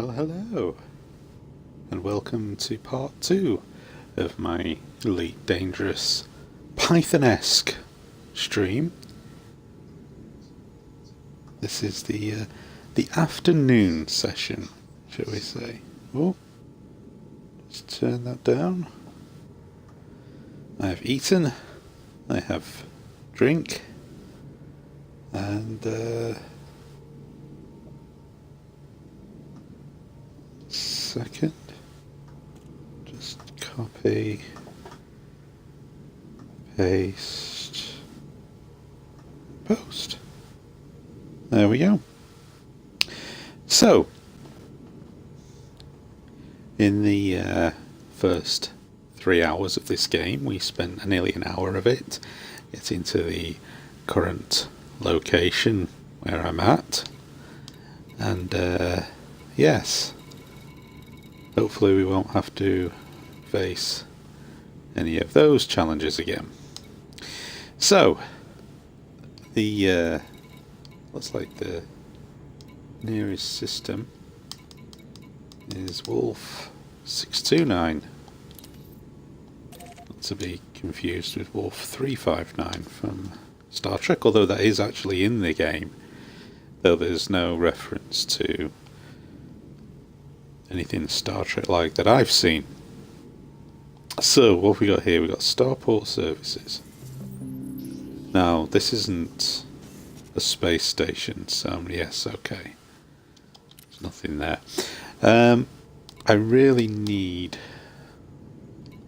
Well, hello, and welcome to part 2 of my Elite Dangerous Pythonesque stream. This is the afternoon session, shall we say. Oh, let's turn that down. I have eaten, I have drink, and second, just copy, paste, post. There we go. So, in the first 3 hours of this game, we spent nearly an hour of it getting to the current location where I'm at, and yes, hopefully we won't have to face any of those challenges again. So, the looks like the nearest system is Wolf 629, not to be confused with Wolf 359 from Star Trek, although that is actually in the game, though there's no reference to anything Star Trek like that I've seen. So what have we got here? We've got Starport Services. Now this isn't a space station, so yes, okay, there's nothing there. I really need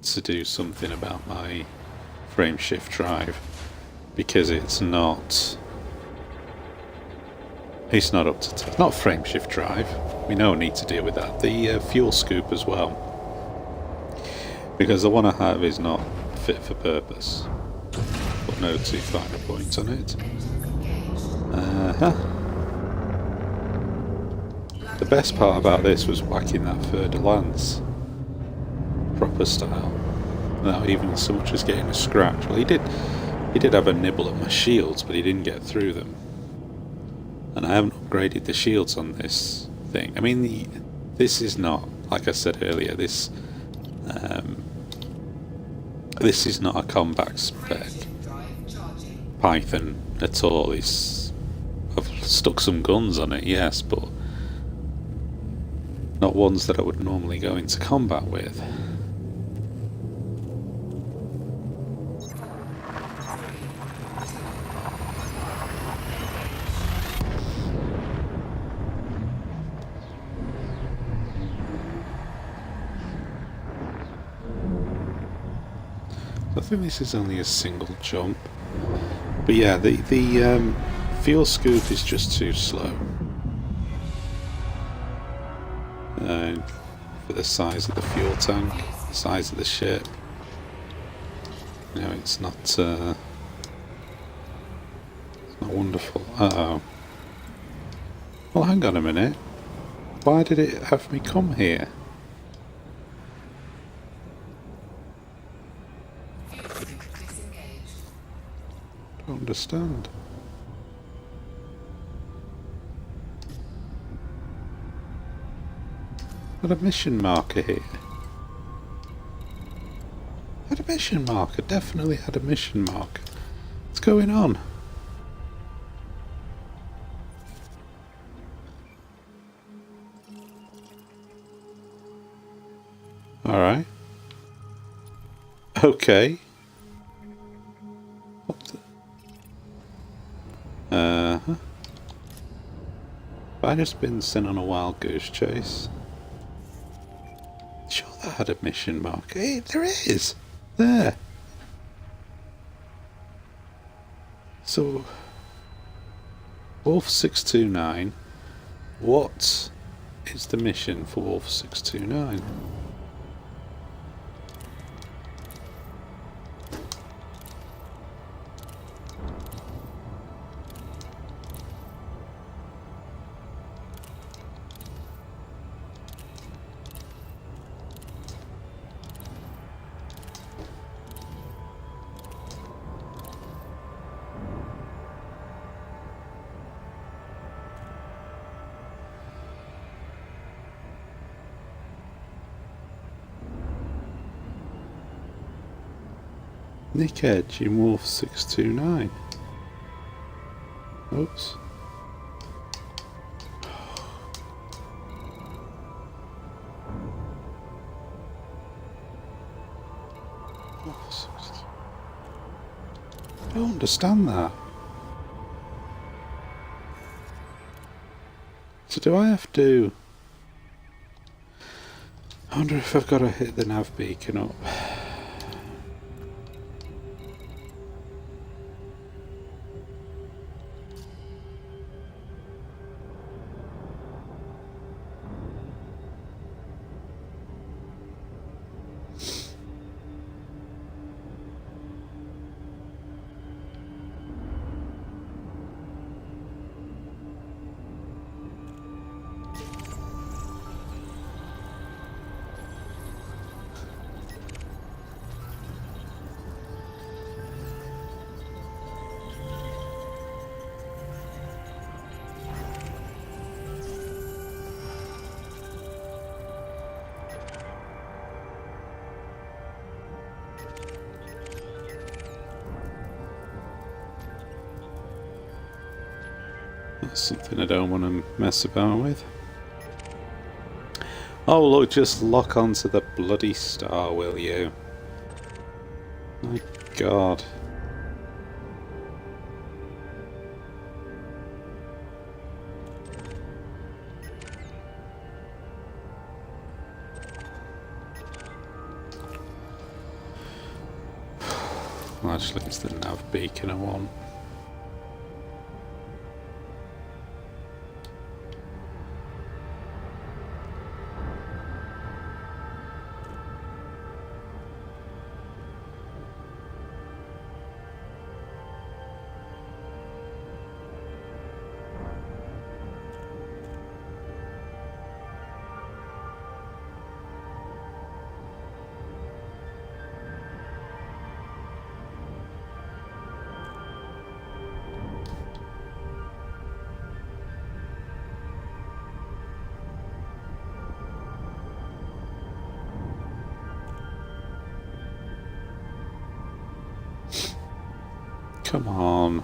to do something about my frame shift drive, because it's not up to test. Not frame shift drive, we don't need to deal with that. The fuel scoop as well, because the one I have is not fit for purpose. But no two finer points on it. The best part about this was whacking that third lance proper style, without even so much as getting a scratch. Well, he did have a nibble at my shields, but he didn't get through them. And I haven't upgraded the shields on this thing. I mean, this is not, like I said earlier, this is not a combat spec Python at all. I've stuck some guns on it, yes, but not ones that I would normally go into combat with. I think this is only a single jump, but yeah, the fuel scoop is just too slow for the size of the fuel tank, the size of the ship. You know, it's not wonderful. Uh-oh. Well, hang on a minute. Why did it have me come here? Don't understand. Had a mission marker here. Had a mission marker. Definitely had a mission marker. What's going on? Alright. Okay. What the? Have I just been sent on a wild goose chase? Sure that had a mission mark. Hey, there is! There! So, Wolf 629, what is the mission for Wolf 629? Nick Edge in Wolf 629. Oops. I don't understand that. So do I have to... I wonder if I've got to hit the nav beacon up. That's something I don't want to mess about with. Oh look, just lock onto the bloody star, will you? My God. Actually, it's the nav beacon I want. Come on.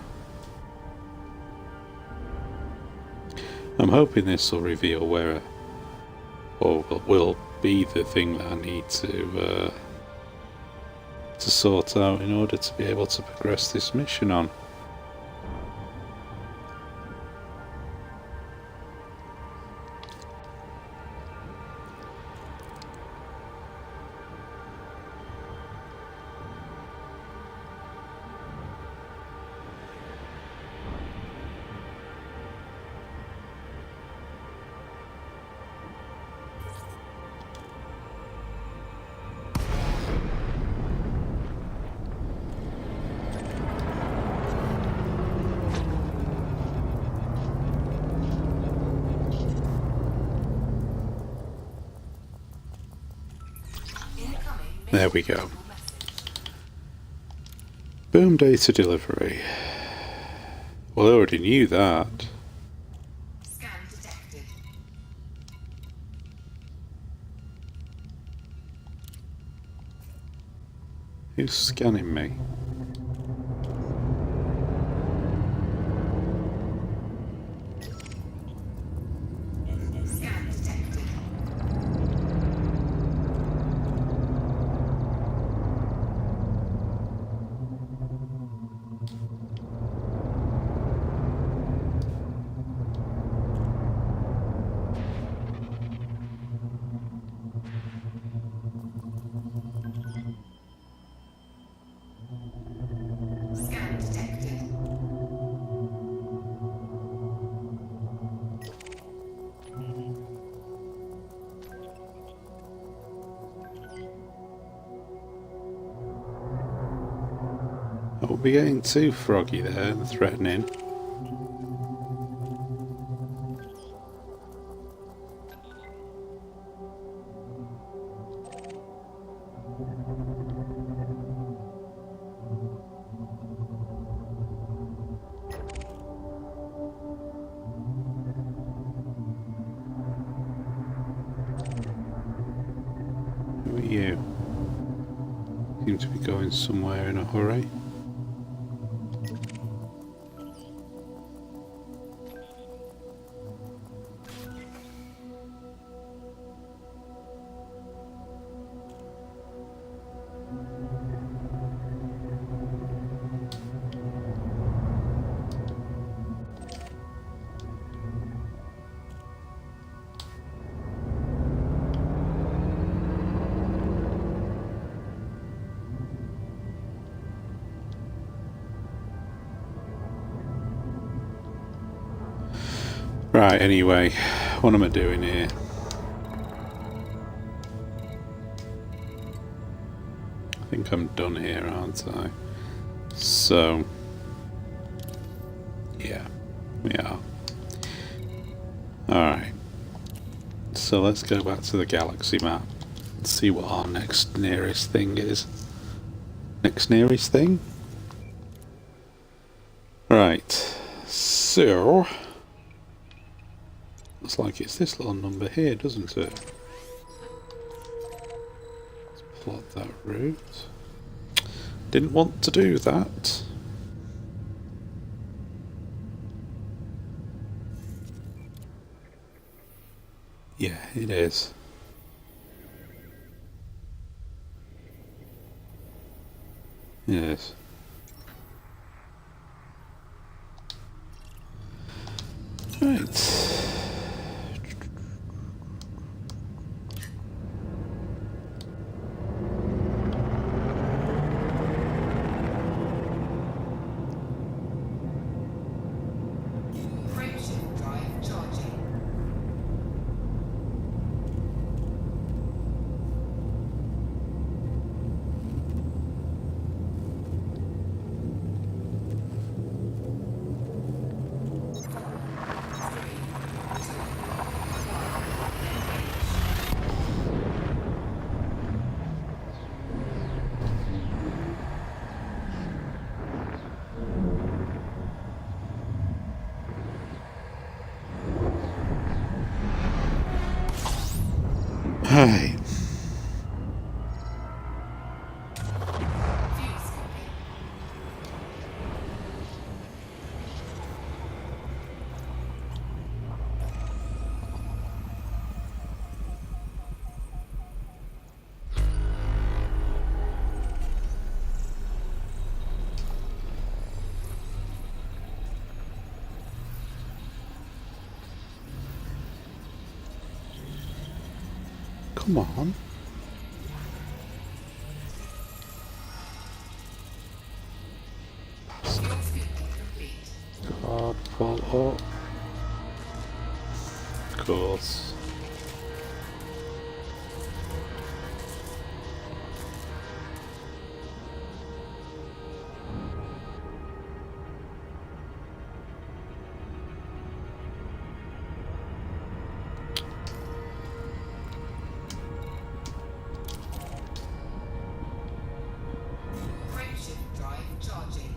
I'm hoping this will reveal where, or will be the thing that I need to sort out in order to be able to progress this mission on. There we go. Boom, data delivery. Well, I already knew that. Scan detected. Who's scanning me? Scan detected. Scan detected. I will be getting too froggy there and threatening. Who are you? Seem to be going somewhere in a hurry. Right, anyway, what am I doing here? I think I'm done here, aren't I? So, yeah, we are. Alright, so let's go back to the galaxy map and see what our next nearest thing is. Next nearest thing? Right, so... looks like it's this little number here, doesn't it? Let's plot that route. Didn't want to do that. Yeah, it is. Yes. Right. Frameshift drive charging. Hey. Fuse complete. Come on. Fuel scooping complete. God, pull up. Of course. Frameshift drive charging.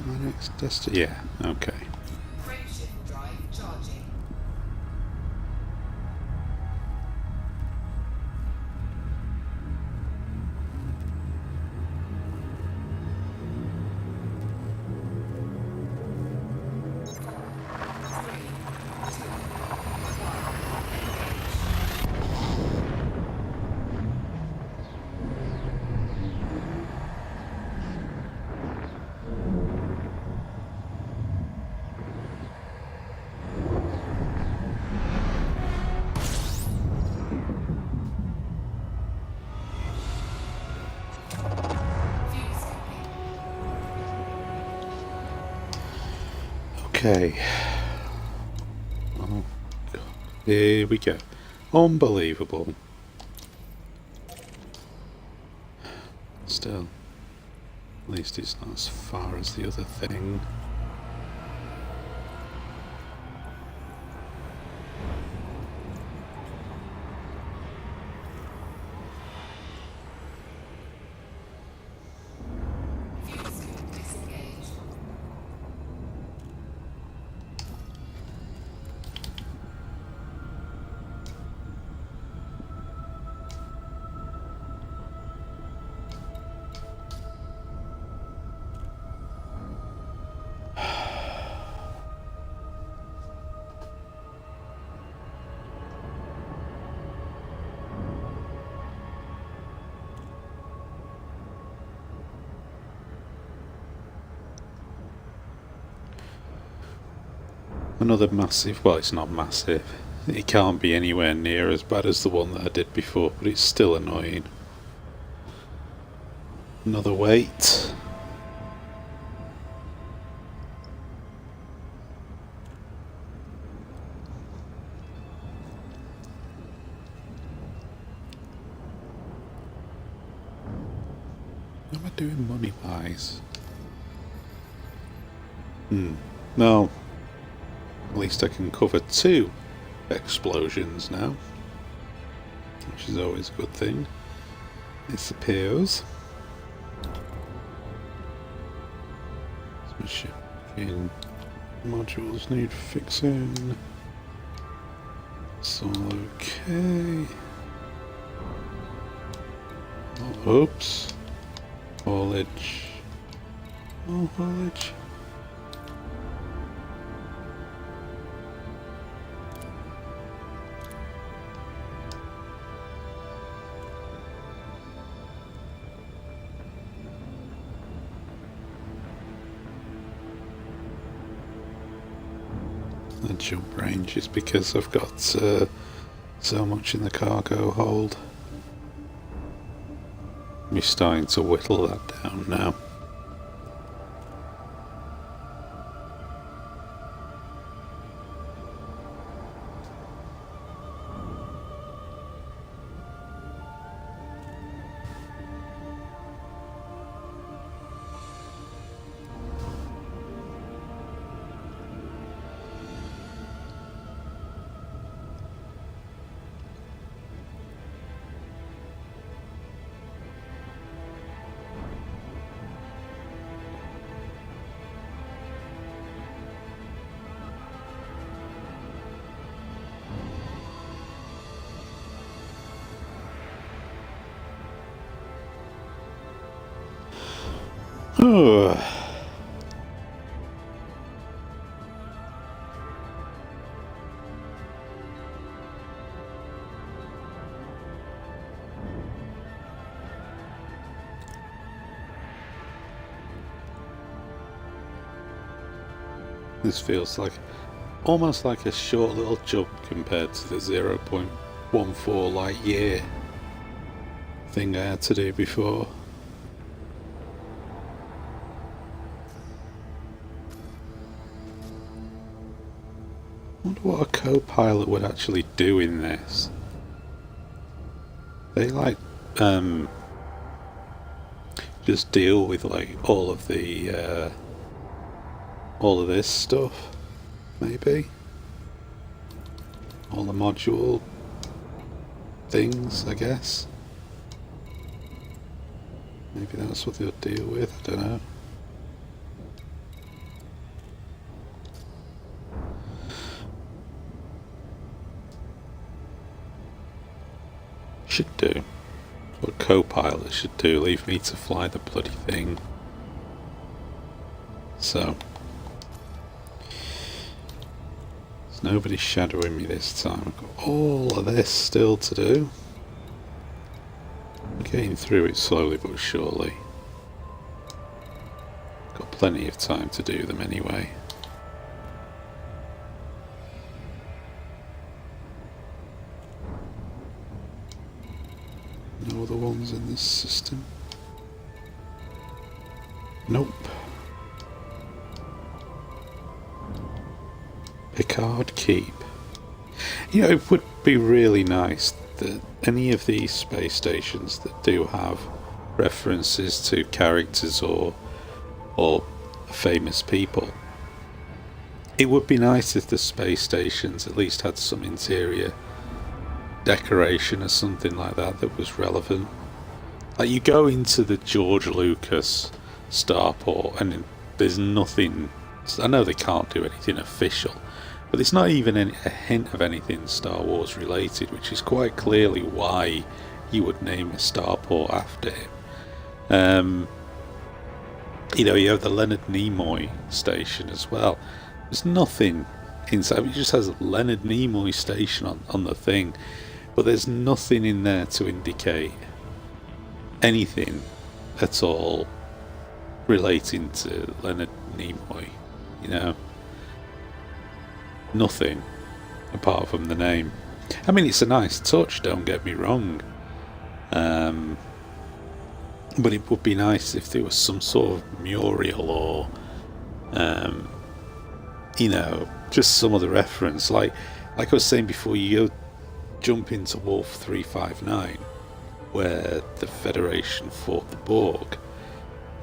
my next destination? Yeah, okay. Frameshift drive charging. Okay. Oh, God. Here we go. Unbelievable. Still, at least it's not as far as the other thing. Disengaged. Another massive, well, it's not massive. It can't be anywhere near as bad as the one that I did before, but it's still annoying. Another wait. What am I doing money-wise? No. At least I can cover 2 explosions now, which is always a good thing, it appears. Machine modules need fixing. It's all okay. Oh, oops. Haulage. Oh, haulage. The jump range is because I've got so much in the cargo hold. I'm starting to whittle that down now. This feels like almost like a short little jump compared to the 0.14 light year thing I had to do before. I wonder what a co-pilot would actually do in this. They like just deal with like all of the all of this stuff, maybe all the module things, I guess. Maybe that's what they'll deal with, I don't know. should do, what co-pilot should do, leave me to fly the bloody thing. So, there's nobody shadowing me this time. I've got all of this still to do. I'm getting through it slowly but surely. Got plenty of time to do them anyway. No other ones in this system? Nope. Picard Keep. You know, it would be really nice that any of these space stations that do have references to characters or famous people, it would be nice if the space stations at least had some interior decoration or something like that that was relevant. Like, you go into the George Lucas starport and there's nothing. I know they can't do anything official, but there's not even a hint of anything Star Wars related, which is quite clearly why you would name a starport after him. You know, you have the Leonard Nimoy station as well. There's nothing inside. It just has Leonard Nimoy station on the thing, but there's nothing in there to indicate anything at all relating to Leonard Nimoy, you know. Nothing apart from the name. I mean, it's a nice touch, don't get me wrong, but it would be nice if there was some sort of mural or you know, just some other reference, like I was saying before. You go jump into Wolf 359 where the Federation fought the Borg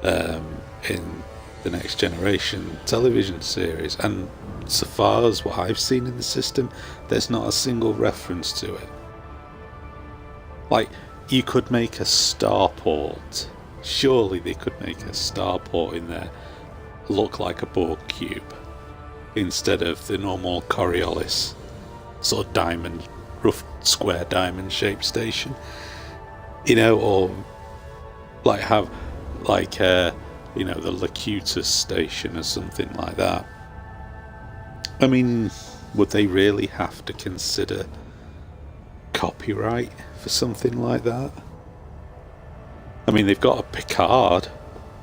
in the Next Generation television series, and so far as what I've seen in the system, there's not a single reference to it. Like, you could make a starport. Surely they could make a starport in there look like a Borg cube instead of the normal Coriolis sort of diamond, rough square diamond shaped station, you know, or like have like you know, the Locutus station or something like that. I mean, would they really have to consider copyright for something like that? I mean, they've got a Picard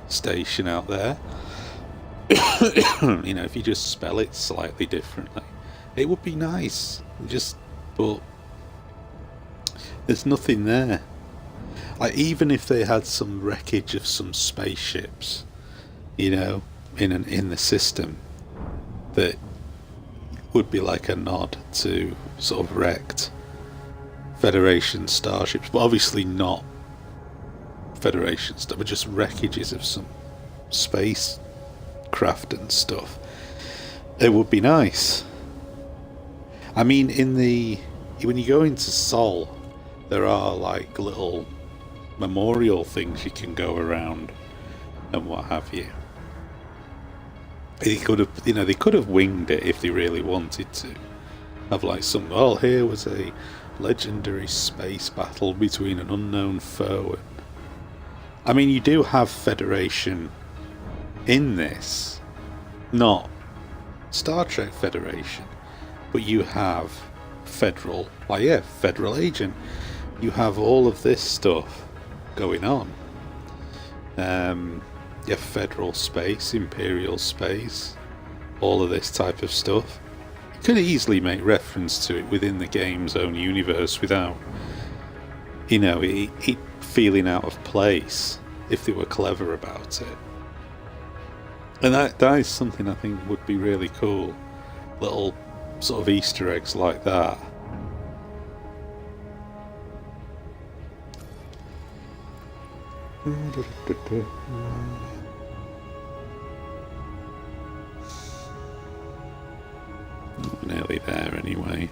station out there. You know, if you just spell it slightly differently, it would be nice. But there's nothing there. Like, even if they had some wreckage of some spaceships, you know, in the system, that would be like a nod to sort of wrecked Federation starships, but obviously not Federation stuff, but just wreckages of some space craft and stuff. It would be nice. I mean, when you go into Sol, there are like little memorial things you can go around and what have you. They could have, you know, they could have winged it if they really wanted to. Have like some, well, here was a legendary space battle between an unknown foe. I mean, you do have Federation in this, not Star Trek Federation, but you have Federal, like, yeah, Federal Agent. You have all of this stuff going on. You have Federal Space, Imperial Space, all of this type of stuff. You could easily make reference to it within the game's own universe without, you know, it feeling out of place if they were clever about it. And that is something I think would be really cool. Little sort of Easter eggs like that. We're nearly there anyway.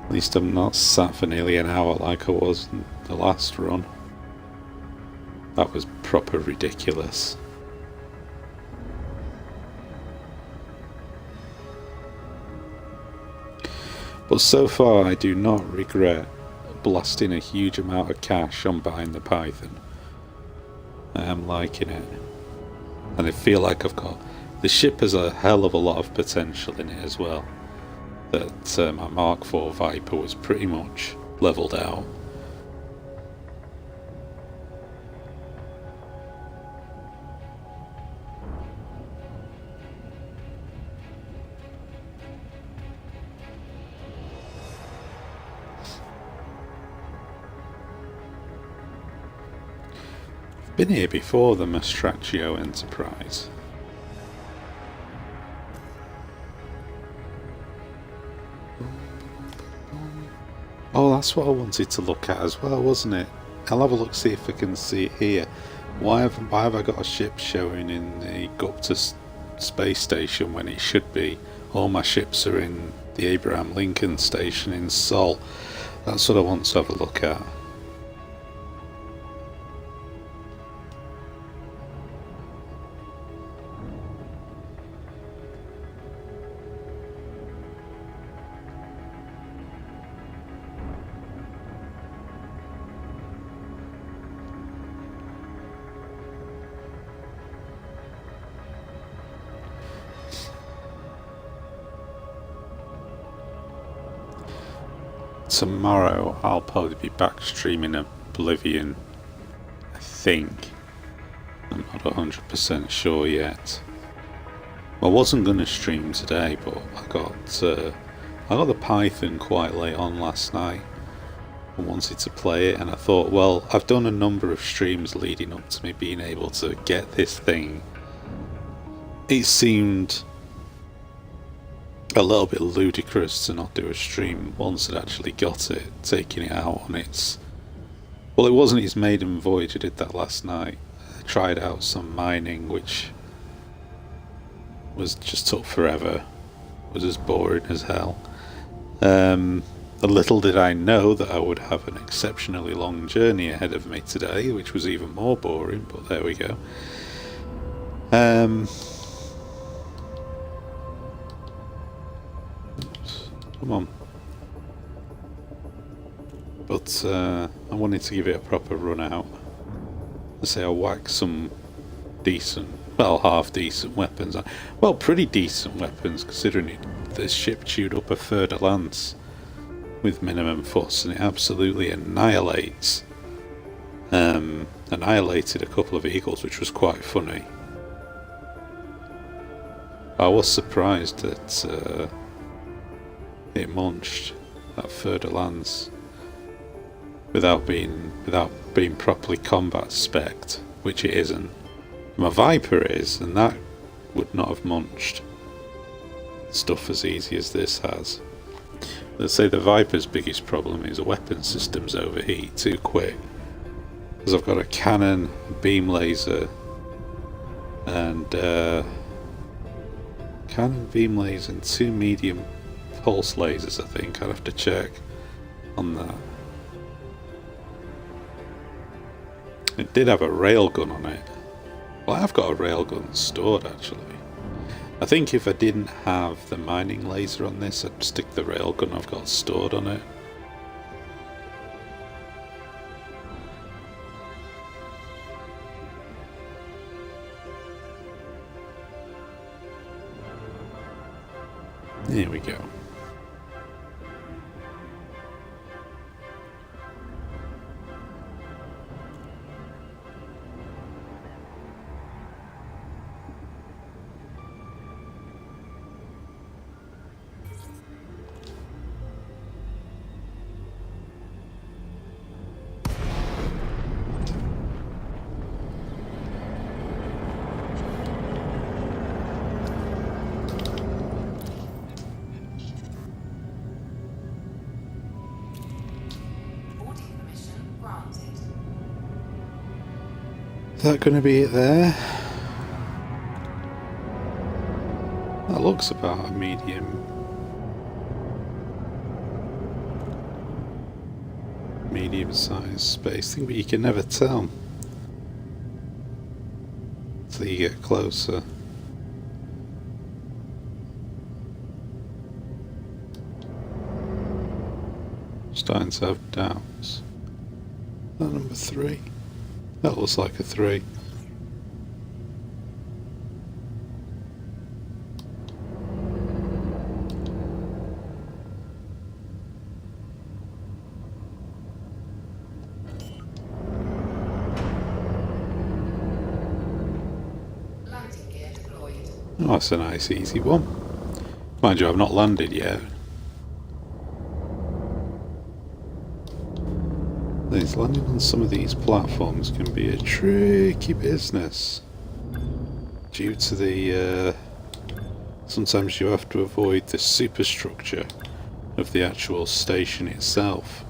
At least I'm not sat for nearly an hour like I was in the last run. That was proper ridiculous. But so far I do not regret blasting a huge amount of cash on buying the Python. I am liking it. And I feel like I've got... The ship has a hell of a lot of potential in it as well. That my Mark IV Viper was pretty much levelled out. Been here before, the Mastraccio Enterprise. Oh, that's what I wanted to look at as well, wasn't it? I'll have a look, see if I can see it here. Why have I got a ship showing in the Gupta space station when it should be? All my ships are in the Abraham Lincoln station in Sol. That's what I want to have a look at. Tomorrow I'll probably be back streaming Oblivion, I think. I'm not 100% sure yet. I wasn't going to stream today, but I got the Python quite late on last night. I wanted to play it, and I thought, well, I've done a number of streams leading up to me being able to get this thing. It seemed a little bit ludicrous to not do a stream once I'd actually got it, taking it out on its... Well, it wasn't its maiden voyage, I did that last night. I tried out some mining, which was just took forever. It was as boring as hell. Little did I know that I would have an exceptionally long journey ahead of me today, which was even more boring, but there we go. Come on. But I wanted to give it a proper run out. I say I whacked some decent, well, half decent weapons. Well, pretty decent weapons considering this ship chewed up a third of lance with minimum fuss, and it absolutely annihilates. Annihilated a couple of eagles, which was quite funny. I was surprised that it munched that third of lance without being properly combat spec'd, which it isn't. My Viper is, and that would not have munched stuff as easy as this has. Let's say the Viper's biggest problem is weapon systems overheat too quick, because I've got a cannon, beam laser, and cannon, beam laser, and 2 medium pulse lasers. I think I'd have to check on that. It did have a railgun on it. Well, I've got a railgun stored actually. I think if I didn't have the mining laser on this, I'd stick the railgun I've got stored on it. Here we go. Is that going to be it there? That looks about a medium-sized space thing, but you can never tell until you get closer. starting to have doubts. That number 3. That looks like a 3. Landing gear deployed. Oh, that's a nice easy one. Mind you, I've not landed yet. Landing on some of these platforms can be a tricky business due to the sometimes you have to avoid the superstructure of the actual station itself.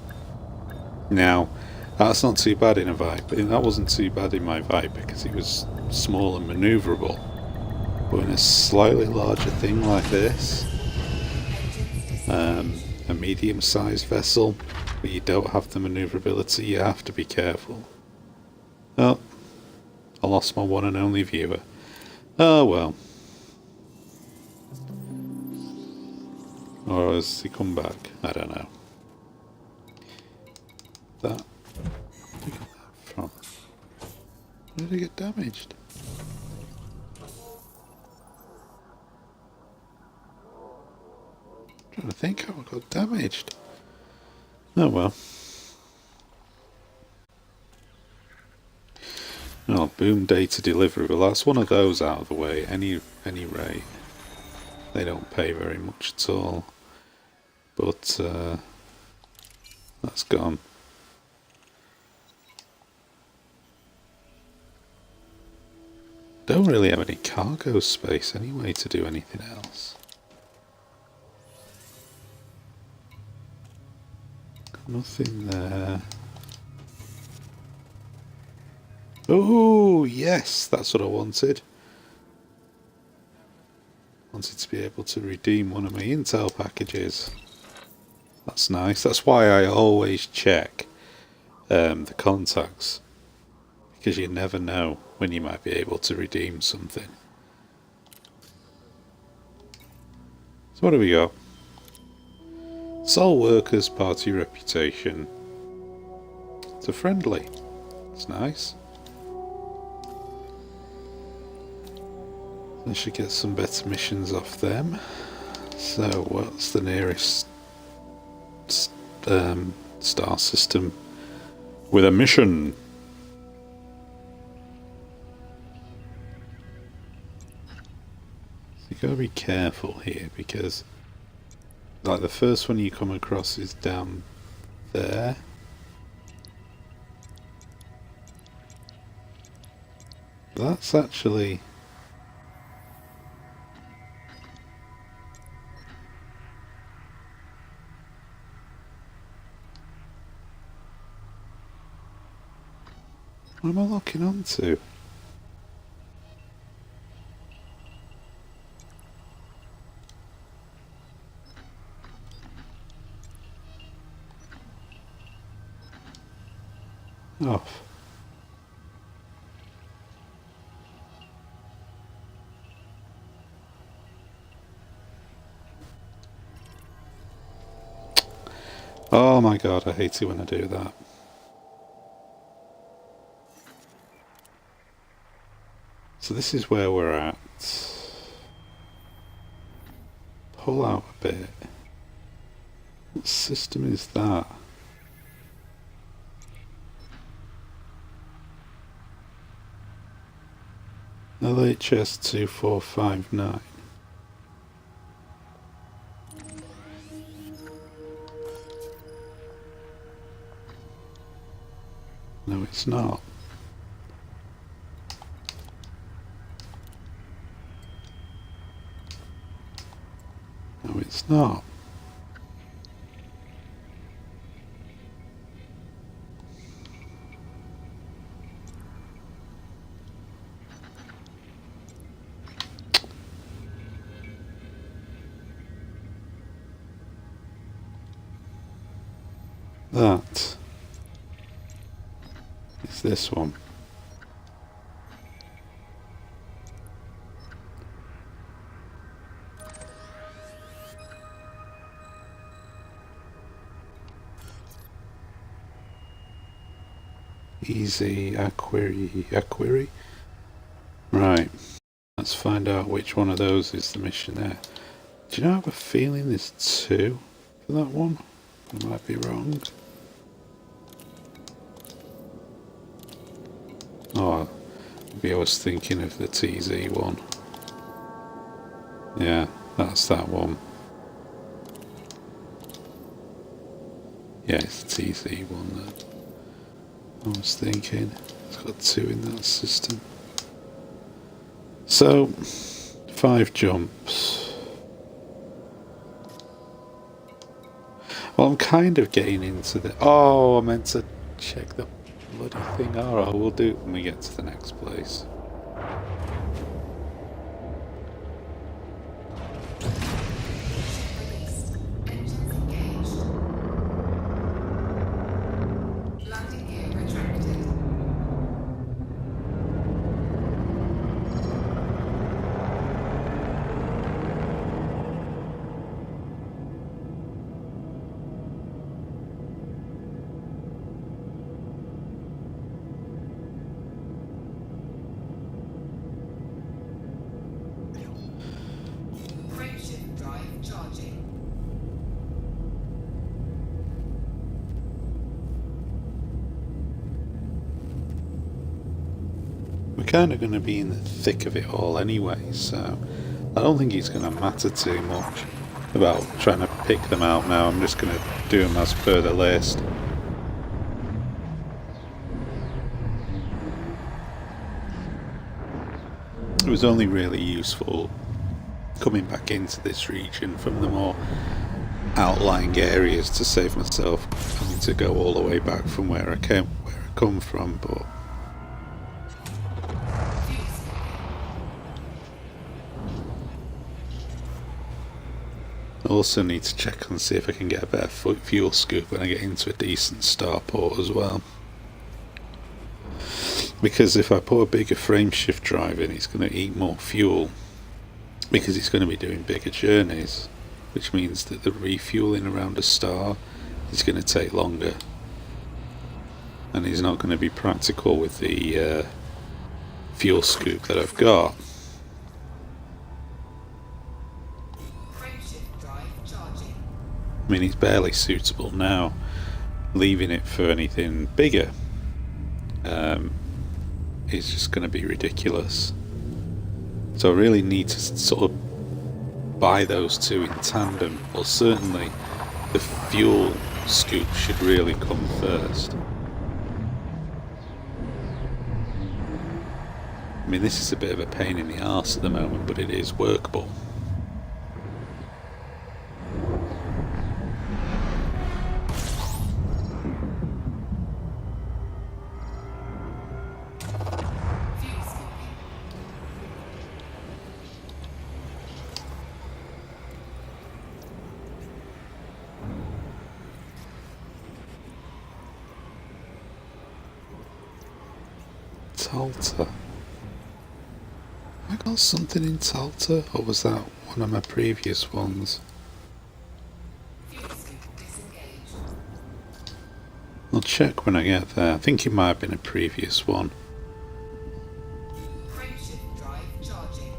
Now, that's not too bad in a Vibe, but that wasn't too bad in my Vibe because it was small and manoeuvrable. But in a slightly larger thing like this, a medium-sized vessel, where you don't have the manoeuvrability, you have to be careful. Oh, I lost my one and only viewer. Oh well. Or has he come back? I don't know. That. Where did I get that from? Where did I get damaged? I'm trying to think how I got damaged. Oh well. Oh, boom data delivery. Well, that's one of those out of the way. Any rate, they don't pay very much at all. But that's gone. Don't really have any cargo space anyway to do anything else. Nothing there. Oh, yes, that's what I wanted. Wanted to be able to redeem one of my intel packages. That's nice. That's why I always check the contacts. Because you never know when you might be able to redeem something. So what do we got? Sole workers party reputation. It's a friendly. It's nice. I should get some better missions off them. So what's the nearest star system with a mission? So you gotta be careful here because like the first one you come across is down there. That's actually what am I locking onto? Off. Oh my god, I hate it when I do that. So this is where we're at. Pull out a bit. What system is that? LHS-2459. No, it's not. No, it's not. That is this one. easy query. Right, let's find out which one of those is the mission there. Do you know, I have a feeling there's 2 for that one? I might be wrong. Oh, maybe I was thinking of the TZ one. Yeah, that's that one. Yeah, it's the TZ one that I was thinking. It's got 2 in that system. So, 5 jumps. Well, I'm kind of getting into the... Oh, I meant to check the bloody thing. Alright, we'll do it when we get to the next place. Released. Engines engaged. Landing gear retracted. Frameshift drive charging. We're kind of going to be in the thick of it all anyway, so I don't think it's going to matter too much about trying to pick them out now. I'm just going to do them as per the list. It was only really useful coming back into this region from the more outlying areas to save myself having to go all the way back from where I come from, but I also need to check and see if I can get a better fuel scoop when I get into a decent starport as well. Because if I put a bigger frameshift drive in, it's going to eat more fuel because it's going to be doing bigger journeys, which means that the refueling around a star is going to take longer and is not going to be practical with the fuel scoop that I've got. Frameshift drive charging. I mean, it's barely suitable now. Leaving it for anything bigger is just going to be ridiculous. So I really need to sort of buy those 2 in tandem. Well, certainly the fuel scoop should really come first. I mean, this is a bit of a pain in the arse at the moment, but it is workable. Fuel scooping. Talta. I got something in Talta, or was that one of my previous ones? Fuel scoop disengaged. I'll check when I get there. I think it might have been a previous one. Frameshift drive charging.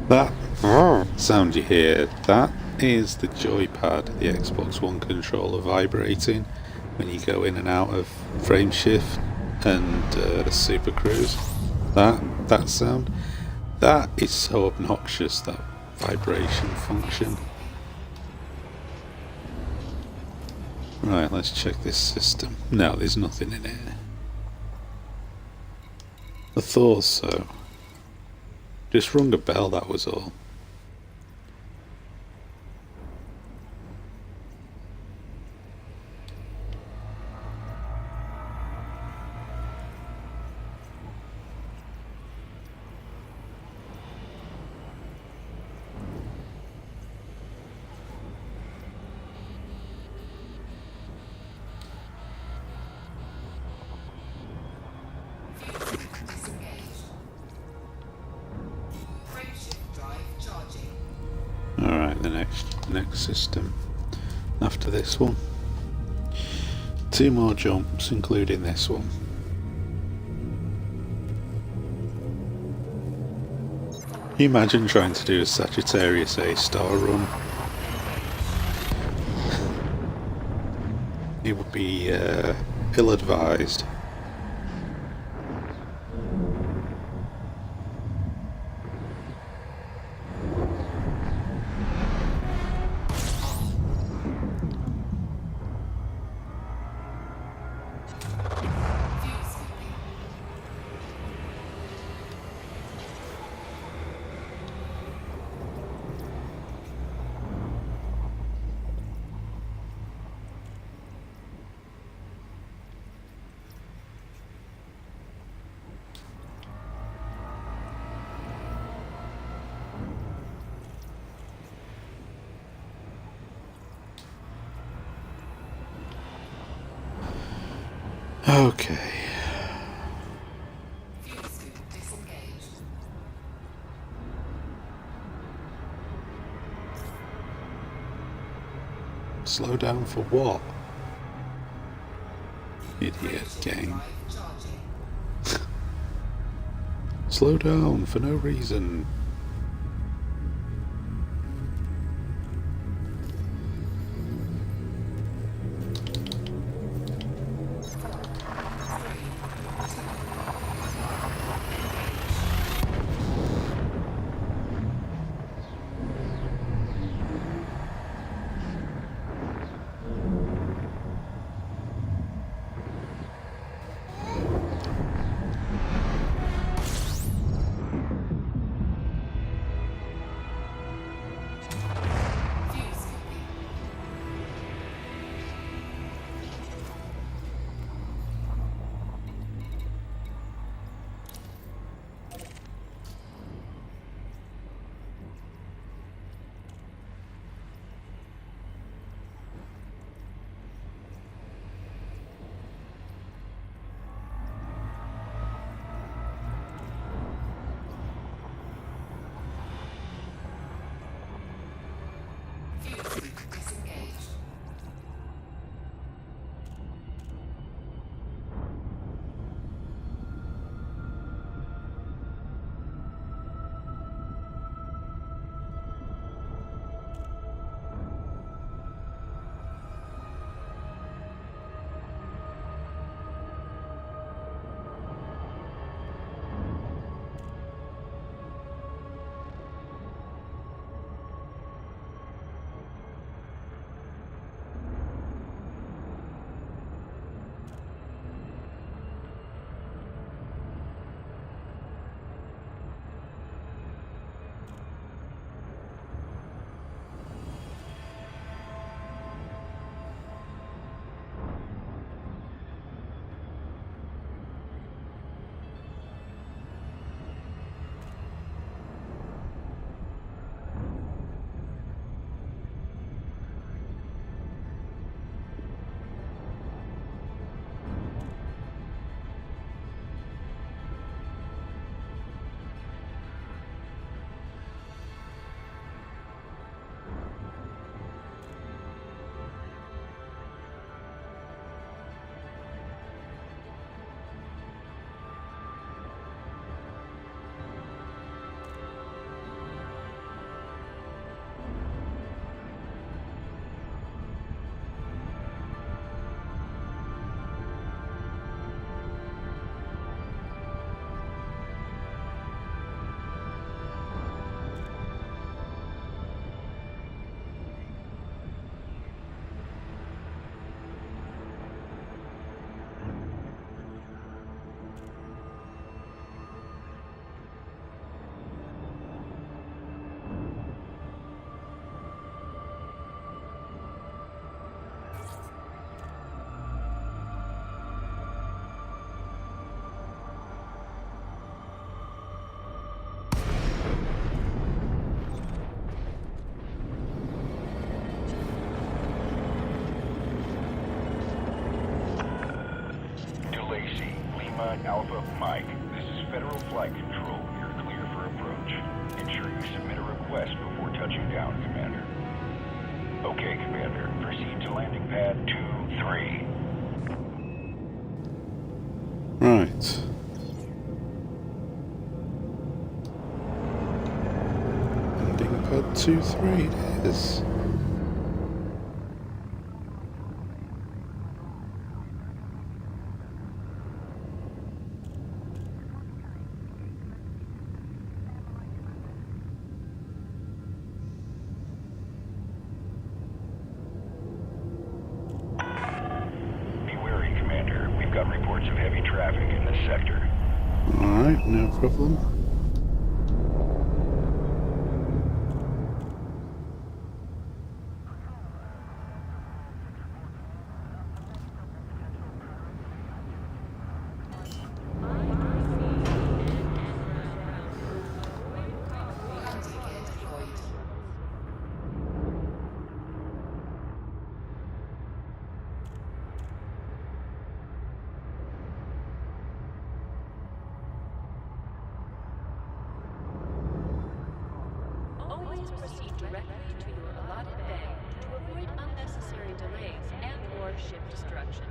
That sound you hear, that is the joypad, the Xbox One controller vibrating when you go in and out of frameshift and Super Cruise. That sound, that is so obnoxious, that vibration function. Right, let's check this system. No, there's nothing in it. I thought so. Just rung a bell, that was all. next system after this one. 2 more jumps, including this one. Can you imagine trying to do a Sagittarius A-star run? It would be ill-advised. Okay. Fuel scoop disengaged. Slow down for what? Idiot Radiator game. drive charging. Slow down for no reason. Fuel scooping. Fuel scoop disengaged. Alpha Mike, this is Federal Flight Control. You're clear for approach. Ensure you submit a request before touching down, Commander. Okay, Commander. Proceed to landing pad 2-3. Right. Landing pad 2-3 it is. Be wary, Commander. We've got reports of heavy traffic in this sector. Alright, no problem. Landing gear deployed. Always proceed directly to your allotted bay to avoid unnecessary delays and/or ship destruction.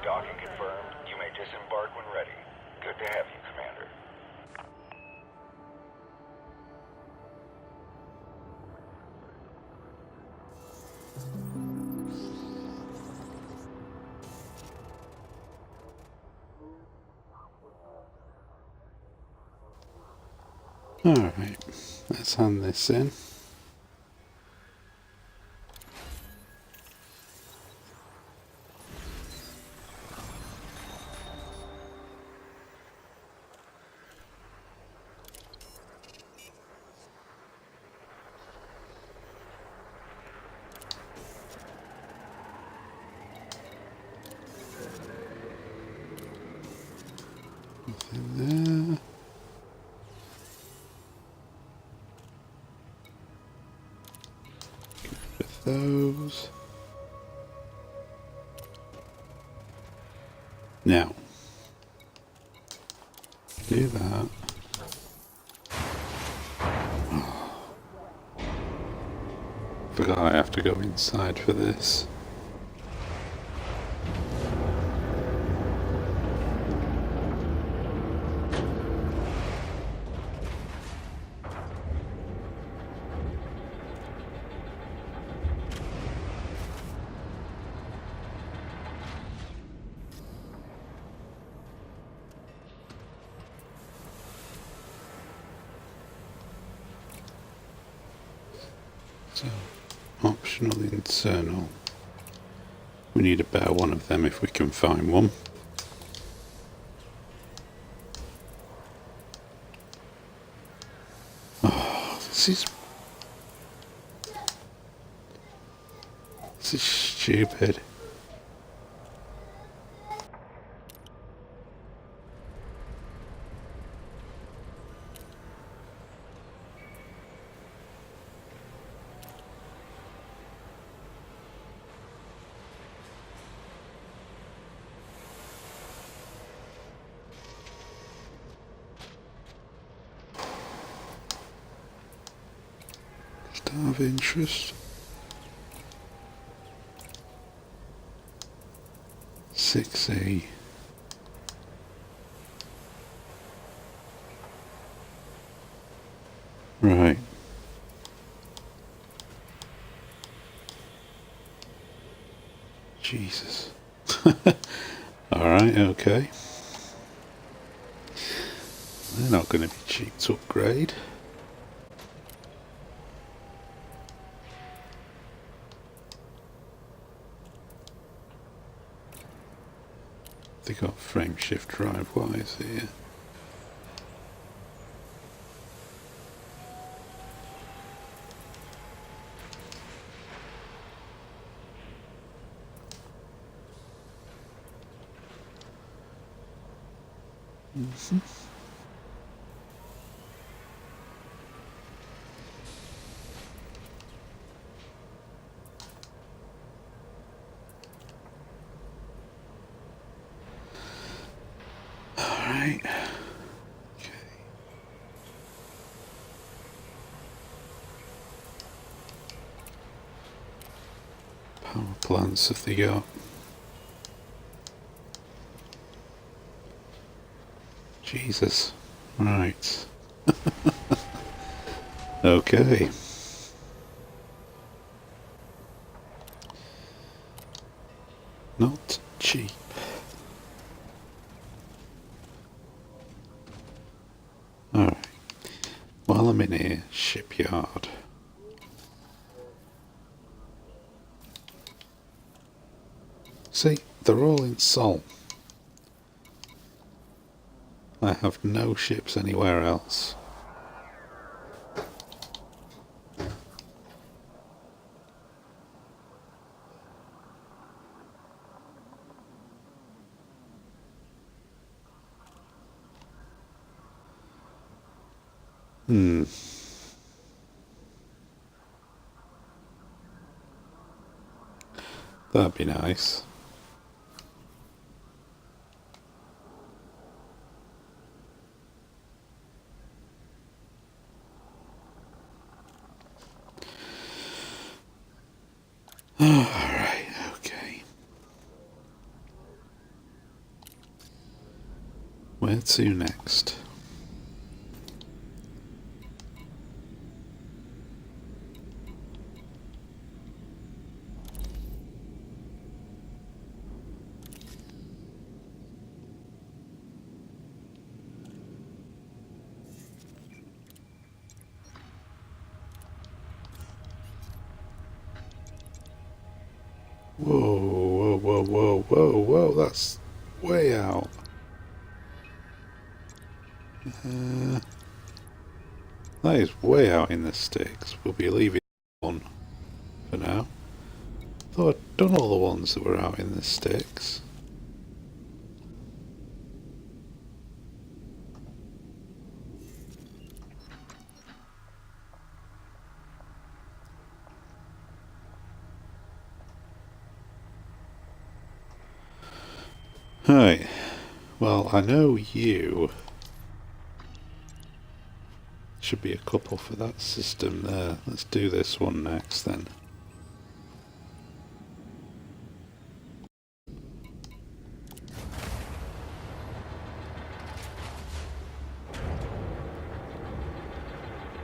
Docking confirmed. You may disembark when ready. Good to have you, Commander. Alright, let's hand this in. Nothing there. With those. Now, do that. Forgot I have to go inside for this. So, optional internal. We need about one of them if we can find one. Oh, this is stupid. Star of interest. 6E. Right. Jesus. Alright, okay. They're not going to be cheap to upgrade. They got frame shift drive wires here. power plants have they got? Jesus. Right. Okay. Not cheap. Alright. While I'm in here, shipyard. See, they're all in Sol. I have no ships anywhere else. That'd be nice. Alright, okay. Where to next? Whoa, whoa, whoa, whoa, whoa, whoa, that's way out. That is way out in the sticks. We'll be leaving one for now. Thought I'd done all the ones that were out in the sticks. Right, well, I know you. Should be a couple for that system there. Let's do this one next then.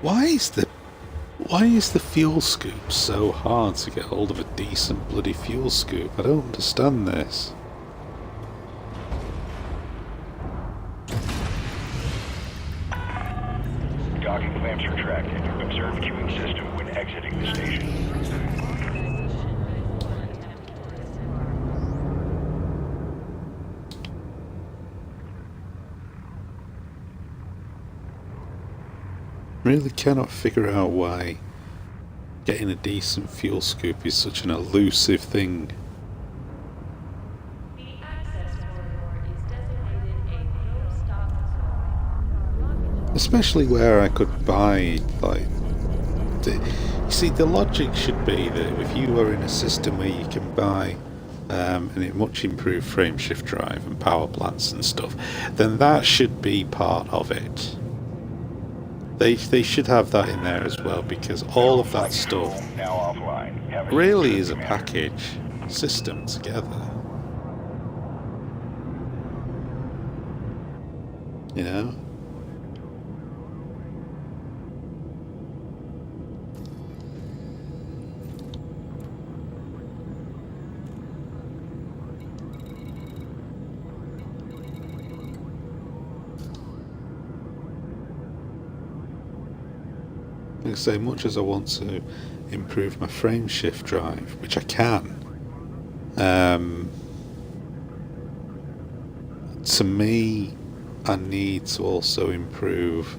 Why is the fuel scoop so hard to get hold of a decent bloody fuel scoop? I don't understand this. Docking clamps retracted. Observe queuing system when exiting the station. Really cannot figure out why getting a decent fuel scoop is such an elusive thing. The access corridor is designated a no-stop zone. Especially where I could buy, like... you see, the logic should be that if you are in a system where you can buy a much improved frame shift drive and power plants and stuff, then that should be part of it. They should have that in there as well, because all of that stuff Now offline. Have a really seat, is a Commander. package system together. You know? Like I say, much as I want to improve my frame shift drive, which I can, to me, I need to also improve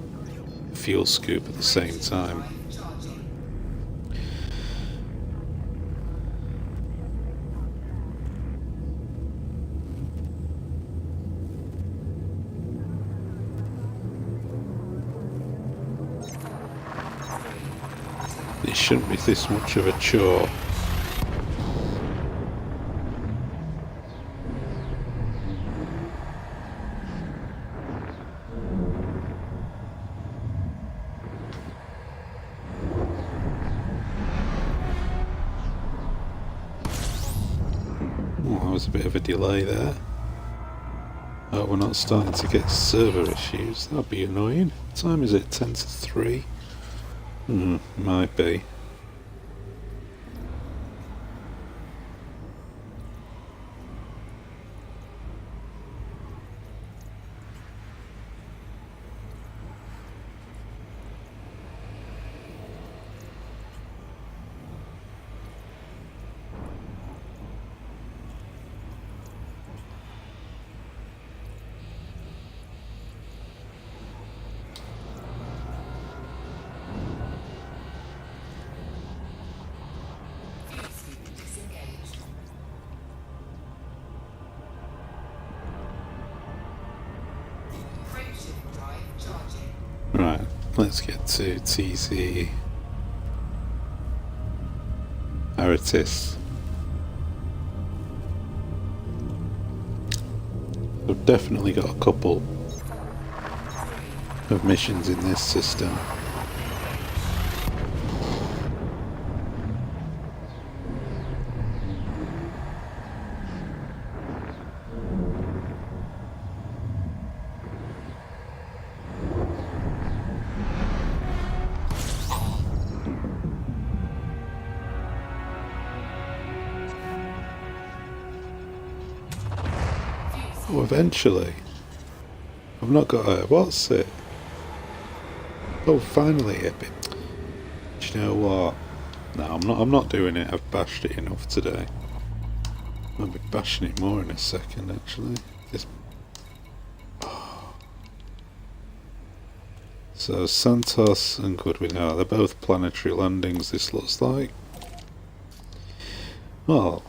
fuel scoop at the same time. It shouldn't be this much of a chore. was a bit of a delay there. Oh, we're not starting to get server issues. That'd be annoying. What time is it? 10 to 3? Might be. Right, let's get to TZ Pythonesque. We've definitely got a couple of missions in this system. Oh, eventually. I've not got a... what's it? Oh, finally a bit. Do you know what? No, I'm not doing it. I've bashed it enough today. I'll be bashing it more in a second, actually. This... oh. So, Santos and Goodwin, oh, they're both planetary landings, this looks like. Well...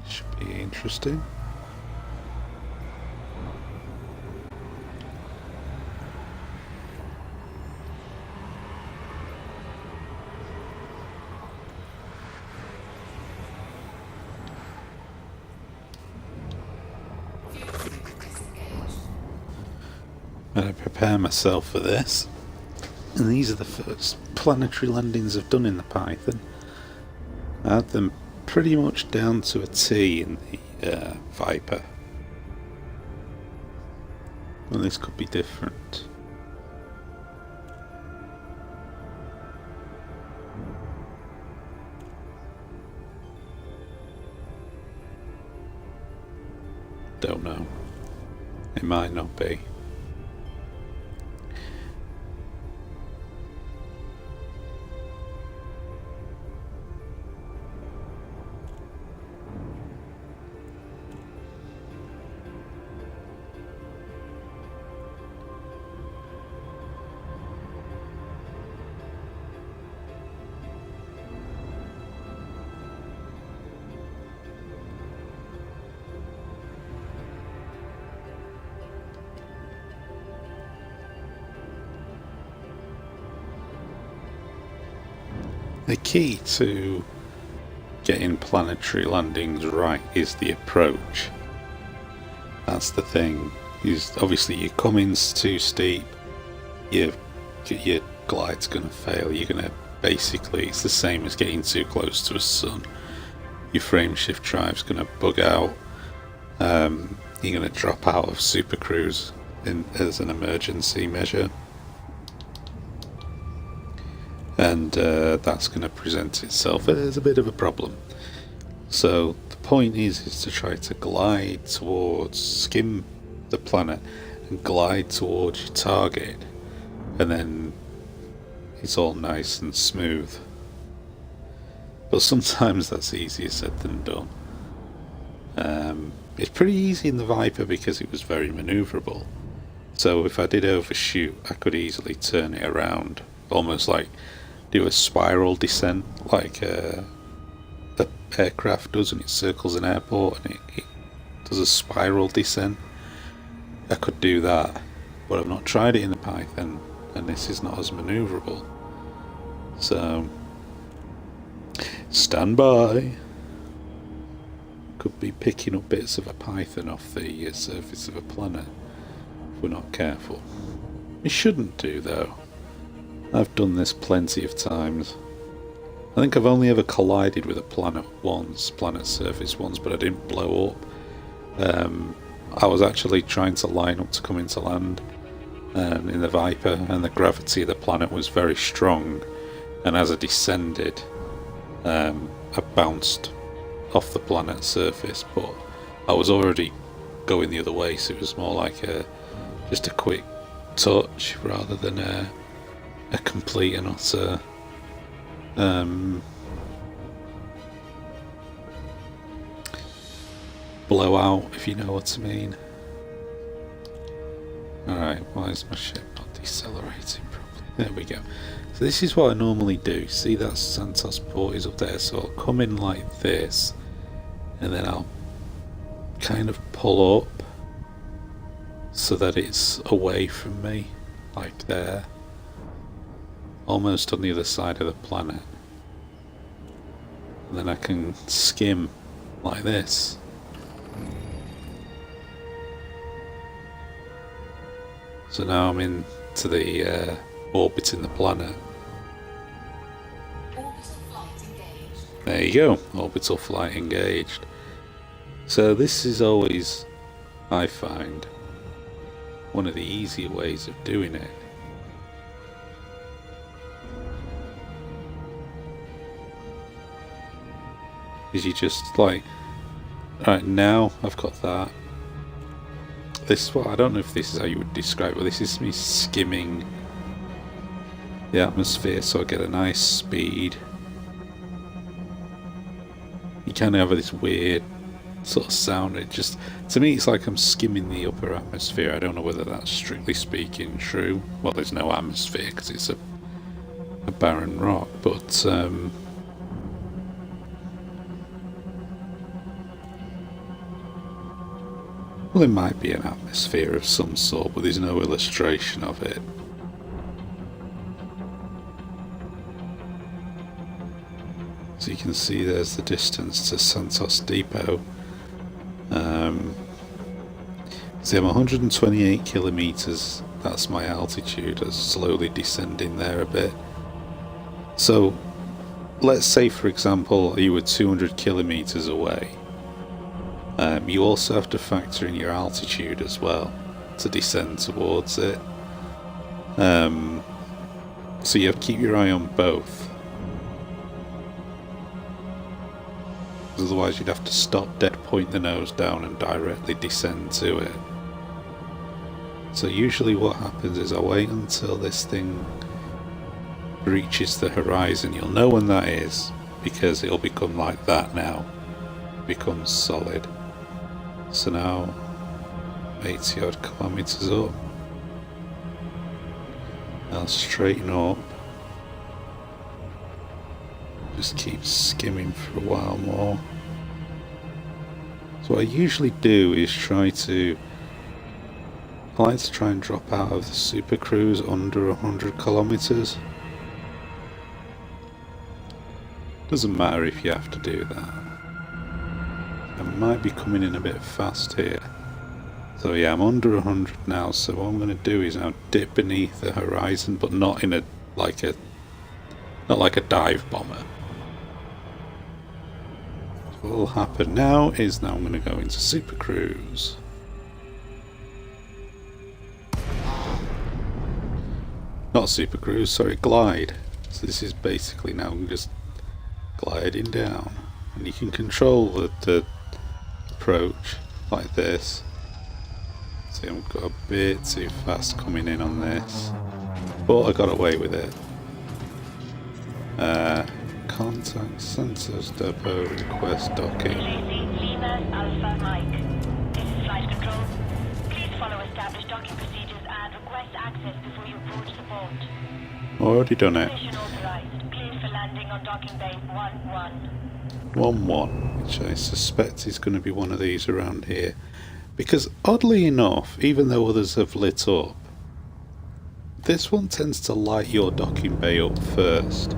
should be interesting. I'm going to prepare myself for this. And these are the first planetary landings I've done in the Python. I had them pretty much down to a T in the Viper. Well, this could be different. Don't know. It might not be. The key to getting planetary landings right is the approach. That's the thing. Is obviously your coming's too steep, your glide's gonna fail. You're gonna basically, it's the same as getting too close to a sun. Your frame shift drive's gonna bug out. You're gonna drop out of supercruise as an emergency measure. And that's going to present itself as a bit of a problem. So the point is to try to glide towards, skim the planet and glide towards your target, and then it's all nice and smooth. But sometimes that's easier said than done. It's pretty easy in the Viper because it was very manoeuvrable. So if I did overshoot, I could easily turn it around, almost like do a spiral descent like the aircraft does when it circles an airport, and it does a spiral descent. I could do that, but I've not tried it in the Python, and this is not as manoeuvrable. So stand by. Could be picking up bits of a Python off the surface of a planet if we're not careful. We shouldn't do though. I've done this plenty of times. I think I've only ever collided with a planet once, planet surface once, but I didn't blow up. I was actually trying to line up to come into land in the Viper, and the gravity of the planet was very strong, and as I descended, I bounced off the planet's surface, but I was already going the other way, so it was more like just a quick touch rather than a complete and utter blowout, if you know what I mean. Alright, why is my ship not decelerating properly? There we go. So this is what I normally do. See, that Santos port is up there, so I'll come in like this, and then I'll kind of pull up so that it's away from me, like there, almost on the other side of the planet. And then I can skim like this. So now I'm into the orbiting the planet. There you go, orbital flight engaged. So this is always, I find, one of the easier ways of doing it. Is you just like, right now I've got that. This is what, I don't know if this is how you would describe it, but this is me skimming the atmosphere so I get a nice speed. You kind of have this weird sort of sound. It just, to me, it's like I'm skimming the upper atmosphere. I don't know whether that's strictly speaking true. Well, there's no atmosphere because it's a barren rock, but well, it might be an atmosphere of some sort, but there's no illustration of it. So you can see there's the distance to Santos Depot. See, I'm 128 kilometers, that's my altitude. I'm slowly descending there a bit. So let's say, for example, you were 200 kilometers away. You also have to factor in your altitude as well to descend towards it. So you have to keep your eye on both. Otherwise you'd have to stop dead, point the nose down and directly descend to it. So usually what happens is I wait until this thing reaches the horizon. You'll know when that is because it'll become like that now. It becomes solid. So now 80 odd kilometers up. I'll straighten up. Just keep skimming for a while more. So what I usually do is I like to try and drop out of the Super Cruise under 100 kilometers. Doesn't matter if you have to do that. I might be coming in a bit fast here. So yeah, I'm under 100 now, so what I'm going to do is now dip beneath the horizon, but not in not like a dive bomber. So what will happen now is I'm going to go into Super Cruise. Not Super Cruise, sorry, glide. So this is basically now just gliding down, and you can control the approach like this. See, I've got a bit too fast coming in on this, but I got away with it. Contact Santos Depot, request docking. Alpha Mike. This is flight control. Please follow established docking procedures and request access before you approach the port. Already done it. Mission authorized. Cleared for landing on docking bay 1-1. 1-1, which I suspect is going to be one of these around here. Because oddly enough, even though others have lit up, this one tends to light your docking bay up first.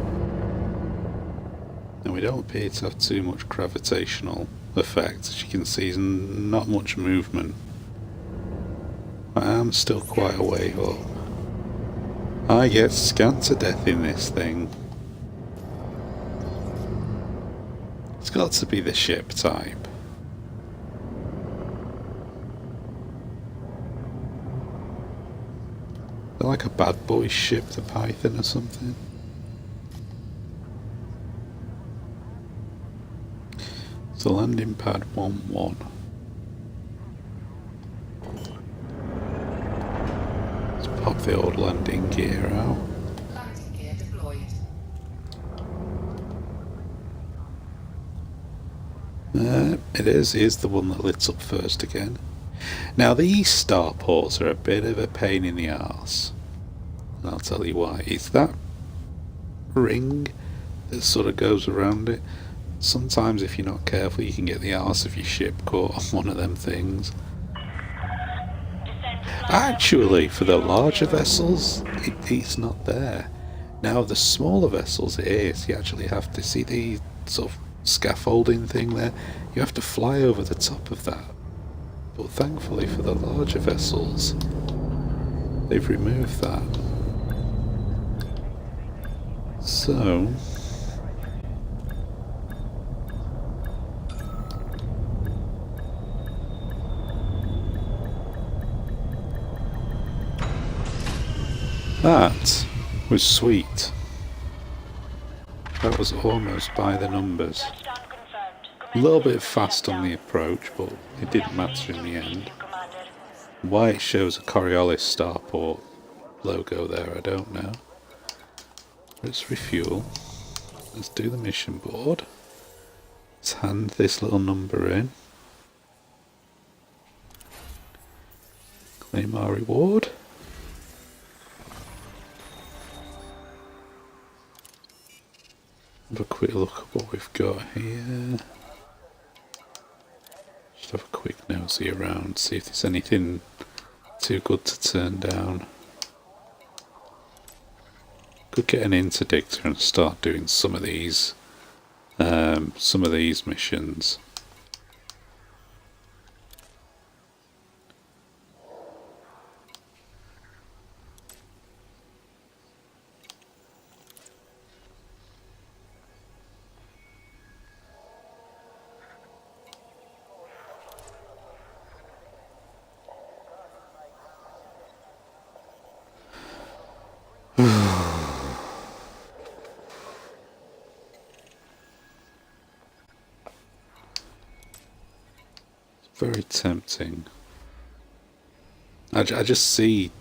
And we don't appear to have too much gravitational effect. As you can see, there's not much movement. I am still quite a way up. I get scanned to death in this thing. It's got to be the ship type. They're like a bad boy ship, the Python or something. So landing pad 1-1. Let's pop the old landing gear out. Landing gear deployed. It is. Here's the one that lit up first again. Now these starports are a bit of a pain in the arse. And I'll tell you why. It's that ring that sort of goes around it. Sometimes if you're not careful you can get the arse of your ship caught on one of them things. Actually, for the larger vessels, it's not there. Now the smaller vessels it is. You actually have to see the sort of scaffolding thing there. You have to fly over the top of that. But thankfully for the larger vessels, they've removed that. So that was sweet. That was almost by the numbers. Touchdown confirmed. A little bit fast on the approach, but it didn't matter in the end. Why it shows a Coriolis starport logo there, I don't know. Let's refuel. Let's do the mission board. Let's hand this little number in. Claim our reward. Have a quick look at what we've got here. Just have a quick nosy around, see if there's anything too good to turn down. Could get an interdictor and start doing some of these missions. Very tempting. I just see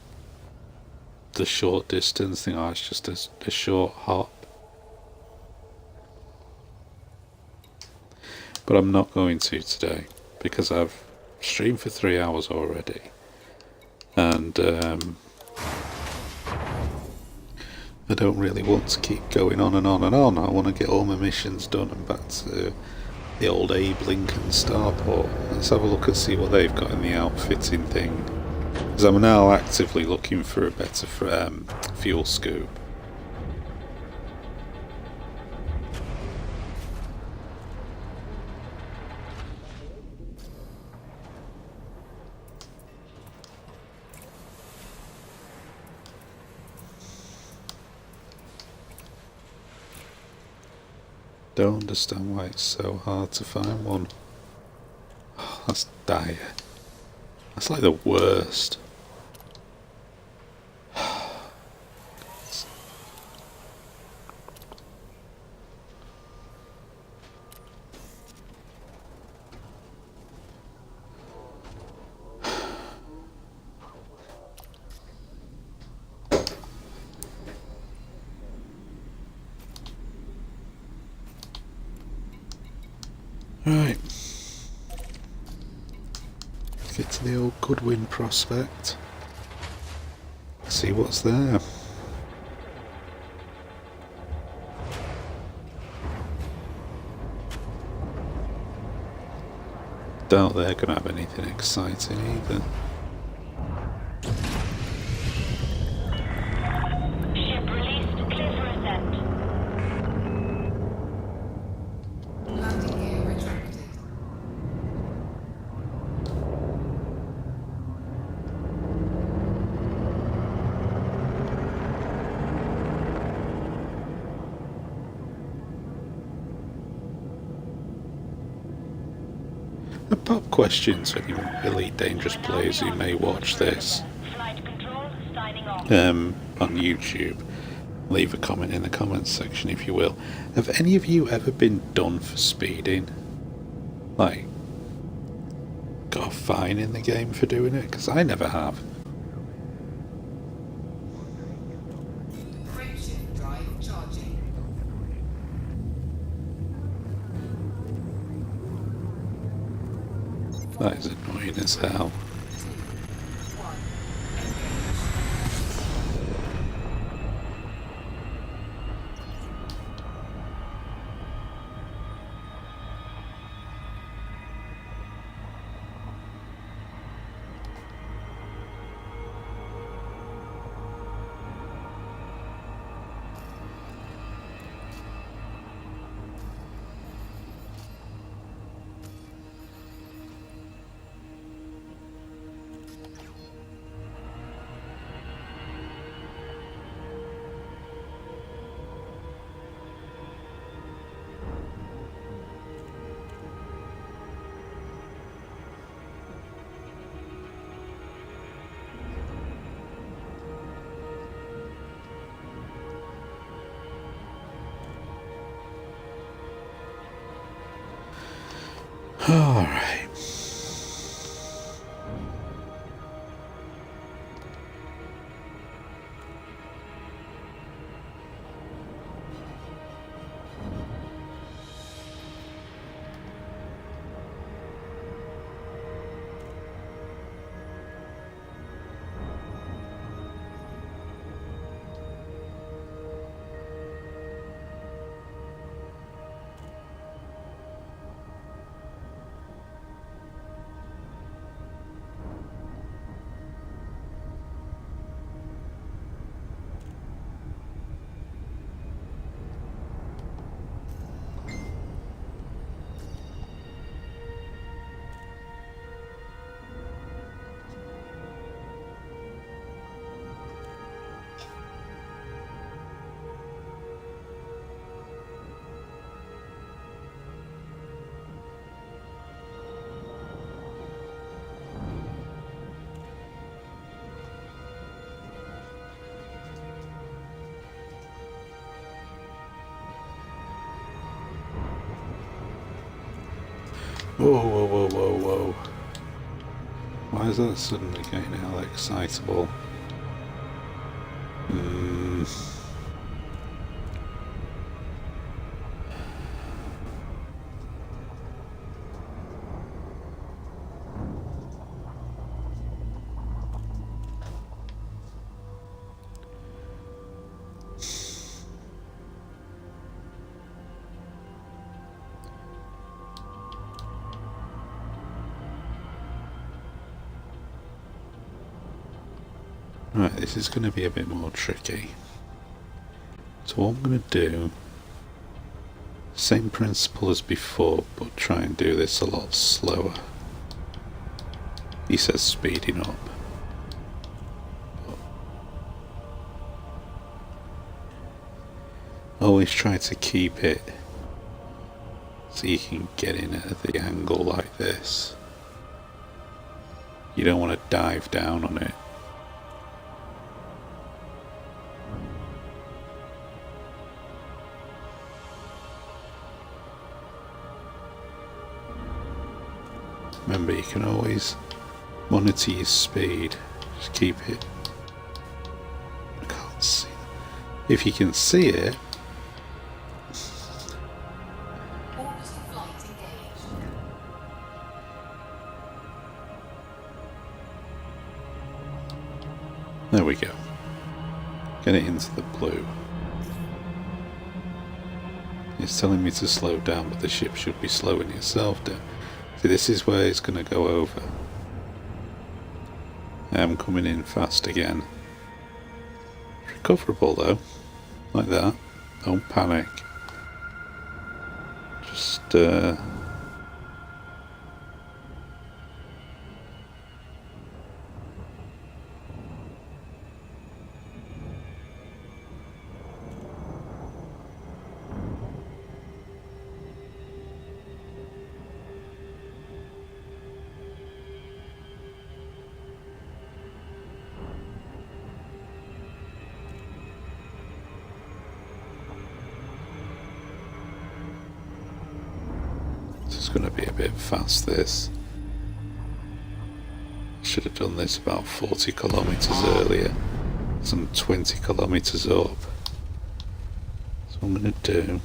the short distance thing. Oh, it's just a short hop. But I'm not going to today because I've streamed for 3 hours already, and I don't really want to keep going on and on and on. I want to get all my missions done and back to the old Abe Lincoln starport. Let's have a look and see what they've got in the outfitting thing. Because I'm now actively looking for a better fuel scoop. Don't understand why it's so hard to find one. Oh, that's dire. That's like the worst. Right. Let's get to the old Goodwin prospect. See what's there. Doubt they're gonna have anything exciting either. Ship released, clear for ascent. Landing gear retracted. A pop questions for any Elite Dangerous players who may watch this Flight control signing off. on YouTube. Leave a comment in the comments section if you will. Have any of you ever been done for speeding? Like, got a fine in the game for doing it? Because I never have. Frameshift drive charging. That is annoying as hell. 2, 1, Alright. Whoa, whoa, whoa, whoa, whoa. Why is that suddenly getting hell excitable? Right, this is going to be a bit more tricky. So what I'm going to do, same principle as before, but try and do this a lot slower. He says speeding up. Always try to keep it so you can get in at the angle like this. You don't want to dive down on it. Remember, you can always monitor your speed. Just keep it. I can't see it. If you can see it. orbital flight engaged. There we go. Get it into the blue. It's telling me to slow down, but the ship should be slowing itself down. See, this is where it's going to go over. I am coming in fast again. It's recoverable though, like that. Don't panic. Just It's going to be a bit fast, this. Should have done this about 40 kilometers earlier. Some 20 kilometers up. So I'm going to do.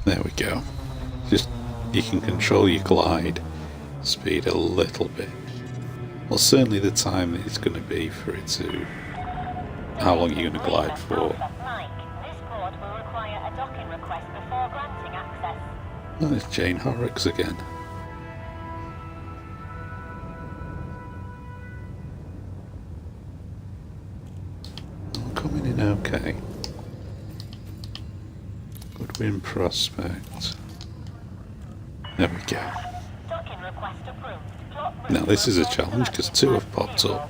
There we go. Just, you can control your glide speed a little bit. Well, certainly the time that it's going to be for it to... How long you're going to glide for. This port will require a docking request before granting access. Oh, it's Jane Horrocks again. I'm coming in okay. Good wind prospect. There we go. Docking request approved. Now this is a challenge because 2 have popped up.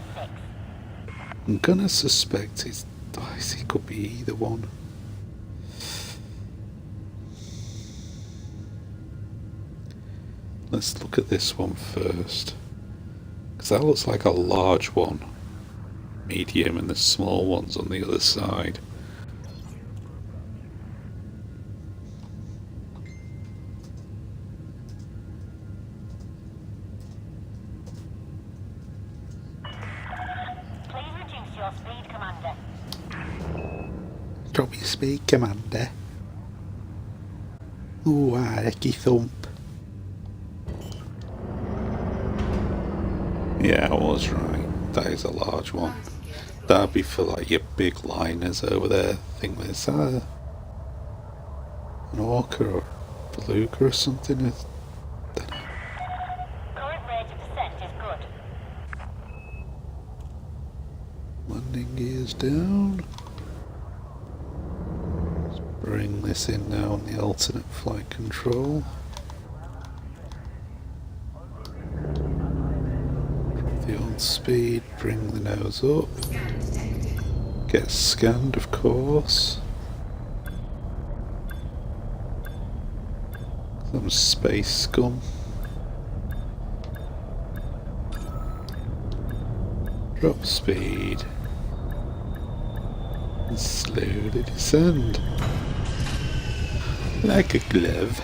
I'm gonna suspect it could be either one. Let's look at this one first, because that looks like a large one, medium, and the small ones on the other side. Drop your speed, Commander. Ooh, hecky thump. Yeah, I was right. That is a large one. That'd be for like your big liners over there. I think there's an orca or beluga or something. Current rate of descent is good. Landing gears down. Let's bring this in now on the alternate flight control. Drop the old speed, bring the nose up. Get scanned, of course. Some space scum. Drop speed. And slowly descend. Like a glove.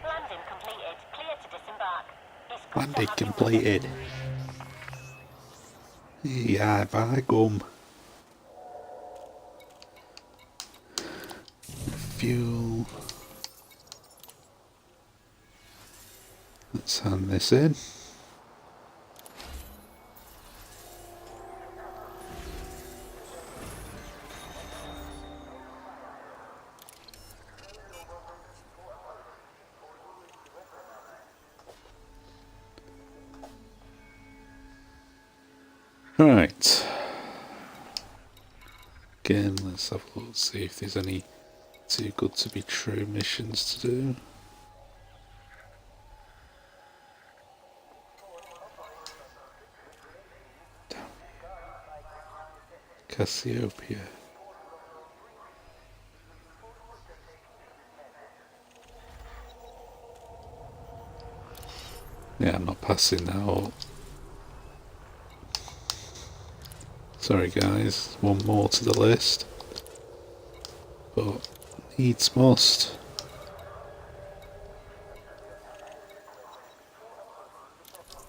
Landing completed. Clear to disembark. Landing completed. Yeah, by gum. Fuel. Let's hand this in. Right. Again, let's have a look, see if there's any too good to be true missions to do. Cassiopeia. Yeah, I'm not passing that up. Sorry guys, one more to the list. But needs must.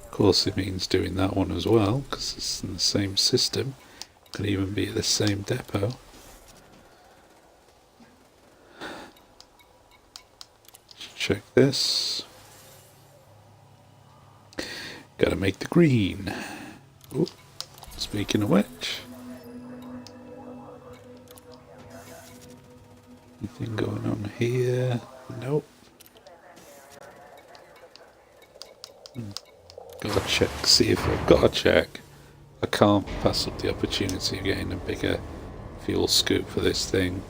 Of course it means doing that one as well, because it's in the same system. Could even be at the same depot. Check this. Gotta make the green. Ooh. Speaking of which, anything going on here? Nope. Gotta check, see if I've got to check. I can't pass up the opportunity of getting a bigger fuel scoop for this thing.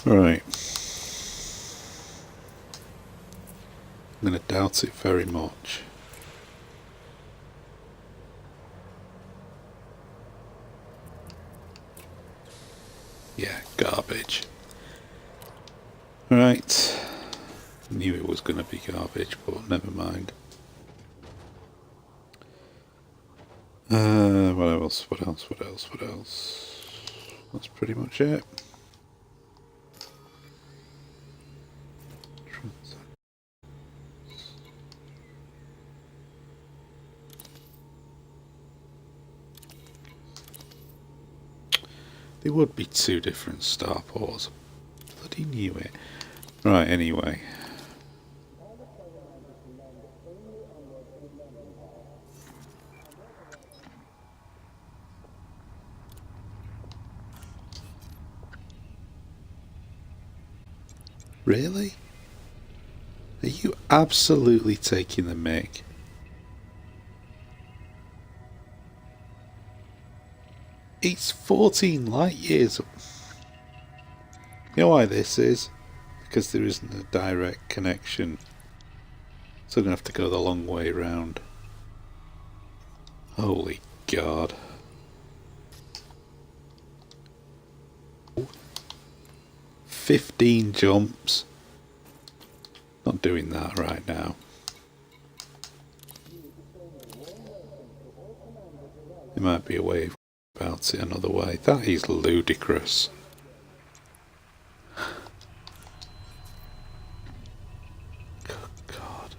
Right. I'm going to doubt it very much. Yeah, garbage. Right. Knew it was going to be garbage, but never mind. What else? What else? What else? What else? That's pretty much it. There would be two different starports. Bloody knew it. Right, anyway. Really? Are you absolutely taking the mick? It's 14 light years. You know why this is? Because there isn't a direct connection. So I'm going to have to go the long way round. Holy God. Oh. 15 jumps. Not doing that right now. There might be a way about it another way. That is ludicrous. Good God.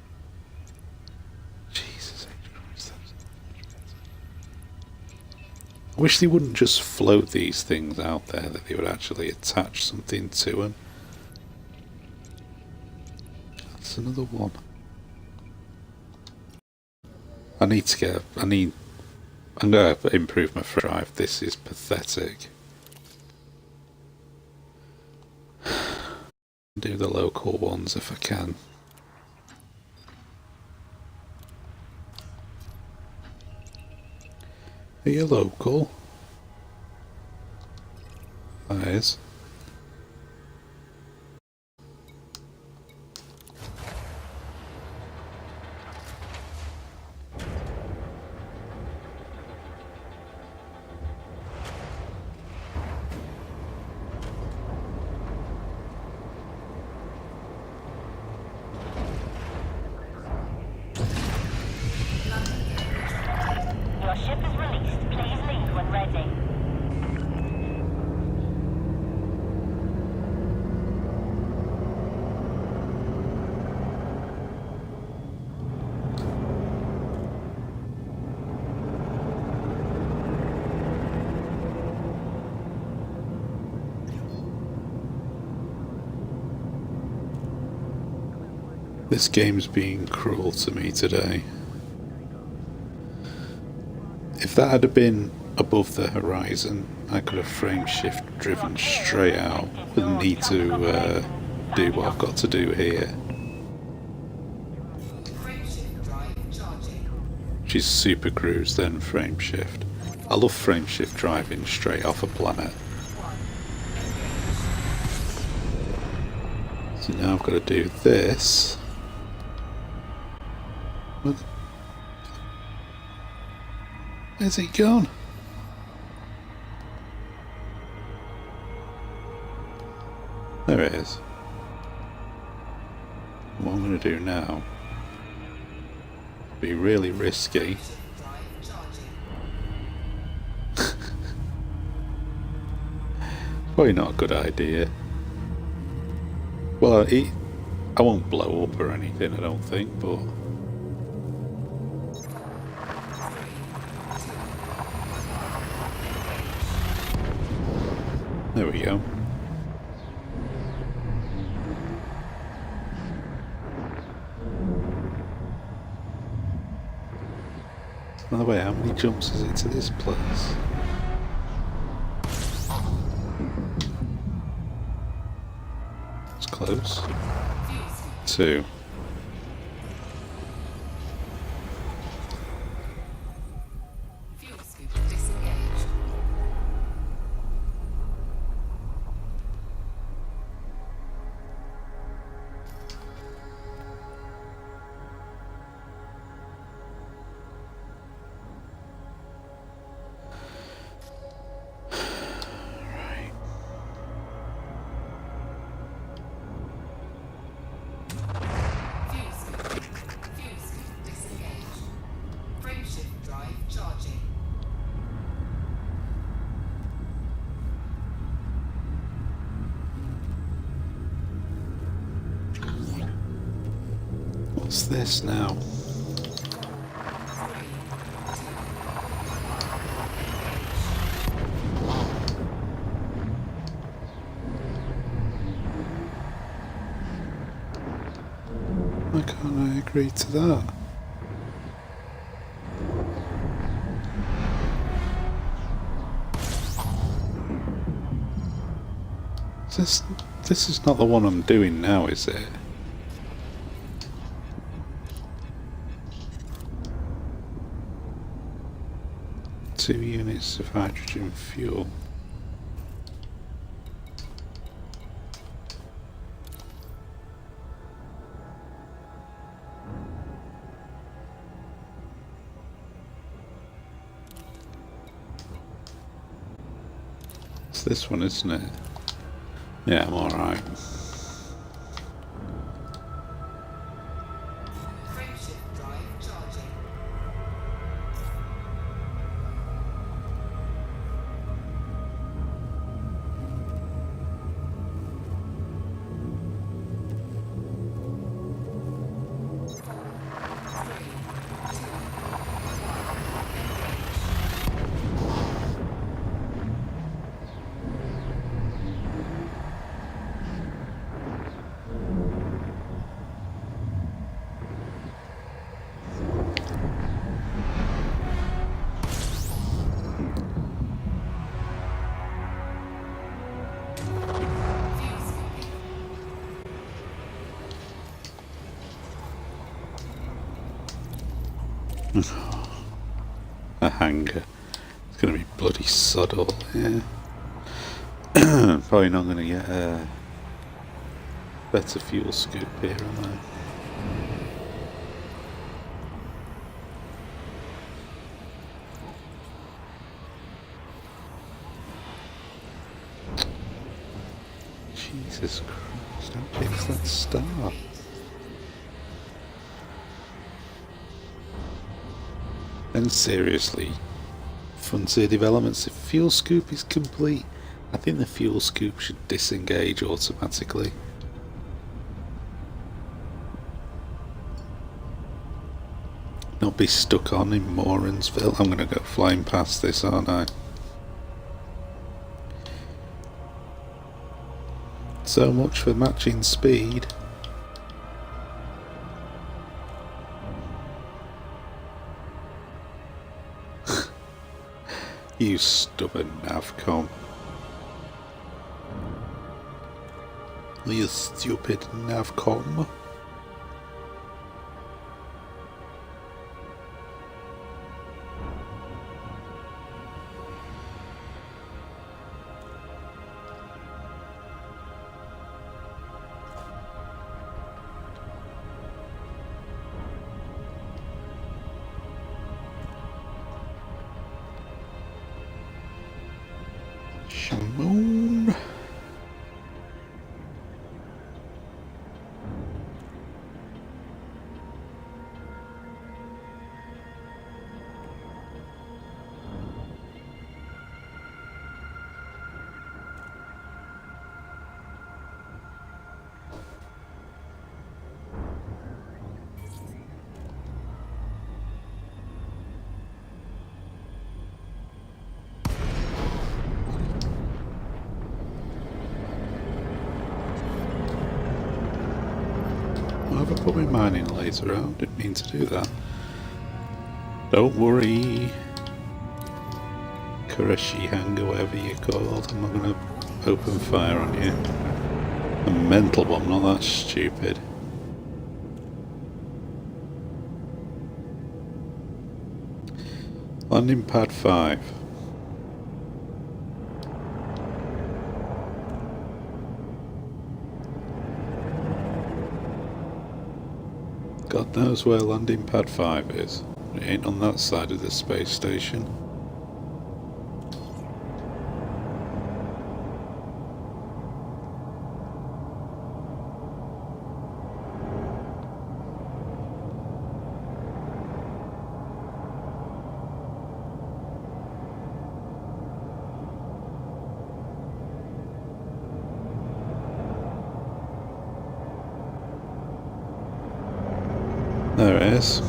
Jesus Christ. I wish they wouldn't just float these things out there, that they would actually attach something to them. That's another one. I'm going to improve my drive. This is pathetic. Do the local ones if I can. Are you local? That is. Your ship is released. Please leave when ready. This game's being cruel to me today. If that had been above the horizon, I could have frame shift driven straight out. Wouldn't need to do what I've got to do here. Frame shift drive charging. Which is super cruise, then frame shift. I love frame shift driving straight off a planet. So now I've got to do this. Where's it gone? There it is. What I'm going to do now, be really risky. Probably not a good idea. Well, I won't blow up or anything, I don't think, but... There we go. By the way, how many jumps is it to this place? It's close. 2. Fuel scoop disengaged. What's this now? Why can't I agree to that? This is not the one I'm doing now, is it? Two units of hydrogen fuel. It's this one, isn't it? Yeah, I'm alright. Frameshift drive charging. A hangar. It's going to be bloody sod all here. Probably not going to get a better fuel scoop here, am I? Jesus Christ, how big is that star? And seriously, Frontier Developments, if fuel scoop is complete, I think the fuel scoop should disengage automatically. Not be stuck on in Moransville. I'm going to go flying past this, aren't I? So much for matching speed. You stubborn Navcom. You stupid Navcom. Shimoon. Have I put my mining laser out? Didn't mean to do that. Don't worry. Kureshi hangar, whatever you're called. I'm not going to open fire on you. A mental bomb, not that stupid. Landing pad 5. God knows where landing pad 5 is. It ain't on that side of the space station. There it is.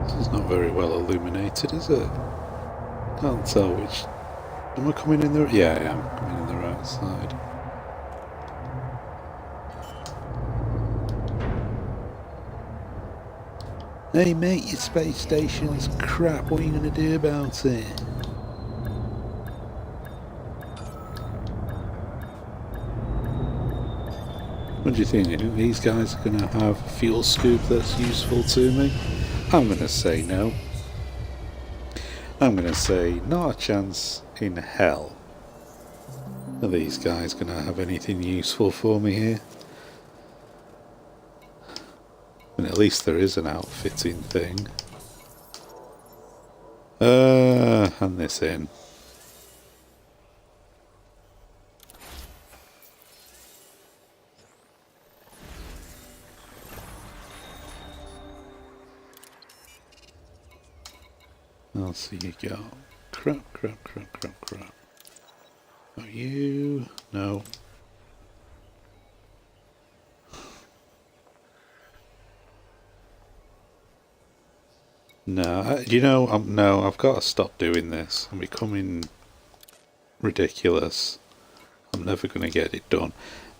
This is not very well illuminated, is it? Can't tell which. Am I coming in the? Yeah, I am coming in the right side. Hey mate, your space station's crap. What are you gonna do about it? What do you think? You think these guys are gonna have a fuel scoop that's useful to me? I'm gonna say no. I'm gonna say not a chance in hell. Are these guys gonna have anything useful for me here? And at least there is an outfitting thing. Hand this in. I'll see you go. Crap. Are you? No. No, you know, no, I've got to stop doing this. I'm becoming ridiculous. I'm never going to get it done.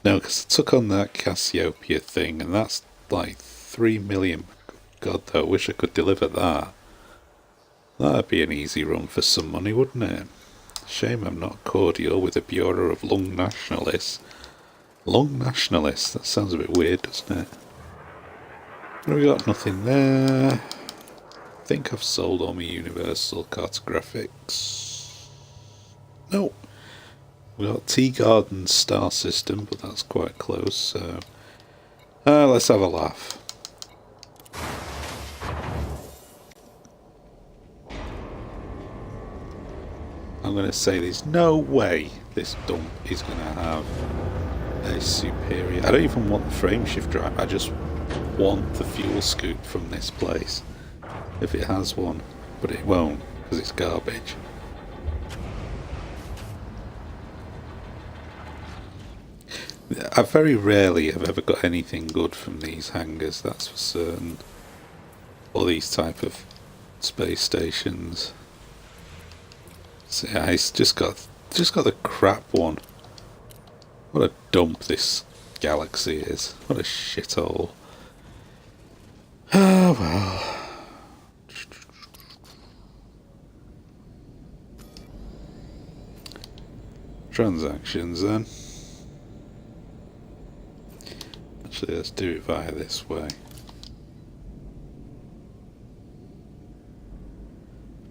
No, because I took on that Cassiopeia thing, and that's like 3 million. God, though, I wish I could deliver that. That'd be an easy run for some money, wouldn't it? Shame I'm not cordial with the Bureau of Lung Nationalists. Lung Nationalists? That sounds a bit weird, doesn't it? We got nothing there. I think I've sold all my Universal Cartographics. No. We got Tea Garden Star System, but that's quite close, so... let's have a laugh. I'm going to say there's no way this dump is going to have a superior... I don't even want the frameshift drive, I just want the fuel scoop from this place. If it has one, but it won't, because it's garbage. I very rarely have ever got anything good from these hangars, that's for certain. Or these type of space stations. So yeah, it's just got the crap one. What a dump this galaxy is. What a shithole. Ah, well. Transactions then. Actually, let's do it via this way.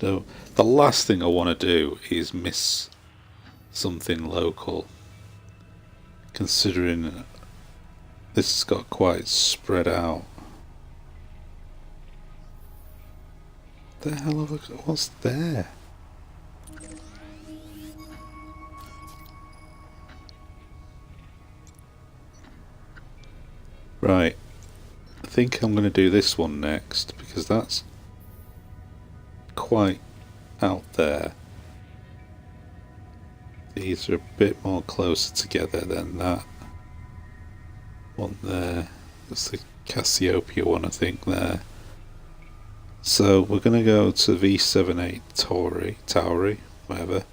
So, the last thing I want to do is miss something local, considering this has got quite spread out. The hell have I got? What's there? Right, I think I'm going to do this one next, because that's quite out there. These are a bit more closer together than that one there. That's the Cassiopeia one, I think, there. So we're going to go to V78 Tauri, whatever.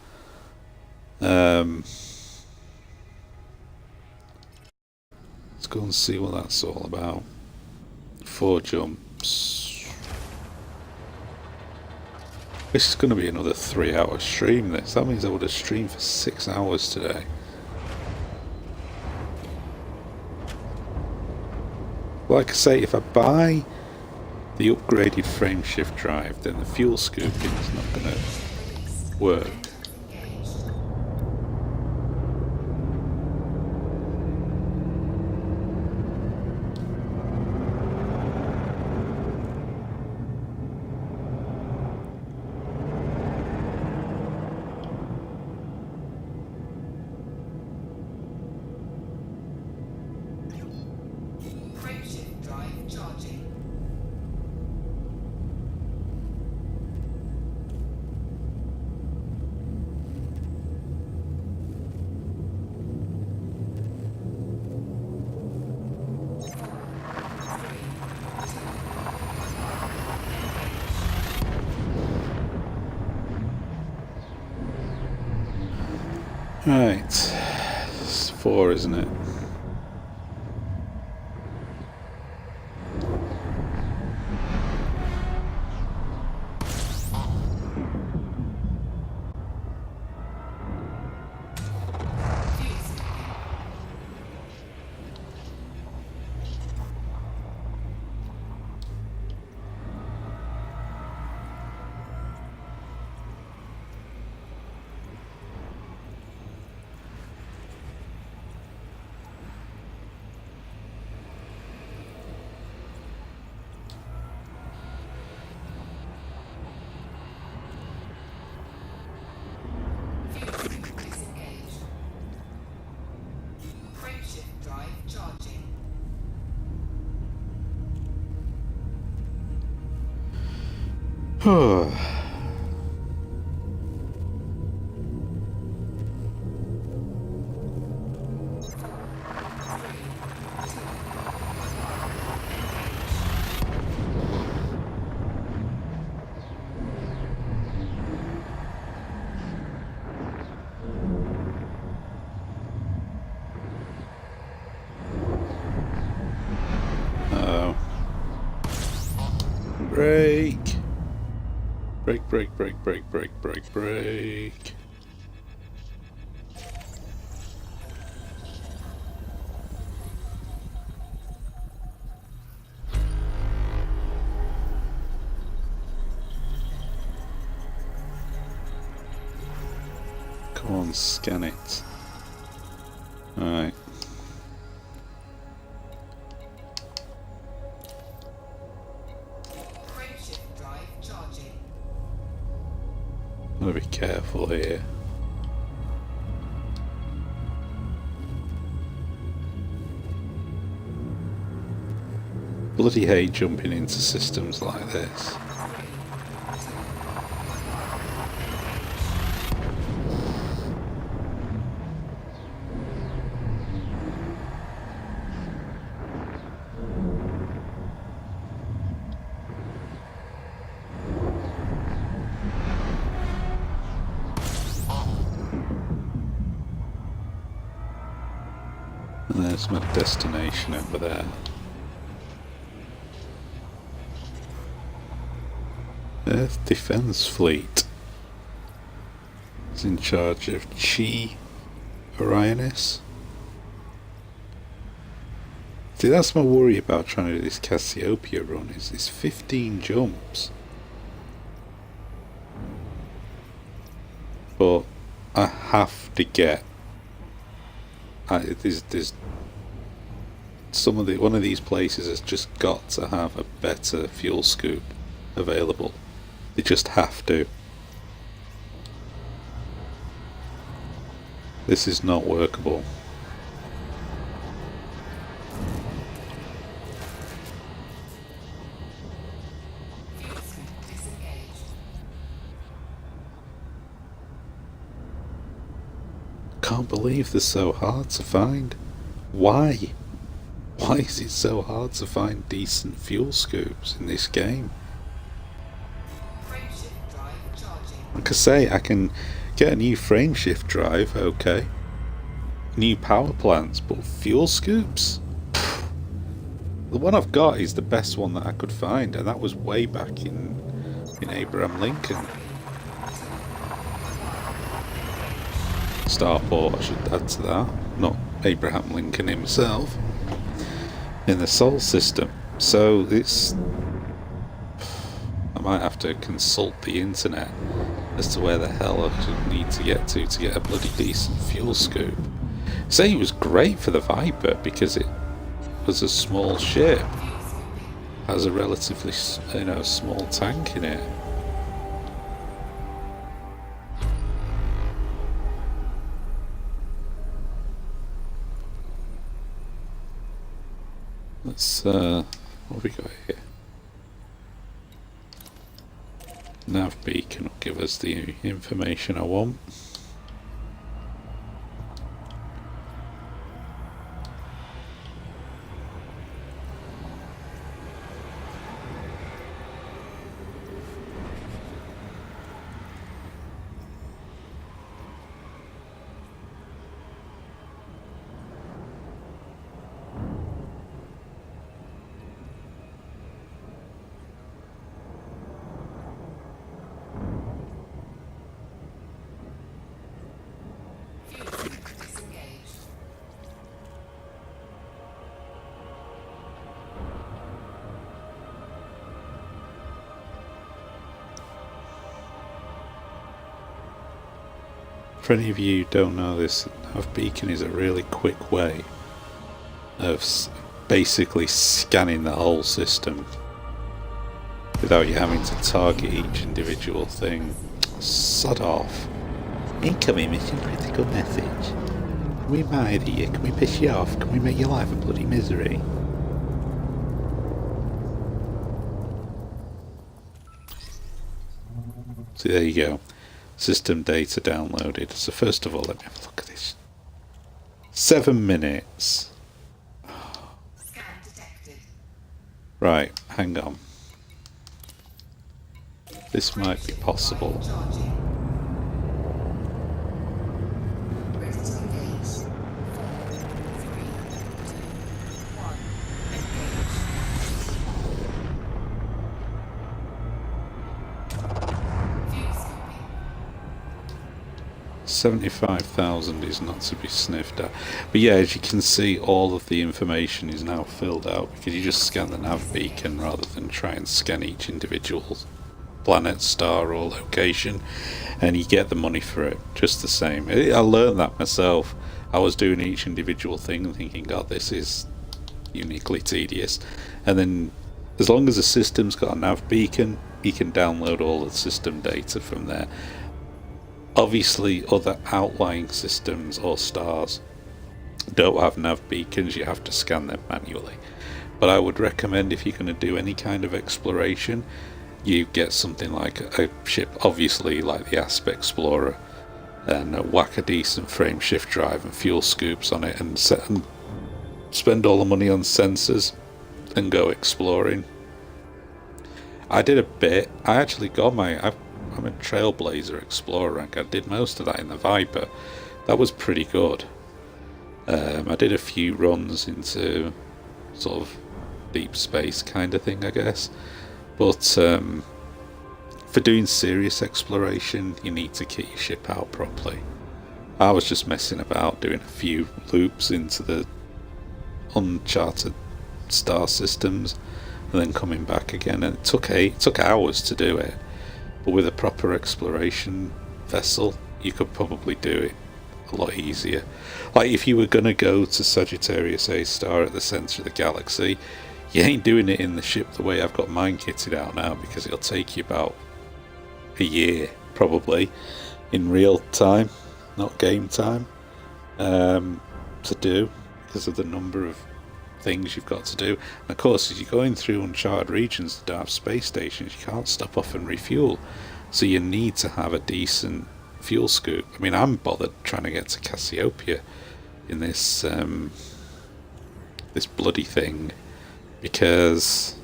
Let's go and see what that's all about. 4 jumps. This is going to be another 3-hour stream, this. That means I would have streamed for 6 hours today. Like I say, if I buy the upgraded frameshift drive, then the fuel scooping is not going to work. Right. It's 4, isn't it? Disengaged. Frameshift drive charging. Oh. Break. Break, break, break, break, break, break, break. Come on, scan it. Alright. Frameshift drive charging. Gotta be careful here. Bloody hate jumping into systems like this. And there's my destination over there. Earth Defense Fleet is in charge of Pythonesque. See, that's my worry about trying to do this Cassiopeia run, is this 15 jumps. But I have to get there's one of these places has just got to have a better fuel scoop available. They just have to. This is not workable. Disengaged. Can't believe they're so hard to find. Why? Why is it so hard to find decent fuel scoops in this game? Frameshift drive charging. Like I say, I can get a new frameshift drive, okay. New power plants, but fuel scoops? The one I've got is the best one that I could find, and that was way back in Abraham Lincoln. Starport, I should add to that. Not Abraham Lincoln himself. In the Sol system. So it's... I might have to consult the internet as to where the hell I should need to get a bloody decent fuel scoop. Say it was great for the Viper because it was a small ship. Has a relatively, small tank in it. Let's, what have we got here? Nav beacon will give us the information I want. For any of you who don't know this, nav beacon is a really quick way of basically scanning the whole system without you having to target each individual thing. Sod off. Incoming mission critical message. Can we murder you? Can we piss you off? Can we make your life a bloody misery? So there you go. System data downloaded. So first of all, let me have a look at this. 7 minutes. Scan detected. Right, hang on. This might be possible. Charging. Ready to engage. 4, 3, 2, 1. Engage. View scooping. 75,000 is not to be sniffed at. But yeah, as you can see, all of the information is now filled out because you just scan the nav beacon rather than try and scan each individual planet, star or location, and you get the money for it just the same. I learned that myself. I was doing each individual thing and thinking, God, this is uniquely tedious. And then as long as the system's got a nav beacon, you can download all the system data from there. Obviously other outlying systems or stars don't have nav beacons, you have to scan them manually. But I would recommend, if you're going to do any kind of exploration, you get something like a ship, obviously like the Asp Explorer, and whack a decent frame shift drive and fuel scoops on it, and spend all the money on sensors and go exploring. I did a bit. I actually got I'm a Trailblazer Explorer rank. I did most of that in the Viper. That was pretty good. I did a few runs into sort of deep space kind of thing, I guess. But for doing serious exploration, you need to kit your ship out properly. I was just messing about, doing a few loops into the uncharted star systems, and then coming back again. And it took hours to do it. But with a proper exploration vessel, you could probably do it a lot easier. Like if you were going to go to Sagittarius A star at the centre of the galaxy, you ain't doing it in the ship the way I've got mine kitted out now, because it'll take you about a year, probably, in real time, not game time, to do, because of the number of things you've got to do. And of course, as you're going through uncharted regions that don't have space stations, you can't stop off and refuel. So you need to have a decent fuel scoop. I mean, I'm bothered trying to get to Cassiopeia in this this bloody thing, because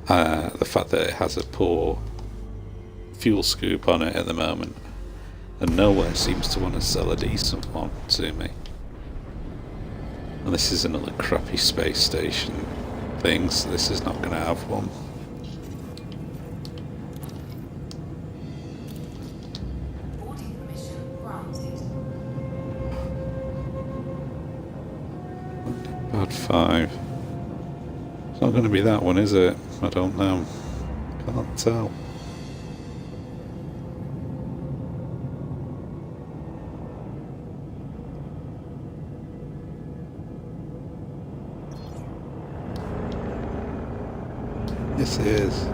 the fact that it has a poor fuel scoop on it at the moment, and nowhere seems to want to sell a decent one to me. And this is another crappy space station thing, so this is not going to have one. Boarding permission granted. Bad 5. It's not going to be that one, is it? I don't know. Can't tell. Yes, it is.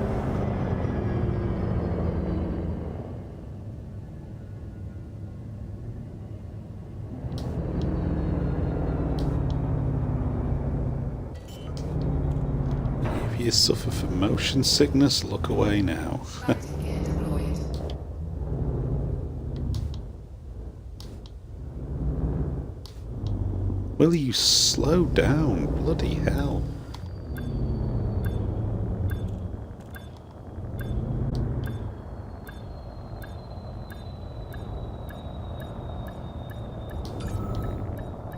If you suffer from motion sickness, look away now. Landing gear deployed. Will you slow down? Bloody hell.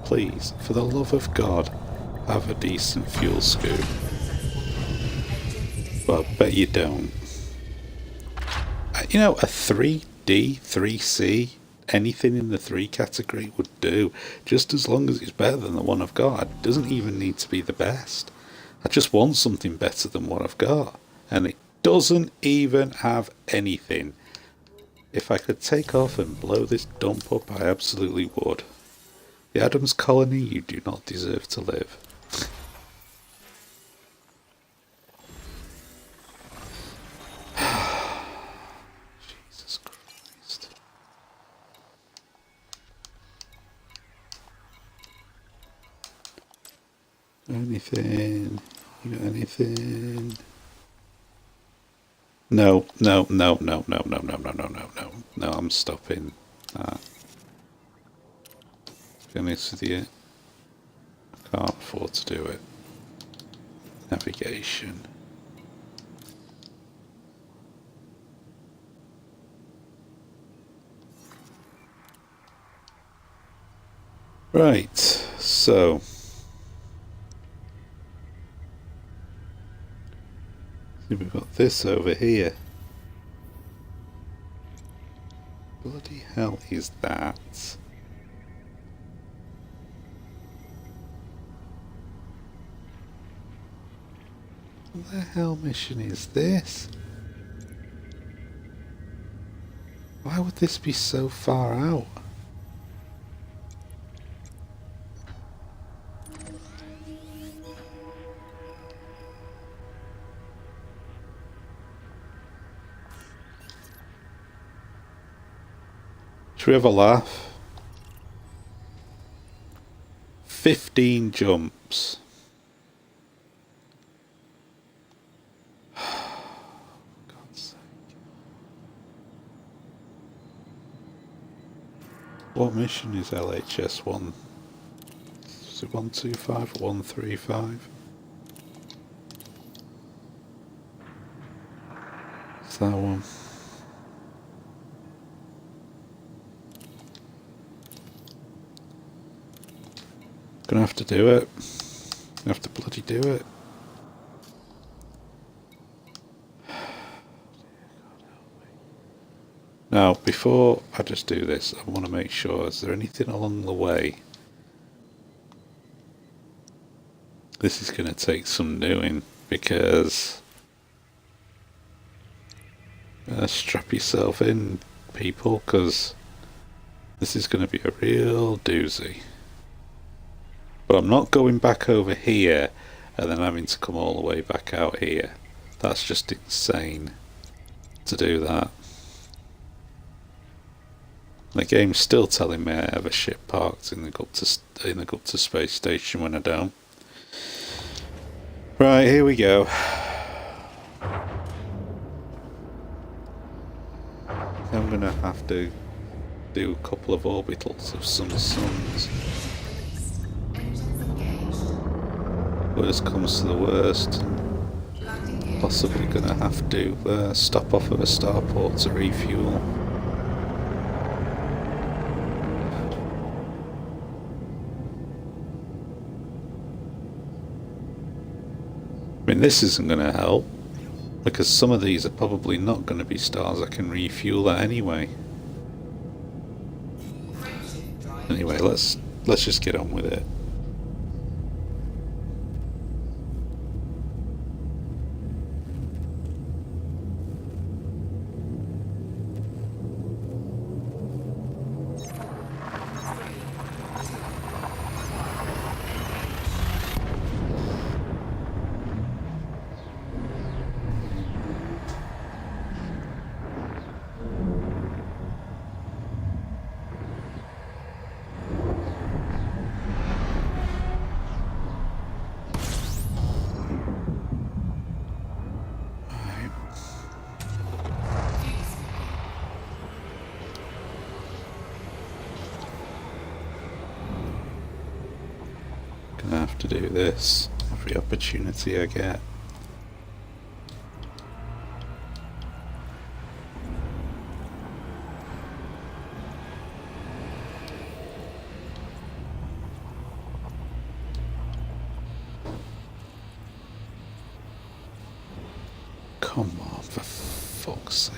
Please, for the love of God, have a decent fuel scoop. Well, bet you don't. You know, a 3D, 3C, anything in the 3 category would do, just as long as it's better than the one I've got. It doesn't even need to be the best. I just want something better than what I've got. And it doesn't even have anything. If I could take off and blow this dump up, I absolutely would. The Adams Colony, you do not deserve to live. Jesus Christ. Anything? You got anything? No, no, no, no, no, no, no, no, no, no, no. No, I'm stopping that. To be honest with you, I can't afford to do it. Navigation. Right, so we've got this over here. Bloody hell is that? What the hell mission is this? Why would this be so far out? Should we have a laugh? 15 jumps. God's sake. What mission is LHS 1? Is it 125 or 135? It's that one. Gonna have to do it. Gonna have to bloody do it. Now, before I just do this, I want to make sure, is there anything along the way? This is going to take some doing, because strap yourself in, people, because this is going to be a real doozy. But I'm not going back over here and then having to come all the way back out here. That's just insane to do that. The game's still telling me I have a ship parked in the Gupta space station when I don't. Right, here we go. I'm gonna have to do a couple of orbitals of some suns. Worst comes to the worst. Possibly gonna have to stop off at a starport to refuel. I mean, this isn't going to help, because some of these are probably not going to be stars I can refuel at anyway. Anyway, let's just get on with it. Gonna have to do this every opportunity I get. Come on, for fuck's sake.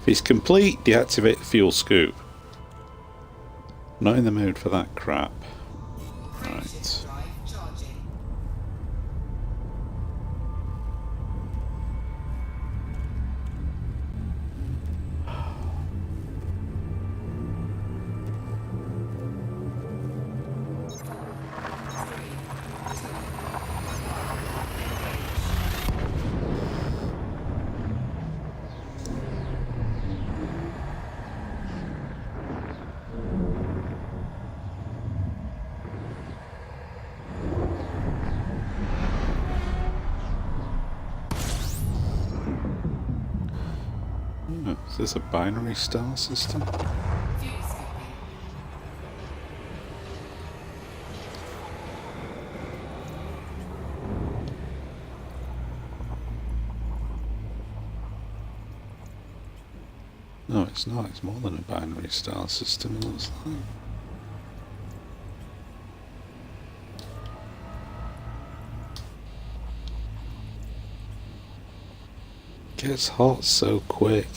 If it's complete, deactivate the fuel scoop. Not in the mood for that crap. Is this a binary star system? Fuel scooping. No, it's not. It's more than a binary star system, it looks like. Gets hot so quick.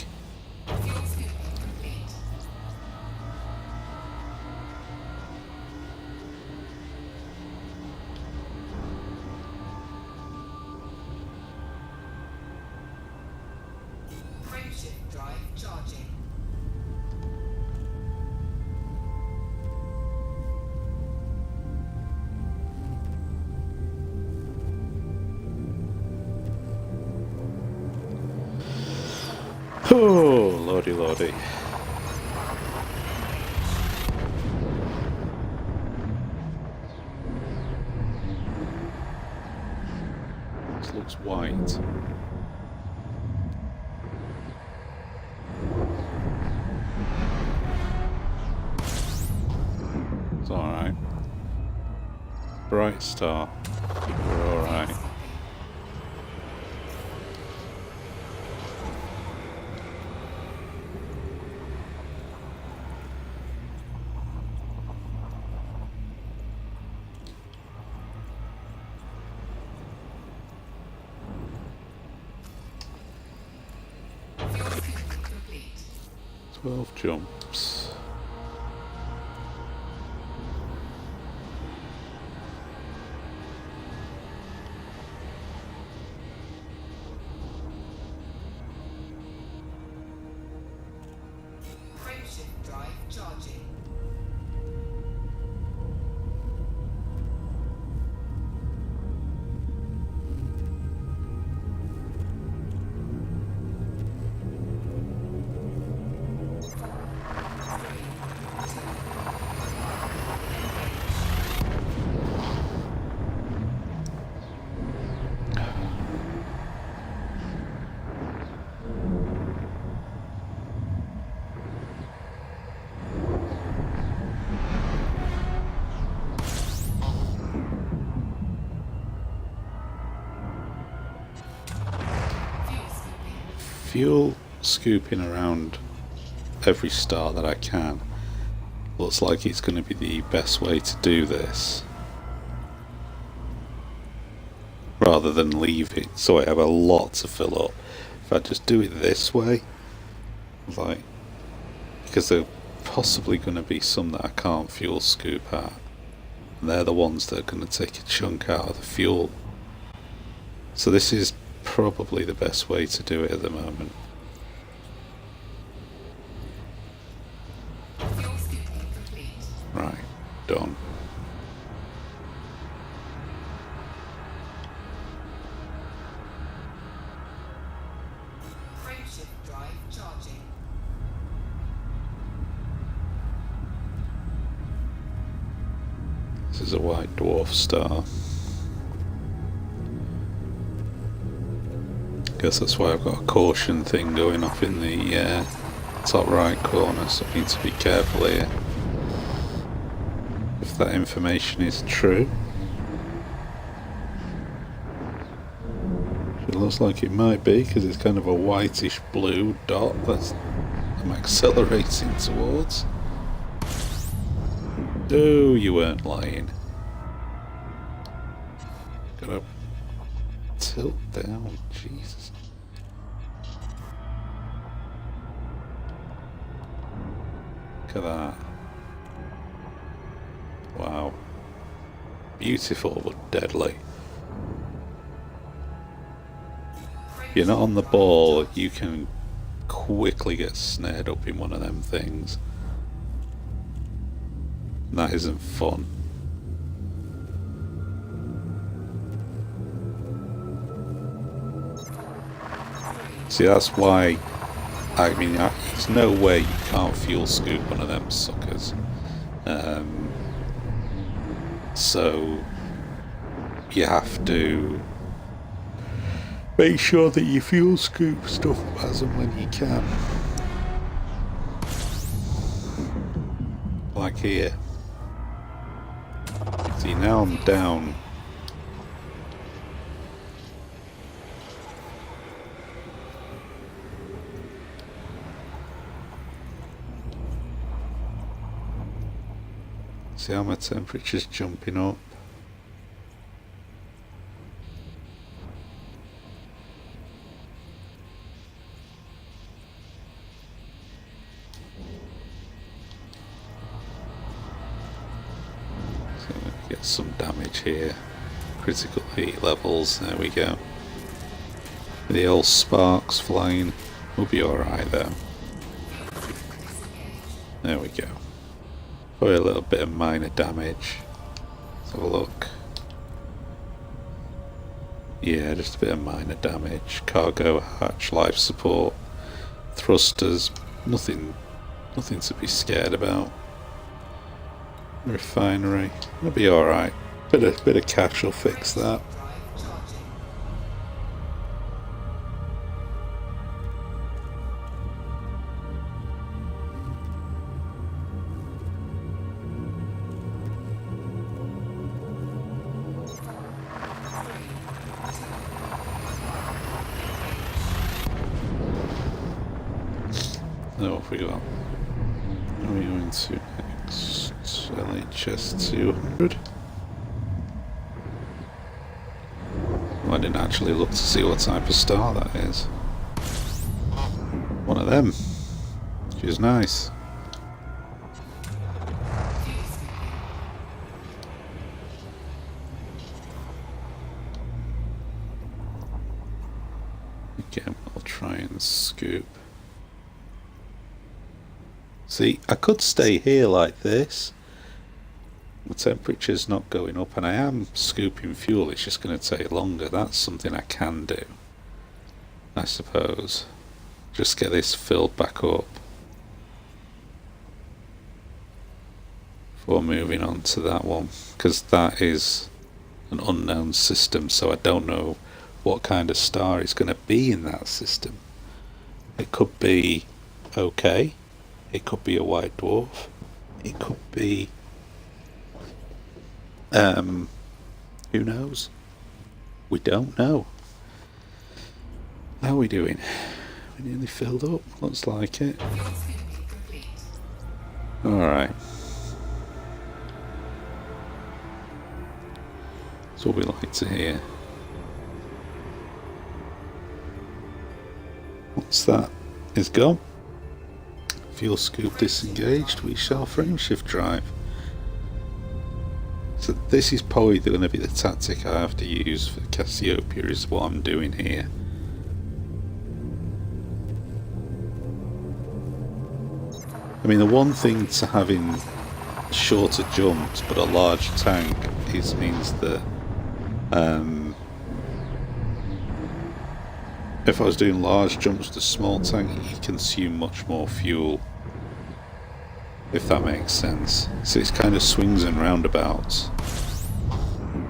Fuel scooping complete. Frameshift drive charging. Oh, lordy lordy. This looks white. It's alright. Bright star. We're alright. Fuel scooping complete. 12 jumps. Frameshift drive charging. Fuel scooping around every star that I can. Looks like it's going to be the best way to do this. Rather than leave it so I have a lot to fill up. If I just do it this way, like, because there are possibly going to be some that I can't fuel scoop at. And they're the ones that are going to take a chunk out of the fuel. So this is probably the best way to do it at the moment. Fuel scooping complete. Right, done. Frameshift drive charging. This is a white dwarf star. Guess that's why I've got a caution thing going off in the top right corner, so I need to be careful here. If that information is true. It looks like it might be, because it's kind of a whitish blue dot that I'm accelerating towards. Oh, you weren't lying. Gotta tilt down, Jesus. Look at that. Wow. Beautiful but deadly. If you're not on the ball, you can quickly get snared up in one of them things. And that isn't fun. See, that's why, I mean, there's no way you can't fuel scoop one of them suckers. So, you have to make sure that you fuel scoop stuff as and when you can. back here. See, now I'm down. See how my temperature's jumping up. So we get some damage here. Critical heat levels, there we go. The old sparks flying. We'll be alright though. There we go. Probably a little bit of minor damage. Let's have a look. Yeah, just a bit of minor damage. Cargo hatch, life support, thrusters, nothing to be scared about. Refinery, it'll be alright. Bit of cash will fix that. Drive charging. Now what have we got? Are we going to next? LHS 200. Well, I didn't actually look to see what type of star that is. One of them. Which is nice. Again, I'll try and scoop. See, I could stay here like this. The temperature's not going up and I am scooping fuel, it's just going to take longer. That's something I can do, I suppose. Just get this filled back up before moving on to that one, because that is an unknown system, so I don't know what kind of star is going to be in that system. It could be okay. It could be a white dwarf. It could be, who knows? We don't know. How are we doing? We're nearly filled up. Looks like it. Fuel scooping complete. Alright. That's what we like to hear. Once that is gone, fuel scoop disengaged, we shall frameshift drive. So this is probably going to be the tactic I have to use for Cassiopeia, is what I'm doing here. I mean, the one thing to having shorter jumps but a large tank means that if I was doing large jumps to small tank, you consume much more fuel, if that makes sense. So it's kind of swings and roundabouts.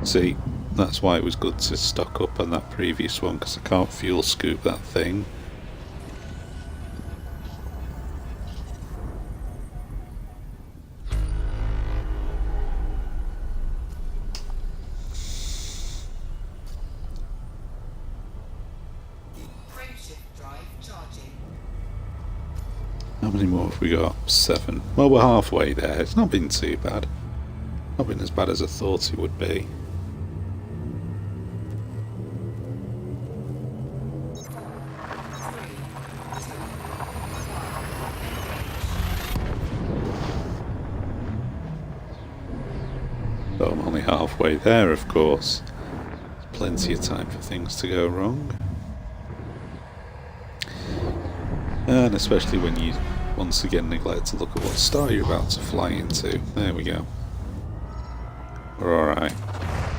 See, that's why it was good to stock up on that previous one, because I can't fuel scoop that thing. Frameshift drive charging. How many more have we got? 7. Well, we're halfway there. It's not been too bad. Not been as bad as I thought it would be. Though I'm only halfway there, of course. There's plenty of time for things to go wrong. And especially when you once again neglect to look at what star you're about to fly into. There we go. We're alright.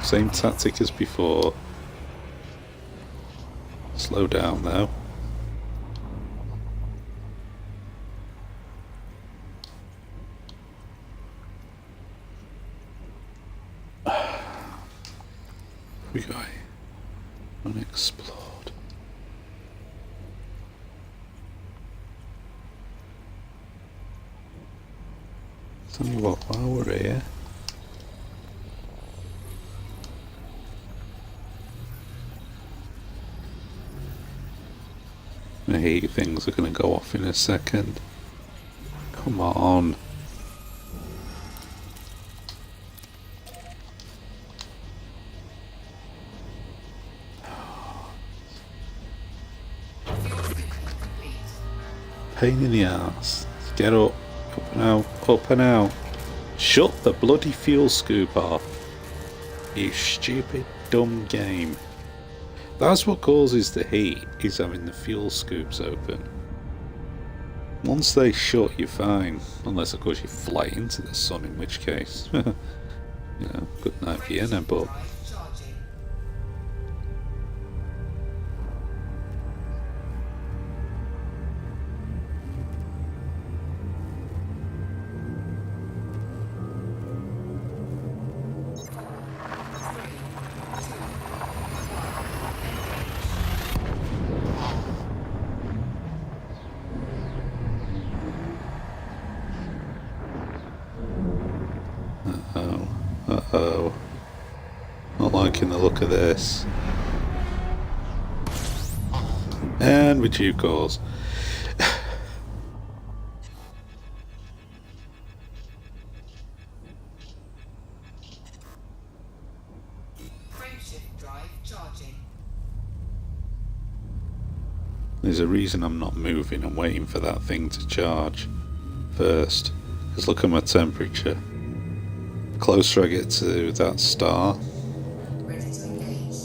Same tactic as before. Slow down though. We go unexplored. Tell you what, while we're here, the heat things are going to go off in a second. Come on. Pain in the ass. Get up. Up and out. Up and out. Shut the bloody fuel scoop off. You stupid, dumb game. That's what causes the heat, is having the fuel scoops open. Once they shut, you're fine. Unless, of course, you fly into the sun, in which case, you know, good night Vienna, but... Uh-oh. Not liking the look of this. And with due cause. Frameshift drive charging. There's a reason I'm not moving and waiting for that thing to charge first. Because look at my temperature. The closer I get to that star, Ready to engage.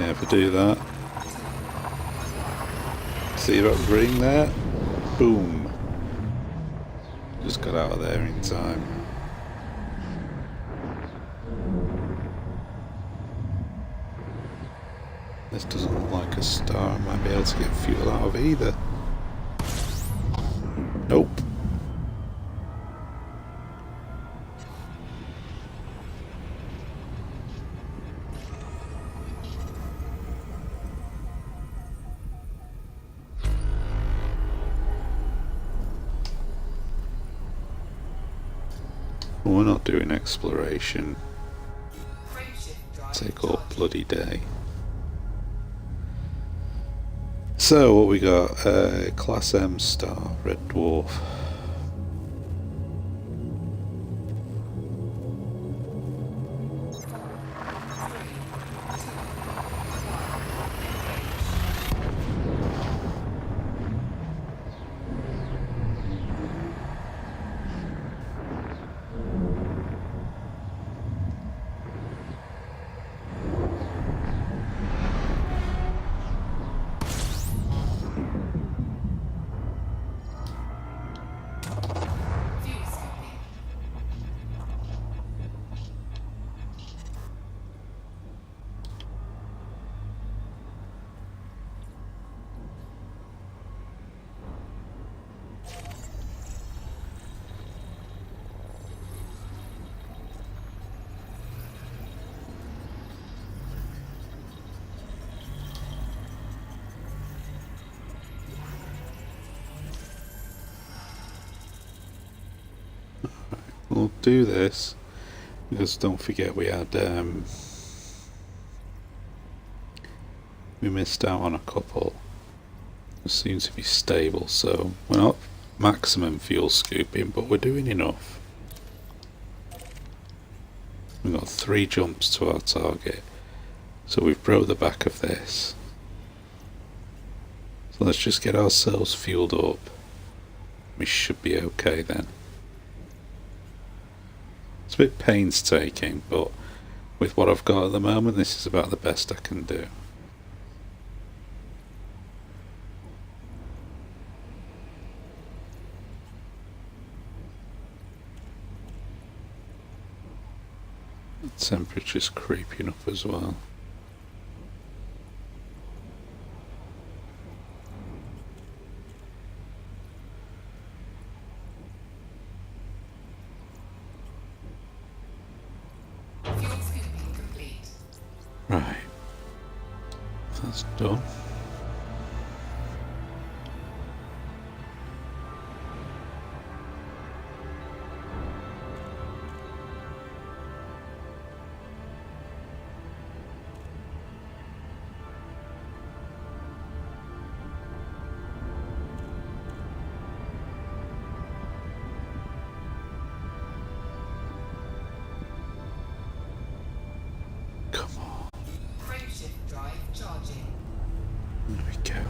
yeah, if I do that, see that ring there? Boom. Just got out of there in time. This doesn't look like a star I might be able to get fuel out of either. Nope. We're not doing exploration. Frameshift drive Take all charging. bloody day. So what we got? Class M star, red dwarf. Fuel scooping. We'll do this because don't forget we had we missed out on a couple. It seems to be stable, so we're not maximum fuel scooping, but we're doing enough. We've got 3 jumps to our target, so we've broke the back of this. So let's just get ourselves fueled up. We should be okay then. It's a bit painstaking, but with what I've got at the moment, this is about the best I can do. The temperature's creeping up as well. Fuel scooping complete. Right. That's done. charging. There we go.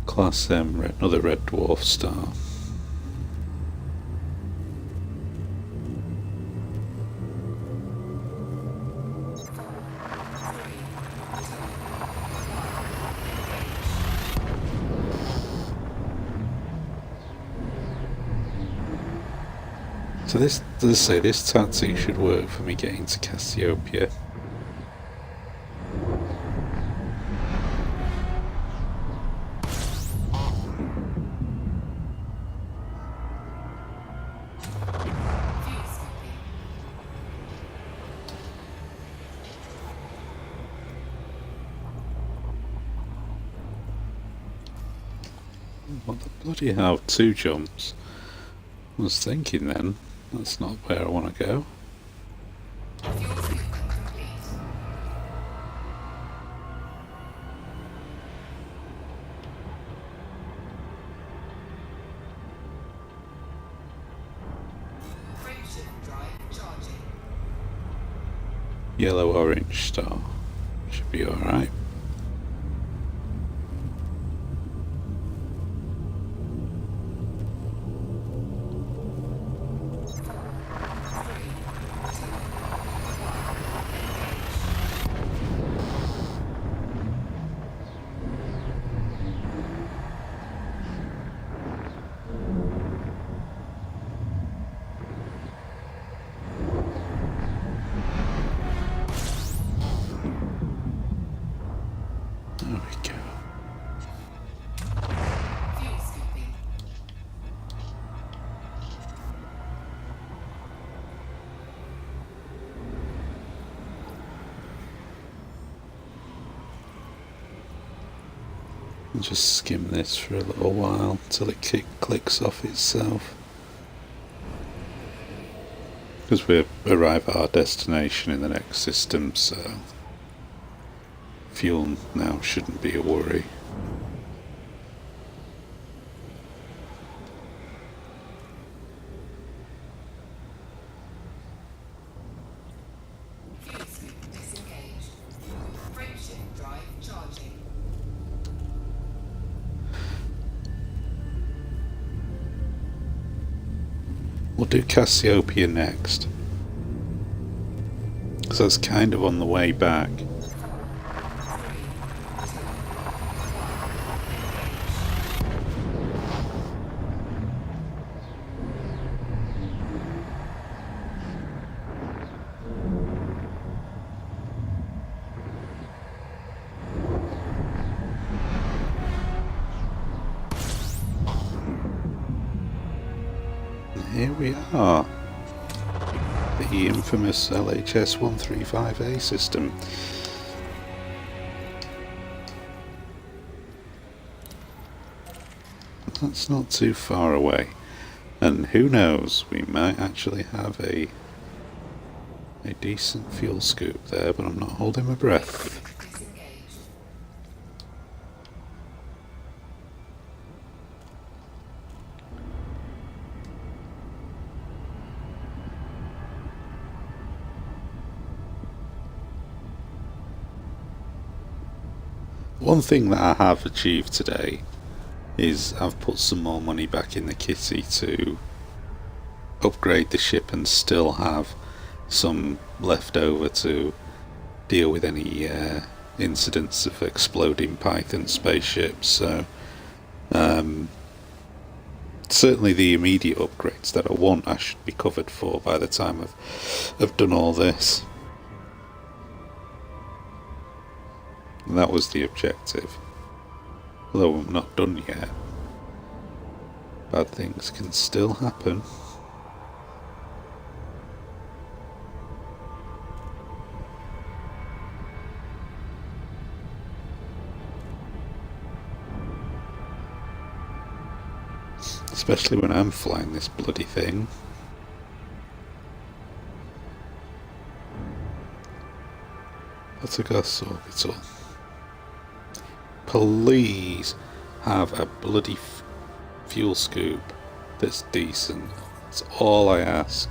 Class M, another red dwarf star. So this, as I say, this tactic should work for me getting to Cassiopeia. Fuel scooping. What the bloody hell, 2 jumps? I was thinking then, that's not where I want to go. Fuel scooping complete. Frameshift drive charging. Yellow-orange star. Should be alright. There we go. Fuel scooping. I'll just skim this for a little while till it clicks off itself. Because we arrive at our destination in the next system, so fuel now shouldn't be a worry. Fuel scoop disengaged. Frameshift drive charging. We'll do Cassiopeia next, because that's kind of on the way back. Here we are, the infamous LHS-135A system. That's not too far away, and who knows, we might actually have a decent fuel scoop there, but I'm not holding my breath. Disengaged. One thing that I have achieved today is I've put some more money back in the kitty to upgrade the ship and still have some left over to deal with any incidents of exploding Python spaceships. So certainly the immediate upgrades that I want I should be covered for by the time I've done all this. And that was the objective. Although I'm not done yet. Bad things can still happen. Especially when I'm flying this bloody thing. Pythonesque orbital. Please have a bloody fuel scoop that's decent. That's all I ask.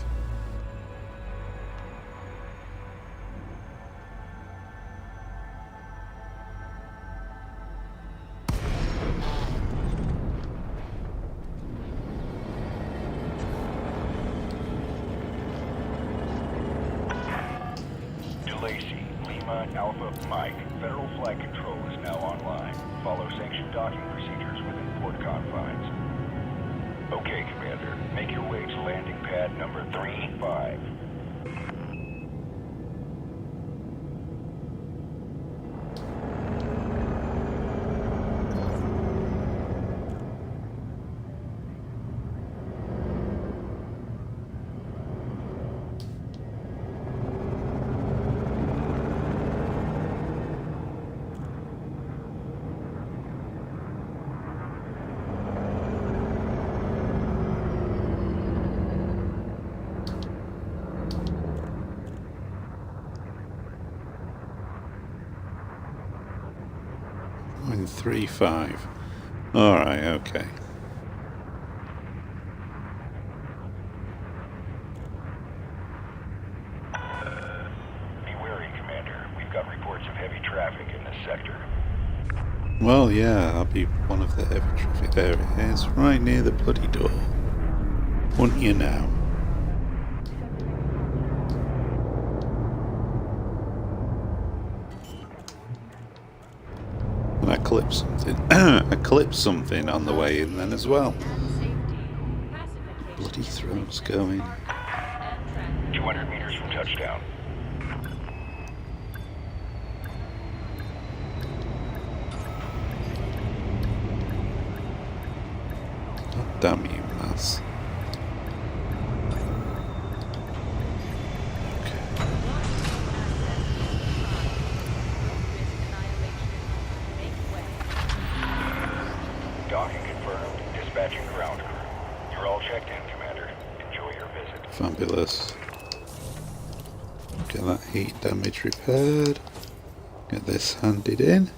Lacey, Lima, Alpha, Mike. Federal flight control is now online. Follow sanctioned docking procedures within port confines. Okay, Commander. Make your way to landing pad number 35. In 3-5. Alright, okay. Be wary, Commander. We've got reports of heavy traffic in this sector. Well, yeah, I'll be one of the heavy traffic. There it is, right near the bloody door. Wouldn't you know? And I clipped something. I clipped something on the way in then as well. Bloody throat's going. 200 meters from touchdown. God damn you, mass. Docking confirmed. Dispatching ground crew. You're all checked in, Commander. Enjoy your visit. Fabulous. Get that heat damage repaired. Get this handed in.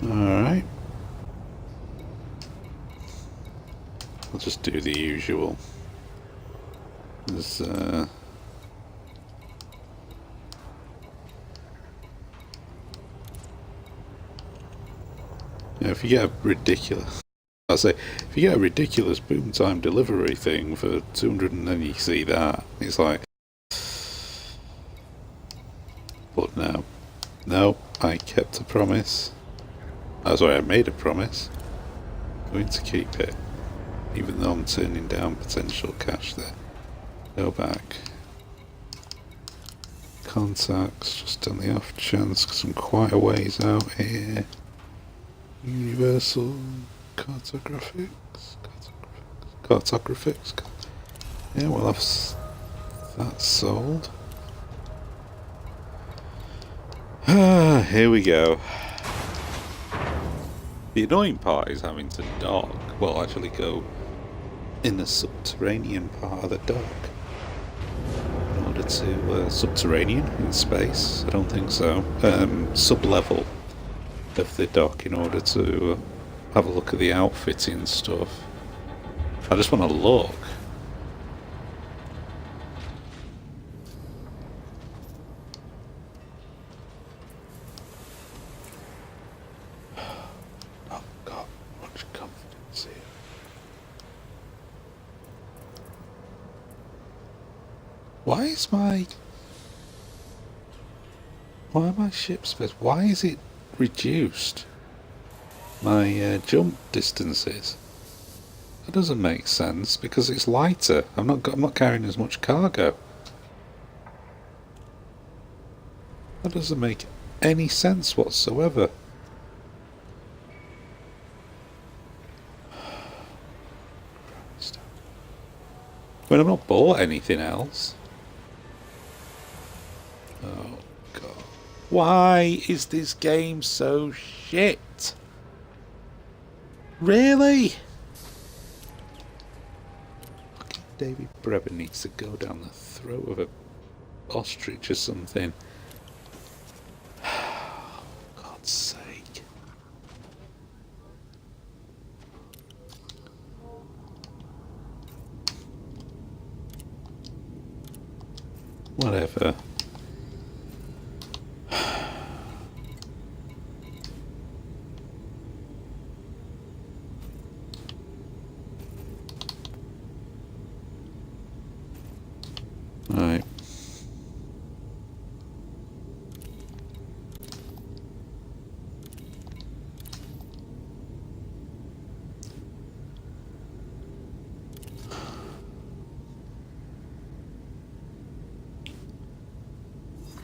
Alright. I'll just do the usual. There's you know, if you get a ridiculous, I say, if you get a ridiculous boom time delivery thing for 200 and then you see that, it's like, but no, I kept a promise. Oh, sorry, I made a promise. I'm going to keep it, even though I'm turning down potential cash there. Go back. Contacts, just on the off chance, because I'm quite a ways out here. Universal cartographics. Yeah, we'll have that sold. Ah, here we go. The annoying part is having to dock. Well, actually go in the subterranean part of the dock. In order to subterranean in space? I don't think so. Sub-level of the dock in order to have a look at the outfitting stuff. I just want to look. Oh God, much confidence here. Why are my ship space? Why is it reduced? My jump distances. That doesn't make sense because it's lighter. I'm not carrying as much cargo. That doesn't make any sense whatsoever. When I've not bought anything else. Oh God. Why is this game so shit? Really? Fucking David Brevin needs to go down the throat of a ostrich or something. God's sake. Whatever.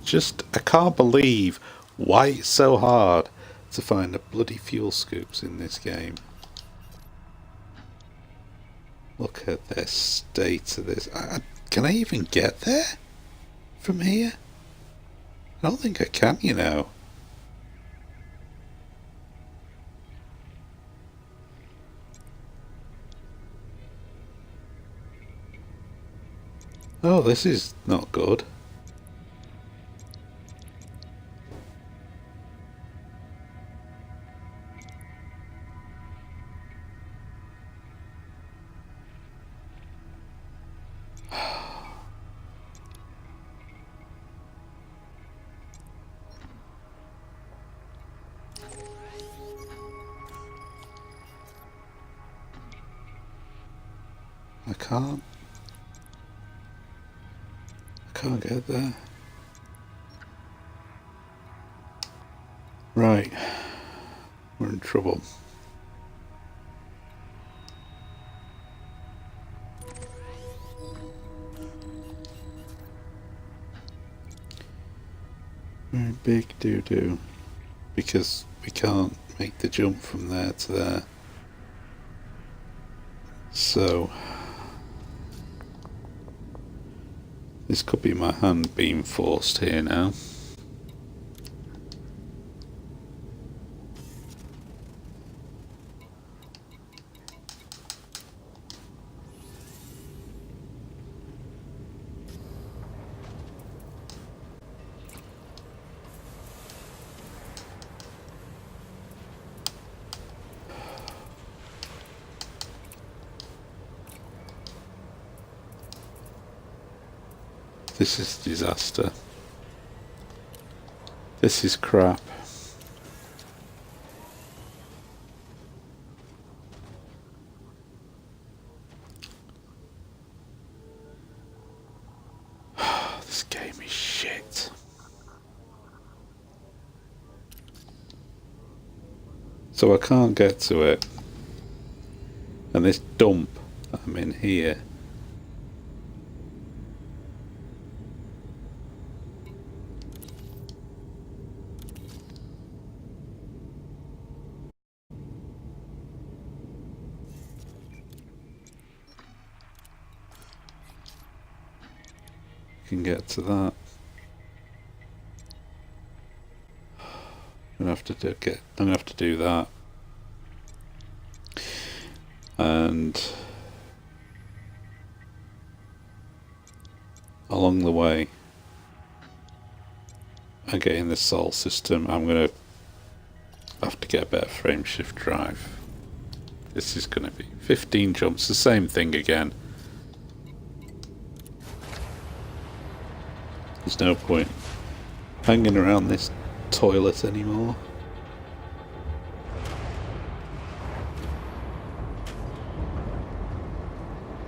Just, I can't believe why it's so hard to find the bloody fuel scoops in this game. Look at the state of this. Can I even get there from here? I don't think I can, you know. Oh, this is not good. I can't get there. Right, we're in trouble. We're in big doo-doo because we can't make the jump from there to there. So this could be my hand being forced here now. This is disaster. This is crap. This game is shit. So I can't get to it. And this dump I'm in here. Can get to that. I'm gonna have to do that. And along the way I get in the Sol system, I'm gonna have to get a better frame shift drive. This is gonna be 15 jumps, the same thing again. There's no point hanging around this toilet anymore.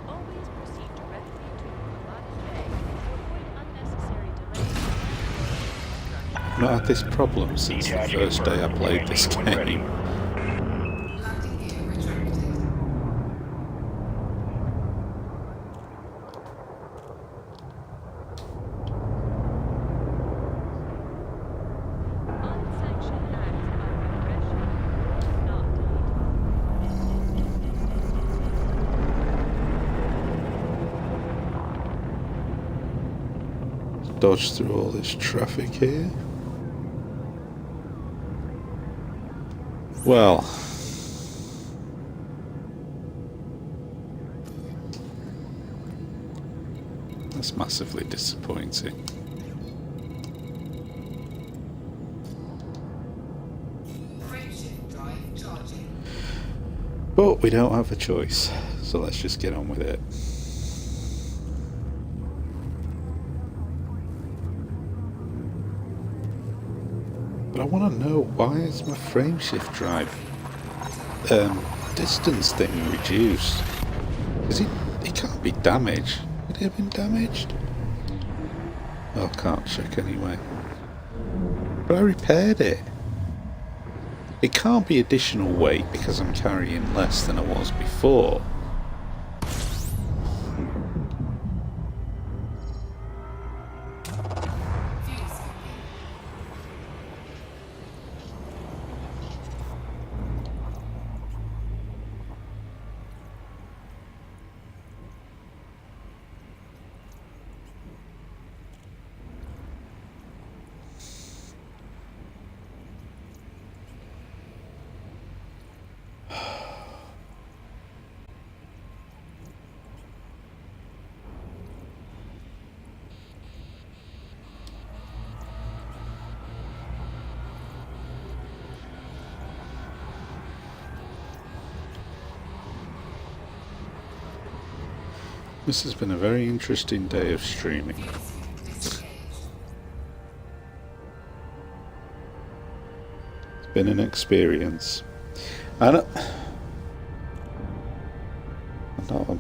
Always proceed directly to your allotted bay to avoid unnecessary delays. I've not had this problem since the first day I played this game. Landing gear retracted. Unsanctioned acts of aggression not Dodge through all this traffic here. Well, that's massively disappointing. Frameshift drive charging. But we don't have a choice, so let's just get on with it. But I want to know, why is my frameshift drive distance thing reduced? Is it can't be damaged. Would it have been damaged? Oh, I can't check anyway. But I repaired it. It can't be additional weight because I'm carrying less than I was before. Fuel This has been a very interesting day of streaming. Disengaged. It's been an experience. I'm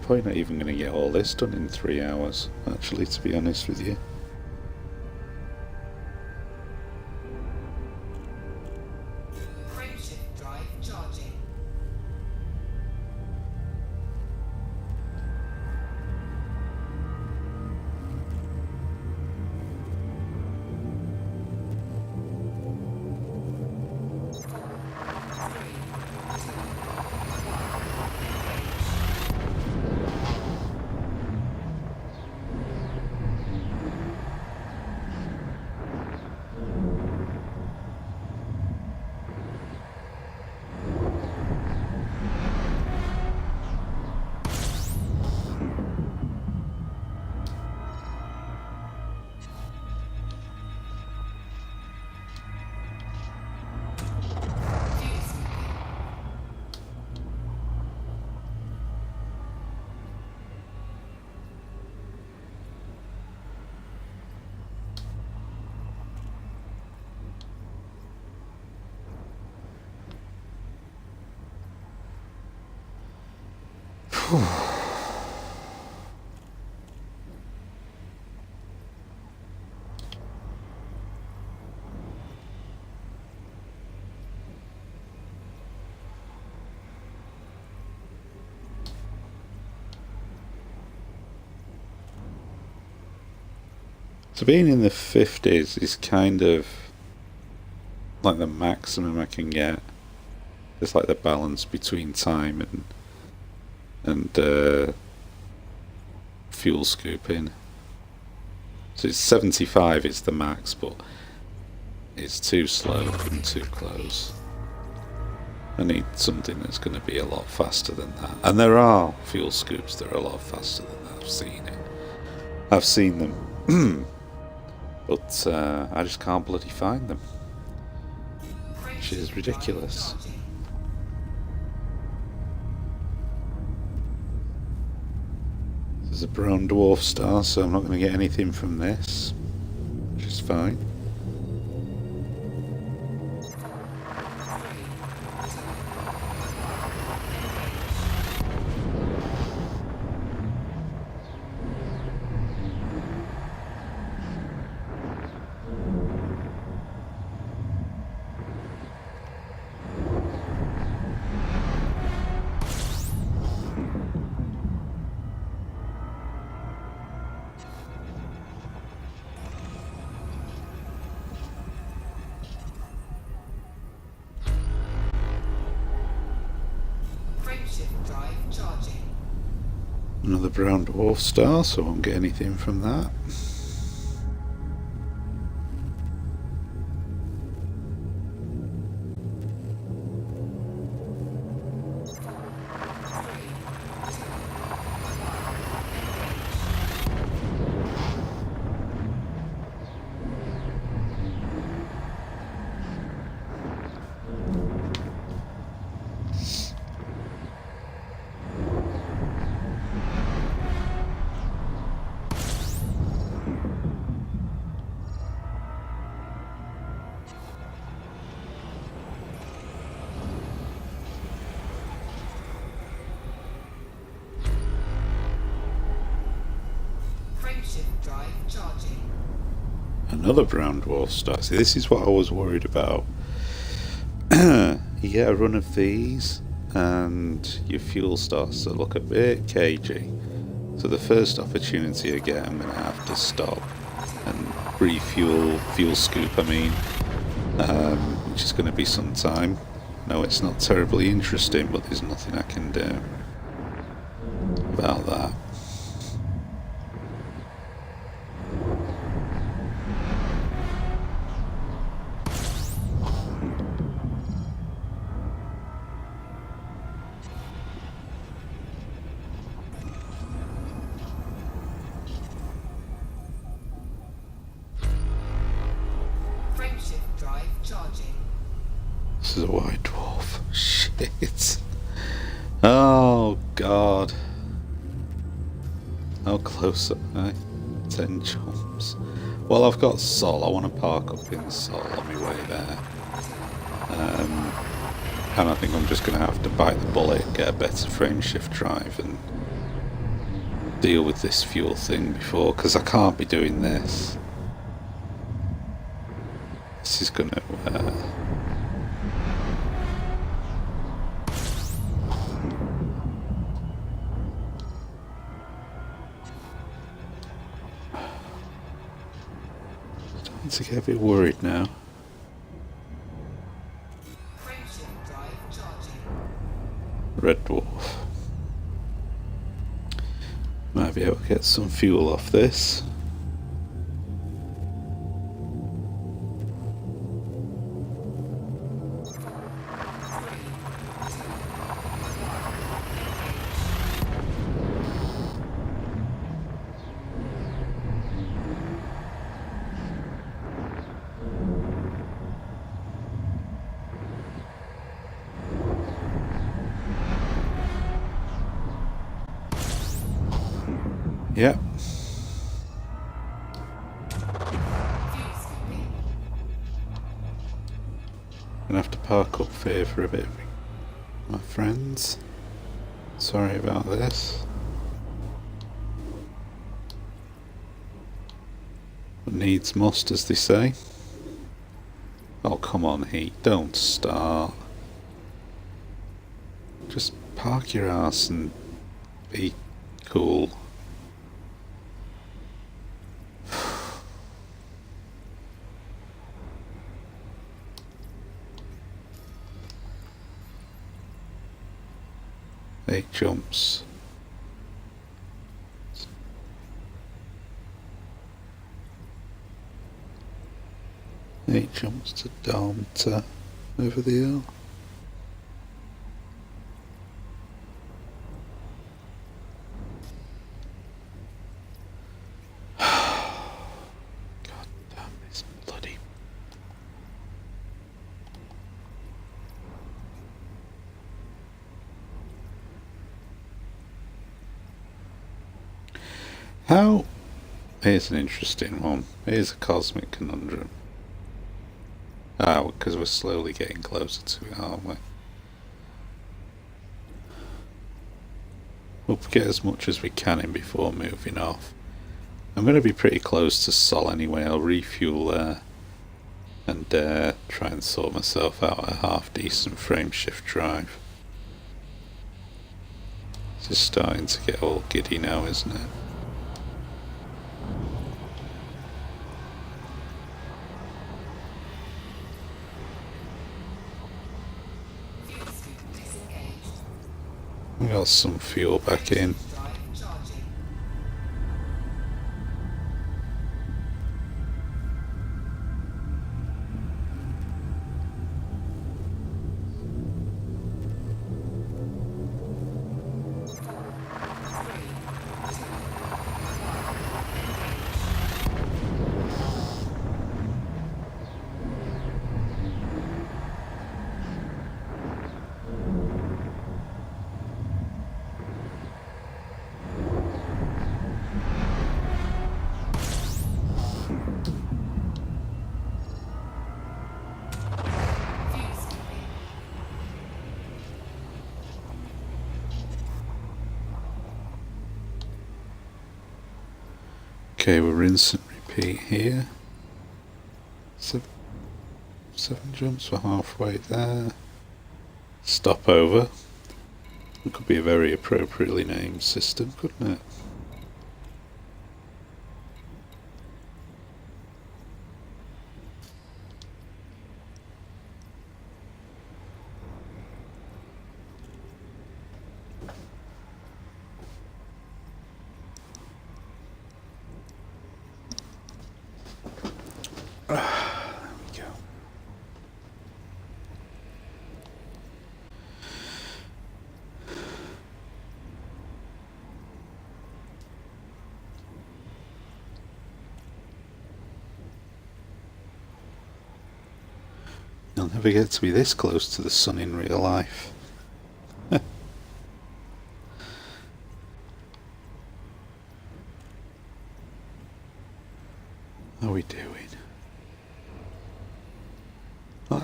probably not even going to get all this done in 3 hours, actually, to be honest with you. Frameshift drive charging. So being in the 50s is kind of like the maximum I can get. It's like the balance between time and fuel scooping. So it's 75 is the max, but it's too slow and too close. I need something that's going to be a lot faster than that. And there are fuel scoops that are a lot faster than that. I've seen it. I've seen them. But I just can't bloody find them. Which is ridiculous. There's a brown dwarf star, so I'm not going to get anything from this, which is fine. Frameshift drive charging. Another brown dwarf star, so I won't get anything from that. Frameshift drive charging. Another brown dwarf star. See, this is what I was worried about. You get a run of these and your fuel starts to look a bit cagey. So the first opportunity I get, I'm going to have to stop and refuel, fuel scoop I mean, which is going to be some time. No, it's not terribly interesting, but there's nothing I can do about that. Frameshift drive charging. This is a white dwarf. Shit. Oh, God. How close am I? 10 jumps. Well, I've got Sol. I want to park up in Sol on my way there. And I think I'm just going to have to bite the bullet and get a better frame shift drive and deal with this fuel thing before, because I can't be doing this. This is going to... to get a bit worried now. Frameshift drive charging. Red Dwarf. Might be able to get some fuel off this. Yep. Gonna have to park up here for a bit, my friends. Sorry about this. What needs must, as they say. Oh, come on, Heat, don't start. Just park your ass and be cool. Eight jumps. Eight jumps to down to over the hill. God damn this bloody... How... Here's an interesting one. Here's a cosmic conundrum. Oh, because we're slowly getting closer to it, aren't we? We'll get as much as we can in before moving off. I'm going to be pretty close to Sol anyway. I'll refuel there and try and sort myself out a half decent frame shift drive. This is starting to get all giddy now, isn't it? We got some fuel back in. Drive charging. Okay, we're rinse and repeat here. Seven jumps, we're halfway there. Stop over. It could be a very appropriately named system, couldn't it? There we go. You'll never get to be this close to the sun in real life.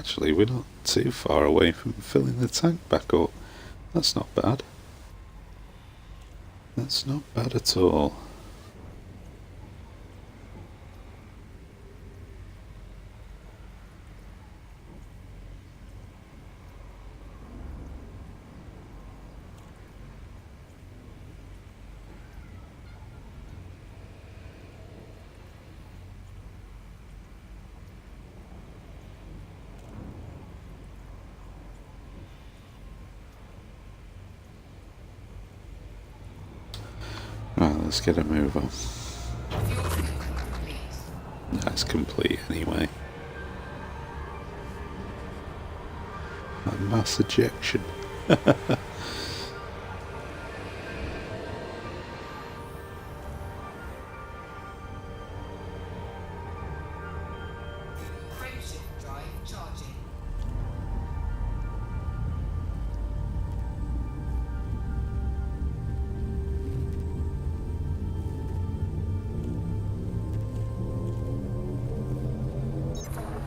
actually, we're not too far away from filling the tank back up. That's not bad. That's not bad at all. Right, let's get a move on. Fuel tank complete. That's complete anyway. That mass ejection. Frameshift drive charging. Fuel skipping.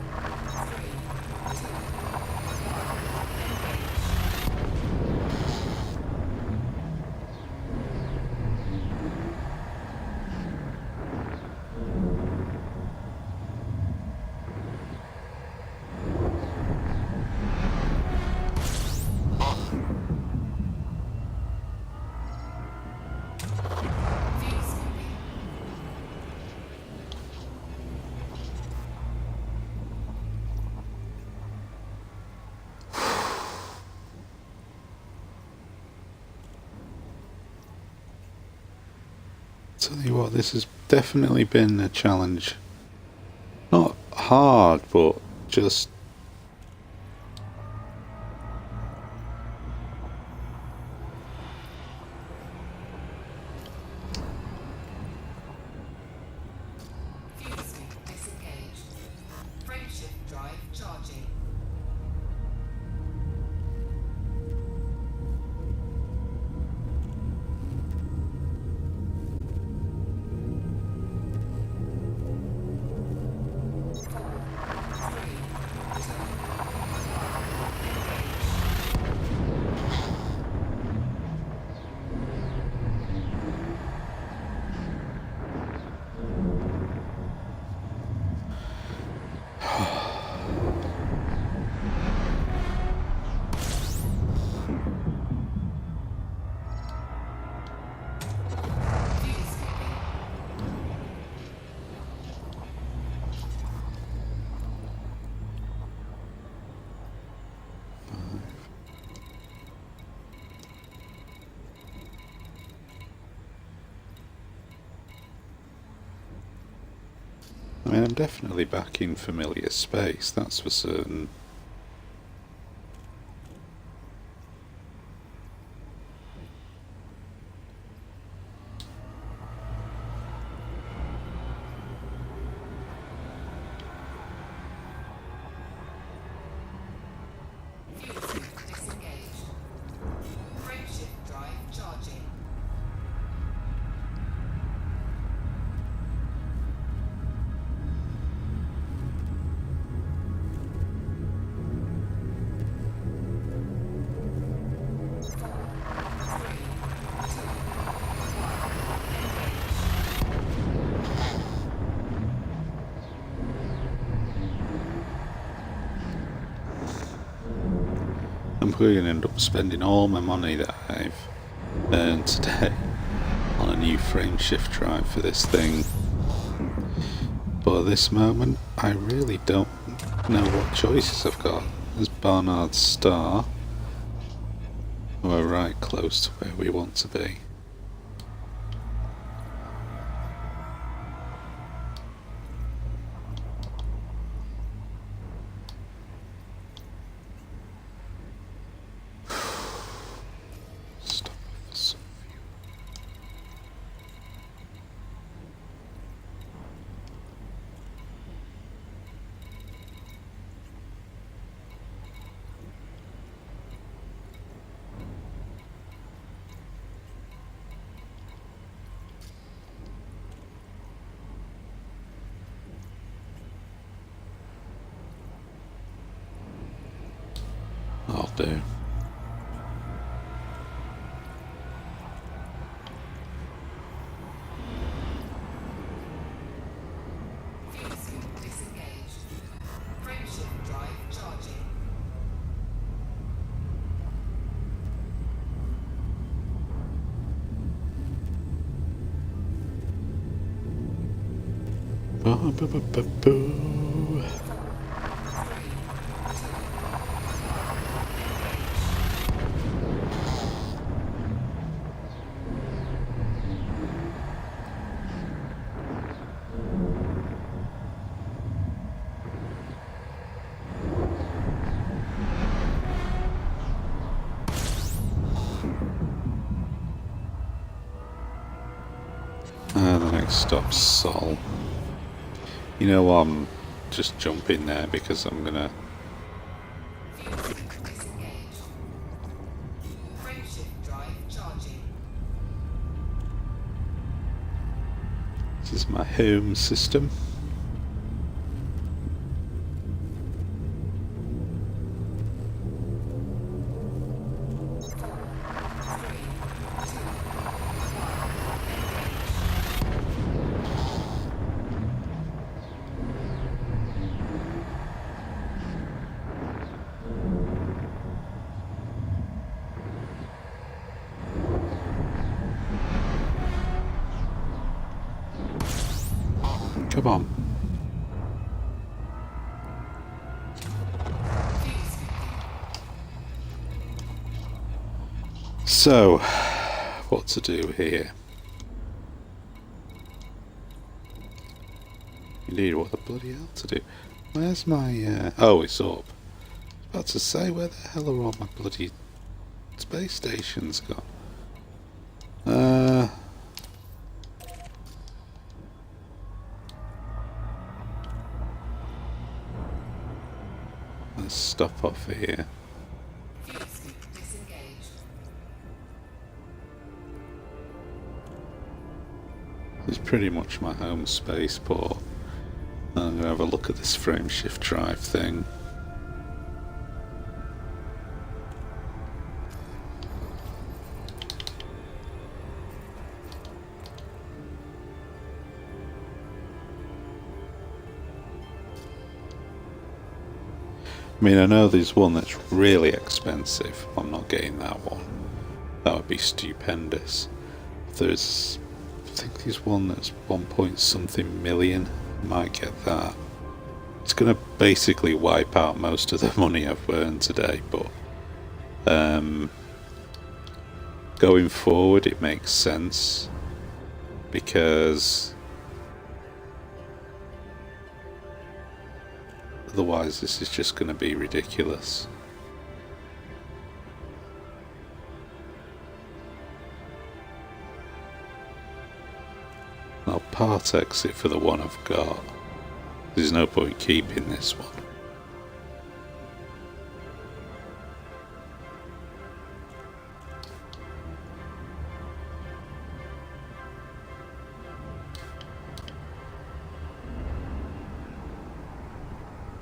Tell you what, this has definitely been a challenge. Not hard, but just Fuel sink disengaged. Frameshift drive charging. Fuel skipping. I mean, I'm definitely back in familiar space, that's for certain. Fuel sink disengaged. Frameshift drive charging. I'm probably going to end up spending all my money that I've earned today on a new frameshift drive for this thing. But at this moment, I really don't know what choices I've got. There's Barnard's Star. We're right close to where we want to be. Stop for some fuel. do. Fuel scoop disengaged. Frameshift drive charging. Ba-ba-ba-ba-boo. The next stop's Sol. You know what, I'm just jumping there because I'm gonna... Fuel scoop disengaged. Frameshift drive charging. This is my home system. Come on. So, what to do here? Indeed, what the bloody hell to do? Where's my, oh, it's up. I was about to say, where the hell are all my bloody space stations gone? Let's stop off here. Fuel scoop disengaged. This is pretty much my home spaceport. I'm going to have a look at this frameshift drive thing. I mean, I know there's one that's really expensive. I'm not getting that one. That would be stupendous. There's, I think there's one that's 1 point something million. Might get that. It's going to basically wipe out most of the money I've earned today, but going forward it makes sense because otherwise this is just going to be ridiculous. I'll part exit for the one I've got. There's no point keeping this one.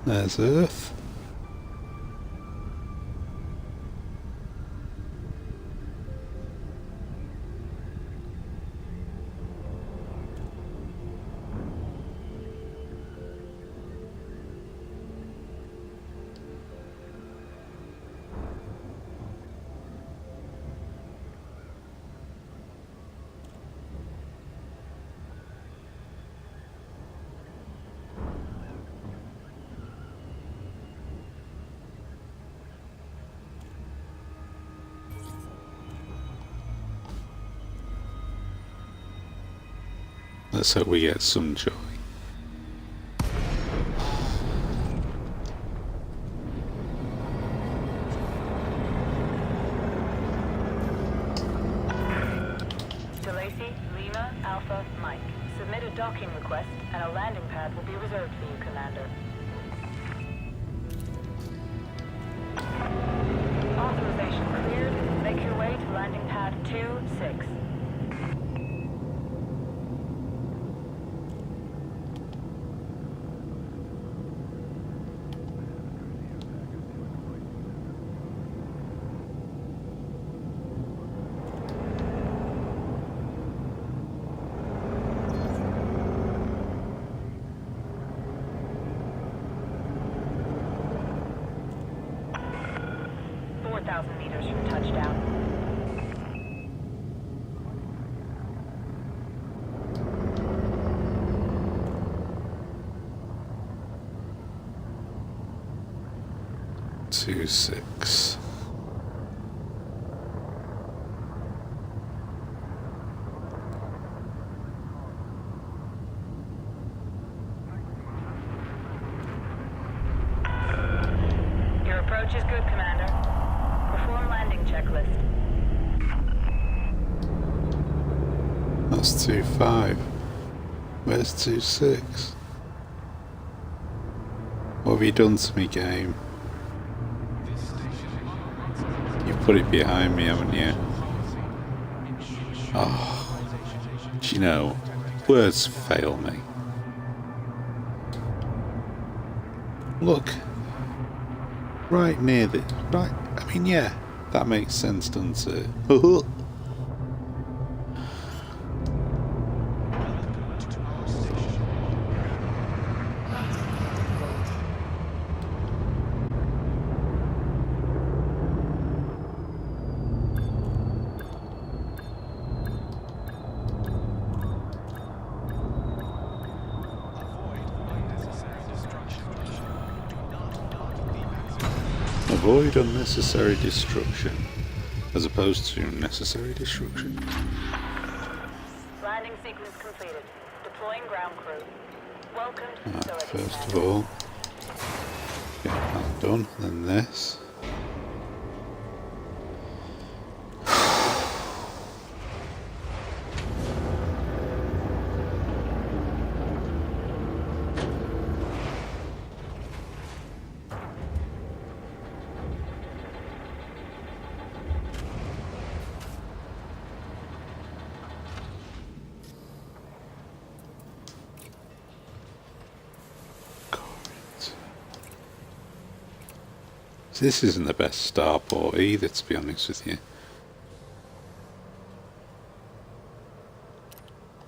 There's Earth. Let's hope we get some joy. DeLacy, Lima, Alpha, Mike. Submit a docking request and a landing pad will be reserved for you, Commander. Authorization cleared. Make your way to landing pad 2-6. awaiting touchdown. Two six. Your approach is good, Commander. Perform landing checklist. That's 2-5. Where's 2-6? What have you done to me, game? You put it behind me, haven't you? Oh, do you know, words fail me. Look, right near the right. I mean, yeah, that makes sense, doesn't it? Avoid unnecessary destruction, as opposed to necessary destruction. Landing sequence completed. Deploying ground crew. Welcome to the facility, First of Commander. all, get that done, then this. This isn't the best starport either, to be honest with you.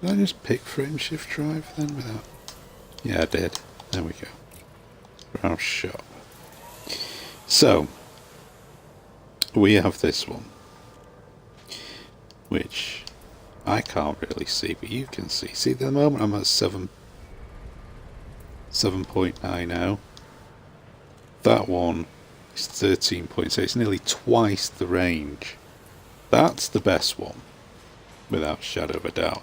Did I just pick frame shift drive then without... Yeah, I did. There we go. Browse shop. So, we have this one, which I can't really see, but you can see. See, at the moment I'm at 7.90. That one is 13.6. It's nearly twice the range. That's the best one, without a shadow of a doubt.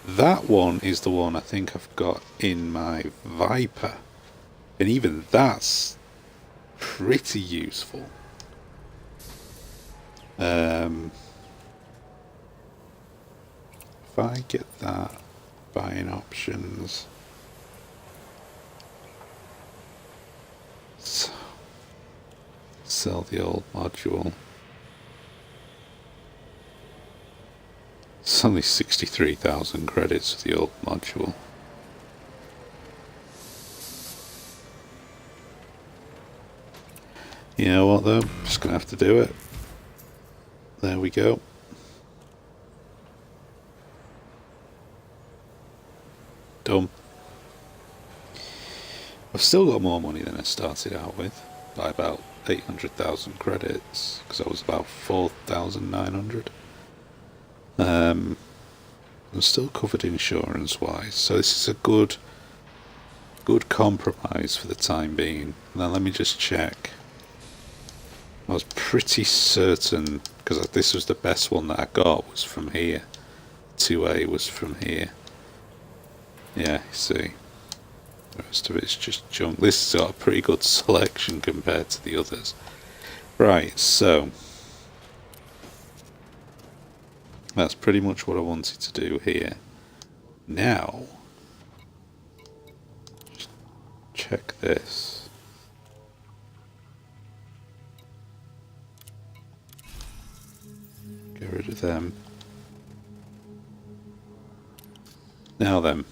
That one is the one I think I've got in my Viper, and even that's pretty useful. If I get that, buying options, so sell the old module. It's only 63,000 credits for the old module. You know what though? Just gonna have to do it. There we go. Done. I've still got more money than I started out with, by about 800,000 credits, because I was about 4,900. I'm still covered insurance wise, so this is a good compromise for the time being. Now let me just check. I was pretty certain, because this was the best one that I got, was from here. 2A was from here. Yeah, you see. The rest of it's just junk. This has got a pretty good selection compared to the others. Right, so that's pretty much what I wanted to do here. Now, just check this. Get rid of them. Now then.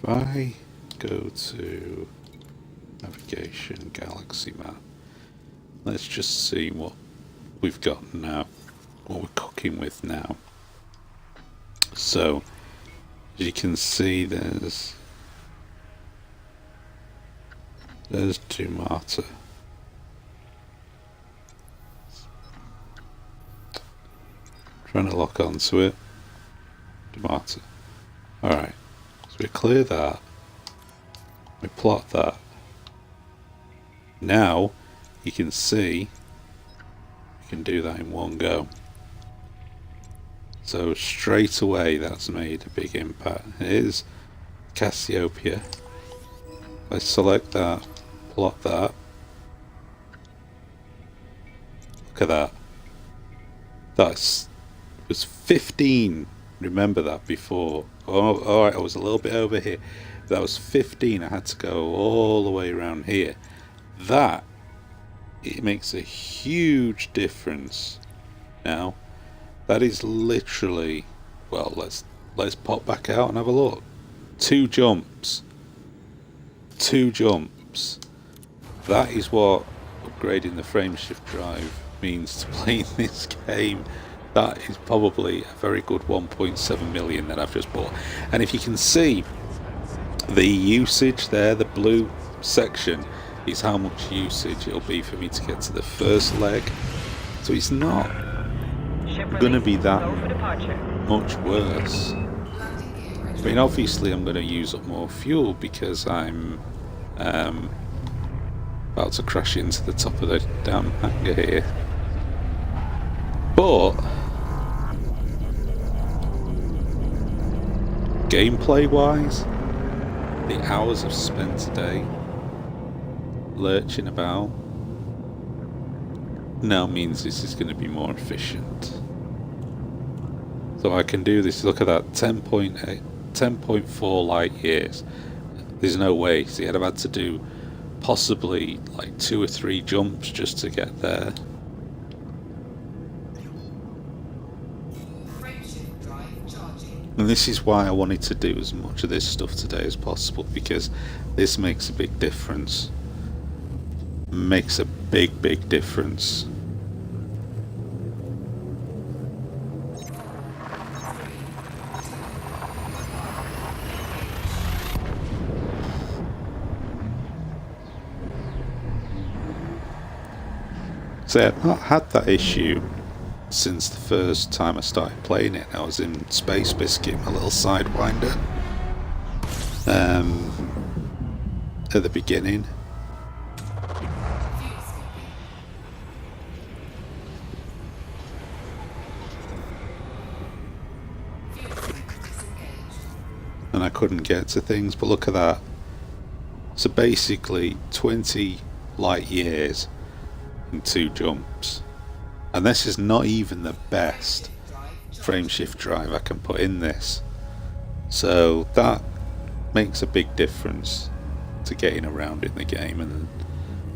If I go to navigation, galaxy map, let's just see what we've got now, what we're cooking with now. So, as you can see, there's tomato. Trying to lock onto it. Tomato. Alright, so we clear that. We plot that. Now, you can see, we can do that in one go. So straight away that's made a big impact. Here's Cassiopeia. I select that, plot that. Look at that. That was 15. Remember that before. Oh, alright, I was a little bit over here. That was 15. I had to go all the way around here. That, it makes a huge difference. Now, that is literally, well, let's pop back out and have a look. 2 jumps. 2 jumps. That is what upgrading the frameshift drive means to playing this game. That is probably a very good 1.7 million that I've just bought. And if you can see the usage there, the blue section is how much usage it'll be for me to get to the first leg. So it's not going to be that much worse. I mean, obviously I'm going to use up more fuel because I'm about to crash into the top of the damn hangar here. But gameplay wise, the hours I've spent today lurching about now means this is going to be more efficient. So I can do this. Look at that, 10.4 light years. There's no way. See, I'd have had to do possibly like 2 or 3 jumps just to get there. Frameshift drive charging. And this is why I wanted to do as much of this stuff today as possible, because this makes a big difference. Makes a big difference. So I've not had that issue since the first time I started playing it. I was in Space Biscuit, my little sidewinder, at the beginning. And I couldn't get to things, but look at that. So basically 20 light years in 2 jumps. And this is not even the best frameshift drive I can put in this. So that makes a big difference to getting around in the game. And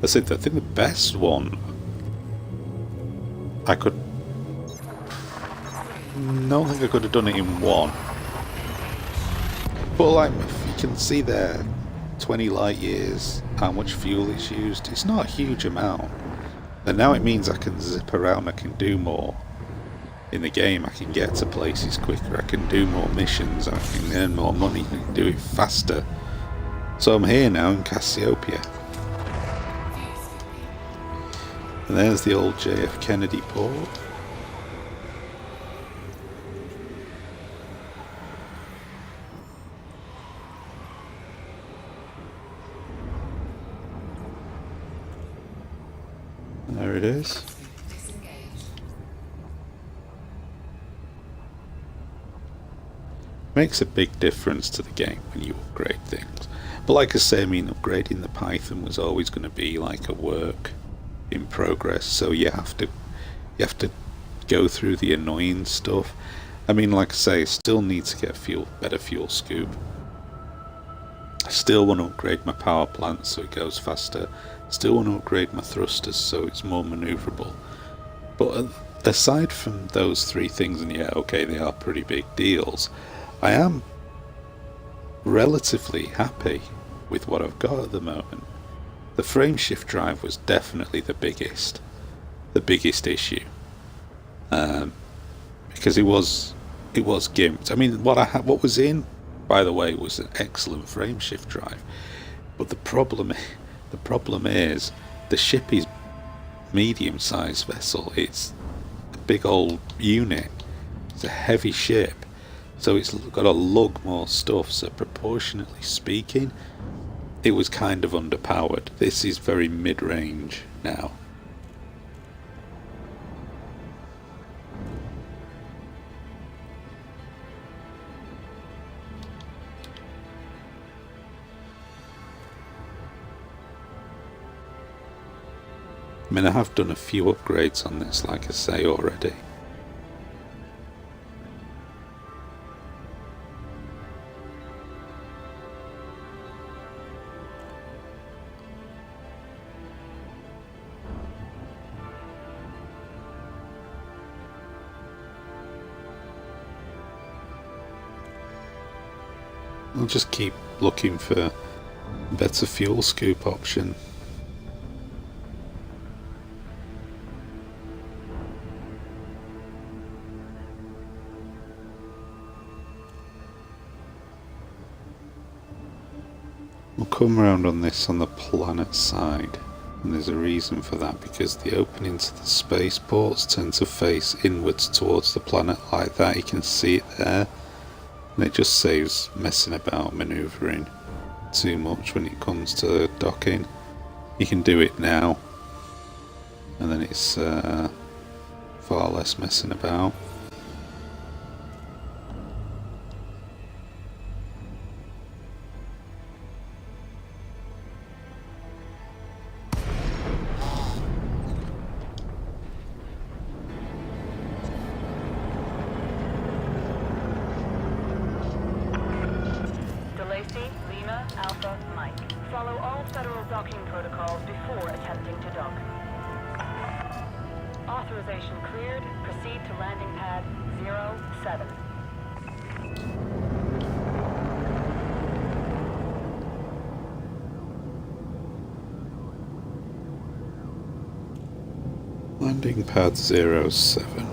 I think the best one I could... don't think I could have done it in 1. But like, if you can see there, 20 light years, how much fuel it's used, it's not a huge amount. And now it means I can zip around, I can do more in the game, I can get to places quicker, I can do more missions, I can earn more money, I can do it faster. So I'm here now in Cassiopeia. And there's the old JF Kennedy port. There it is. Makes a big difference to the game when you upgrade things. But like I say, I mean, upgrading the Python was always going to be like a work in progress. So you have to go through the annoying stuff. I mean, like I say, I still need to get better fuel scoop. I still want to upgrade my power plant so it goes faster. Still want to upgrade my thrusters so it's more manoeuvrable. But aside from those 3 things, and yeah, okay, they are pretty big deals, I am relatively happy with what I've got at the moment. The frameshift drive was definitely the biggest issue, because it was gimped. I mean, what was in, by the way, was an excellent frameshift drive, but the problem is the ship is medium-sized vessel. It's a big old unit. It's a heavy ship, so it's got to lug more stuff. So proportionately speaking, it was kind of underpowered. This is very mid-range now. I mean, I have done a few upgrades on this, like I say already. I'll just keep looking for a better fuel scoop option. We'll come around on this on the planet side, and there's a reason for that, because the openings to the spaceports tend to face inwards towards the planet like that. You can see it there, and it just saves messing about manoeuvring too much when it comes to docking. You can do it now, and then it's far less messing about. Alpha, Mike. Follow all federal docking protocols before attempting to dock. Authorization cleared. Proceed to landing pad 07. Landing pad 07.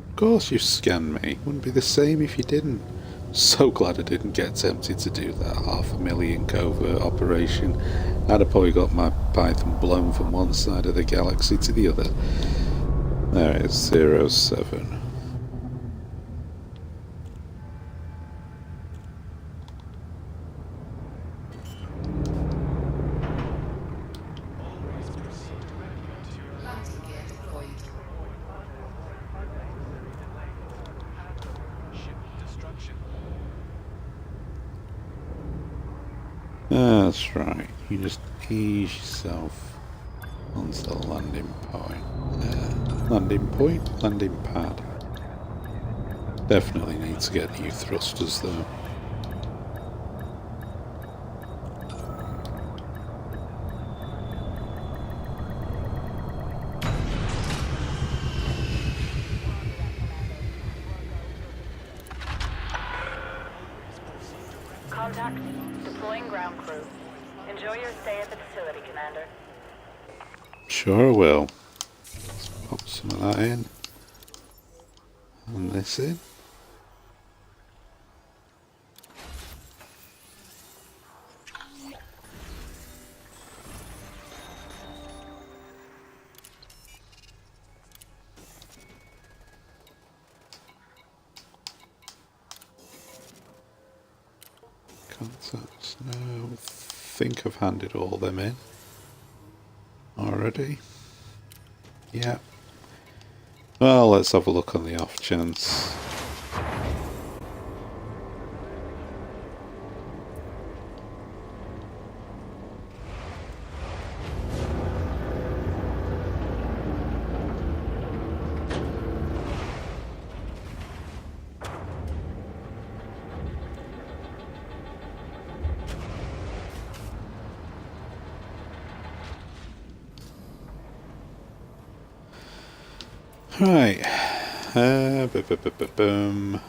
Of course you scanned me. Wouldn't be the same if you didn't. So glad I didn't get tempted to do that 500,000 covert operation. I'd have probably got my Python blown from one side of the galaxy to the other. There it is, 07. Landing gear deployed. That's right. You just ease yourself onto the landing point. Landing pad. Definitely need to get new thrusters though. Contact. Deploying ground crew. Enjoy your stay at the facility, Commander. Sure I will. Let's pop some of that in. And this in. Contacts now. I think I've handed all them in already. Yeah. Well, let's have a look on the off chance. Right. Boom.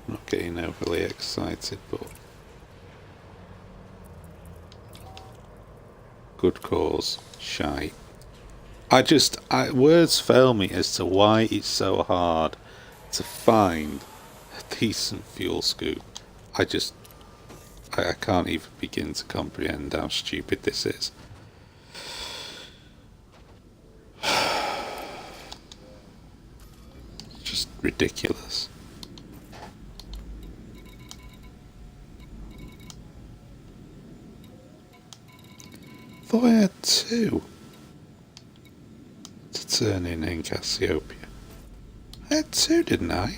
Not getting overly excited, but good cause. Shite. Words fail me as to why it's so hard to find a decent fuel scoop. I can't even begin to comprehend how stupid this is. Just ridiculous. Thought I had 2 to turn in Cassiopeia. I had 2, didn't I?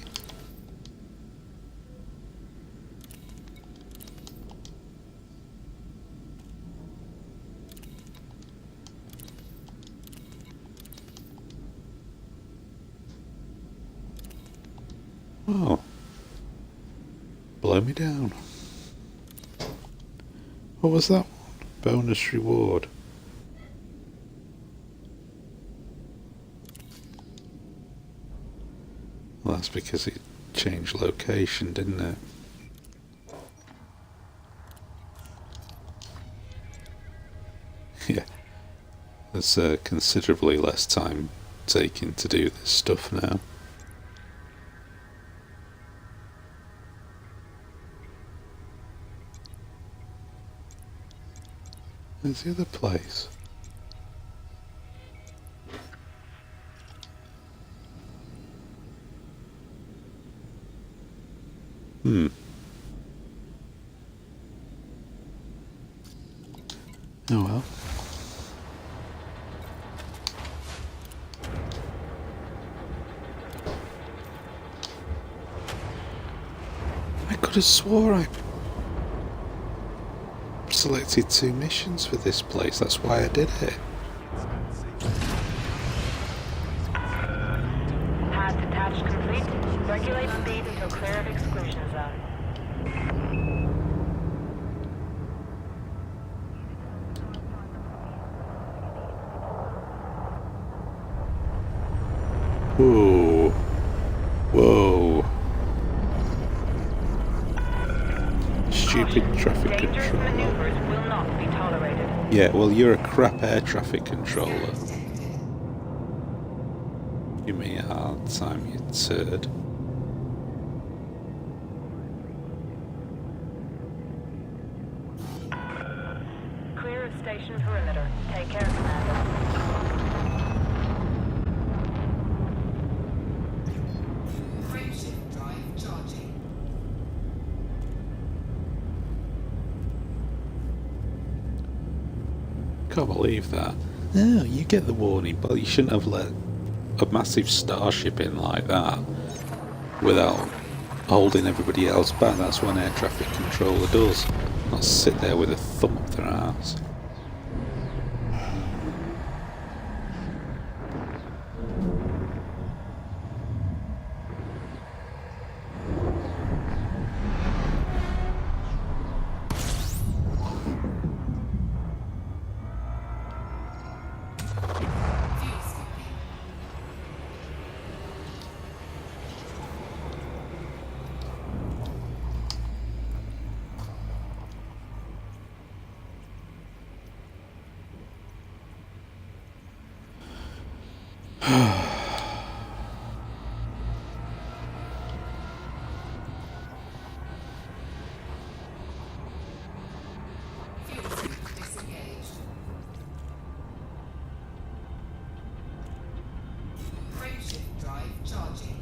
Oh. Blow me down. What was that one? Bonus reward. Well, that's because it changed location, didn't it? Yeah. There's considerably less time taken to do this stuff now. Where's the other place? Oh well. I could have swore I selected 2 missions for this place. That's why I did it. Path attached complete. Regulate speed until clear of exclusion zone. Whoa. Whoa. Stupid traffic Dangerous controller. maneuvers will not be tolerated. Yeah, well, you're a crap air traffic controller. Give me a hard time, you turd. Clear of station perimeter. Take care, Commander. Frameshift drive charging. Can't believe that. No, you get the warning, but you shouldn't have let a massive starship in like that without holding everybody else back. That's what an air traffic controller does. Not sit there with a thumb up their ass. Fuel skipping. Fuel sink disengaged. Frameshift drive charging.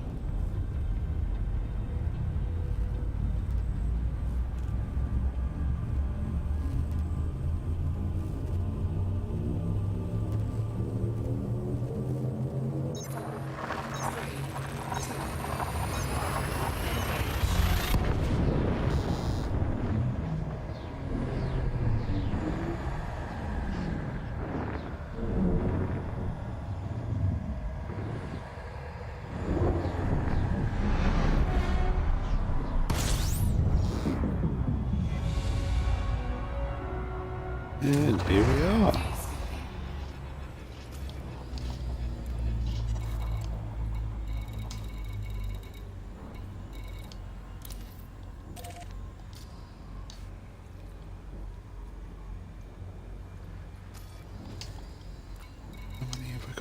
And here we are.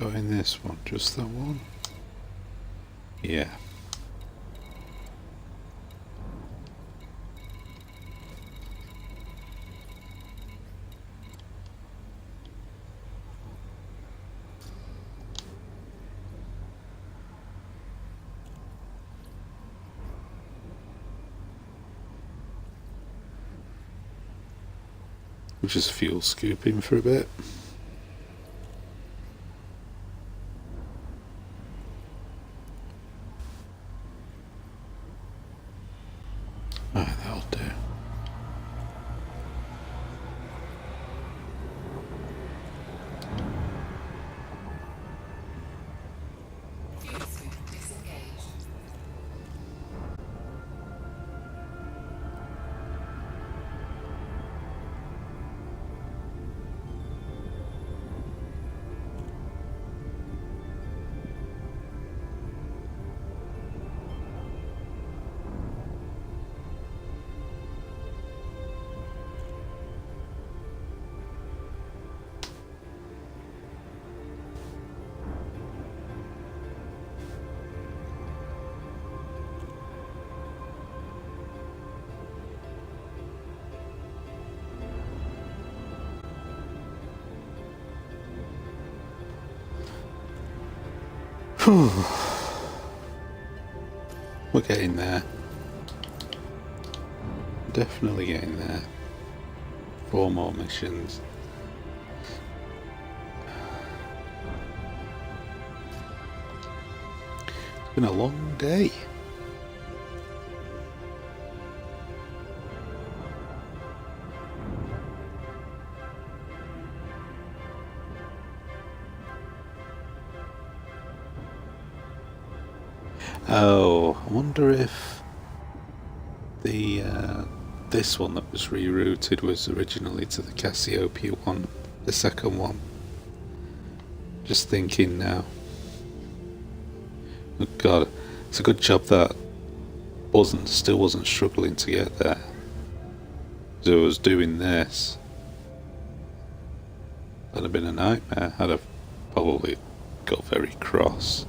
got in this one? Just that one? Yeah. We're just fuel scooping for a bit. Ah, that'll do. Fuel scoop disengaged. We're getting there. Definitely getting there. 4 more missions. It's been a long day. Oh, I wonder if the this one that was rerouted was originally to the Cassiopeia one, the second one. Just thinking now. Oh God, it's a good job that still wasn't struggling to get there. So I was doing this. That'd have been a nightmare. I'd have probably got very cross.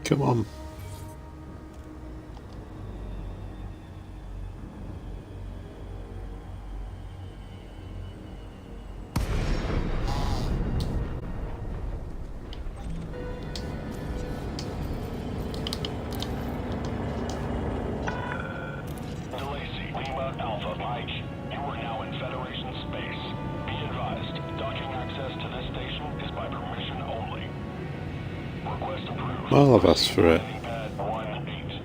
Come on. DeLacy, Lima, Alpha, Mike. You are now in Federation space. Be advised, docking access to this station is by permission only. Request approved. Well, I've asked for it. Pad 18.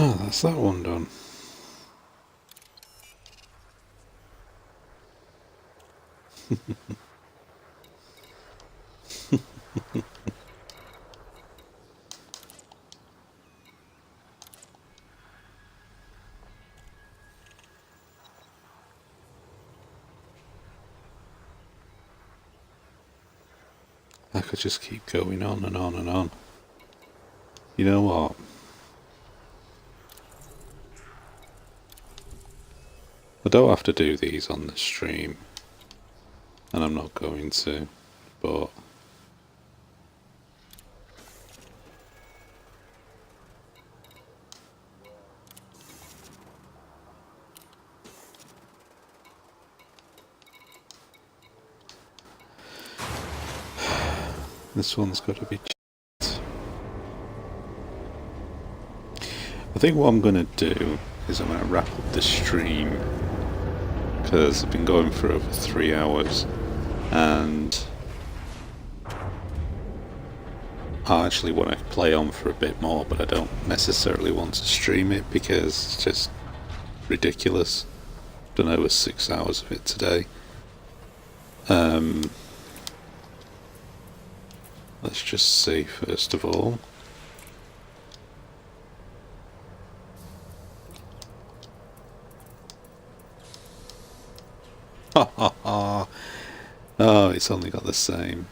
Oh, that's that one done. I could just keep going on and on and on. You know what? I don't have to do these on the stream, and I'm not going to, but this one's got to be checked. I think what I'm going to do is I'm going to wrap up this stream, because I've been going for over 3 hours, and I actually want to play on for a bit more, but I don't necessarily want to stream it because it's just ridiculous. Done over 6 hours of it today. Let's just see first of all. Ha ha ha! Oh, it's only got the same.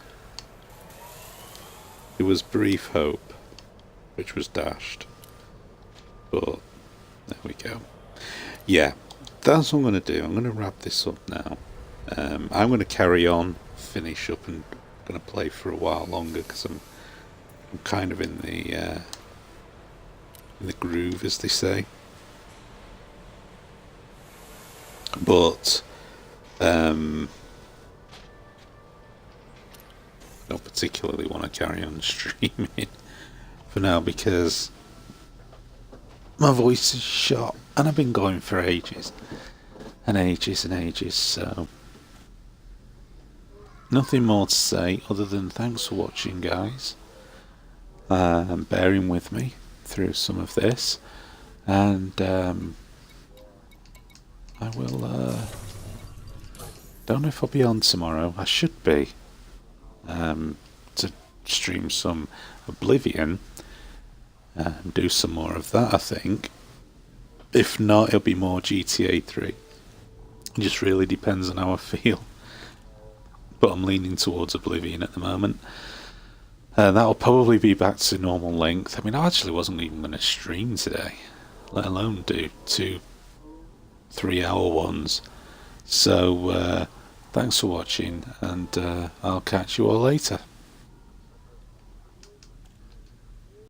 It was brief hope, which was dashed. But there we go. Yeah, that's what I'm going to do. I'm going to wrap this up now. I'm going to carry on, finish up, and going to play for a while longer because I'm kind of in the groove, as they say. But don't particularly want to carry on streaming for now because my voice is shot and I've been going for ages and ages and ages, so nothing more to say other than thanks for watching, guys, and bearing with me through some of this, and I will don't know if I'll be on tomorrow. I should be, to stream some Oblivion and do some more of that, I think. If not, it'll be more GTA 3. It just really depends on how I feel. But I'm leaning towards Oblivion at the moment. That'll probably be back to normal length. I mean, I actually wasn't even going to stream today, let alone do 2 3-hour ones. So thanks for watching, and I'll catch you all later.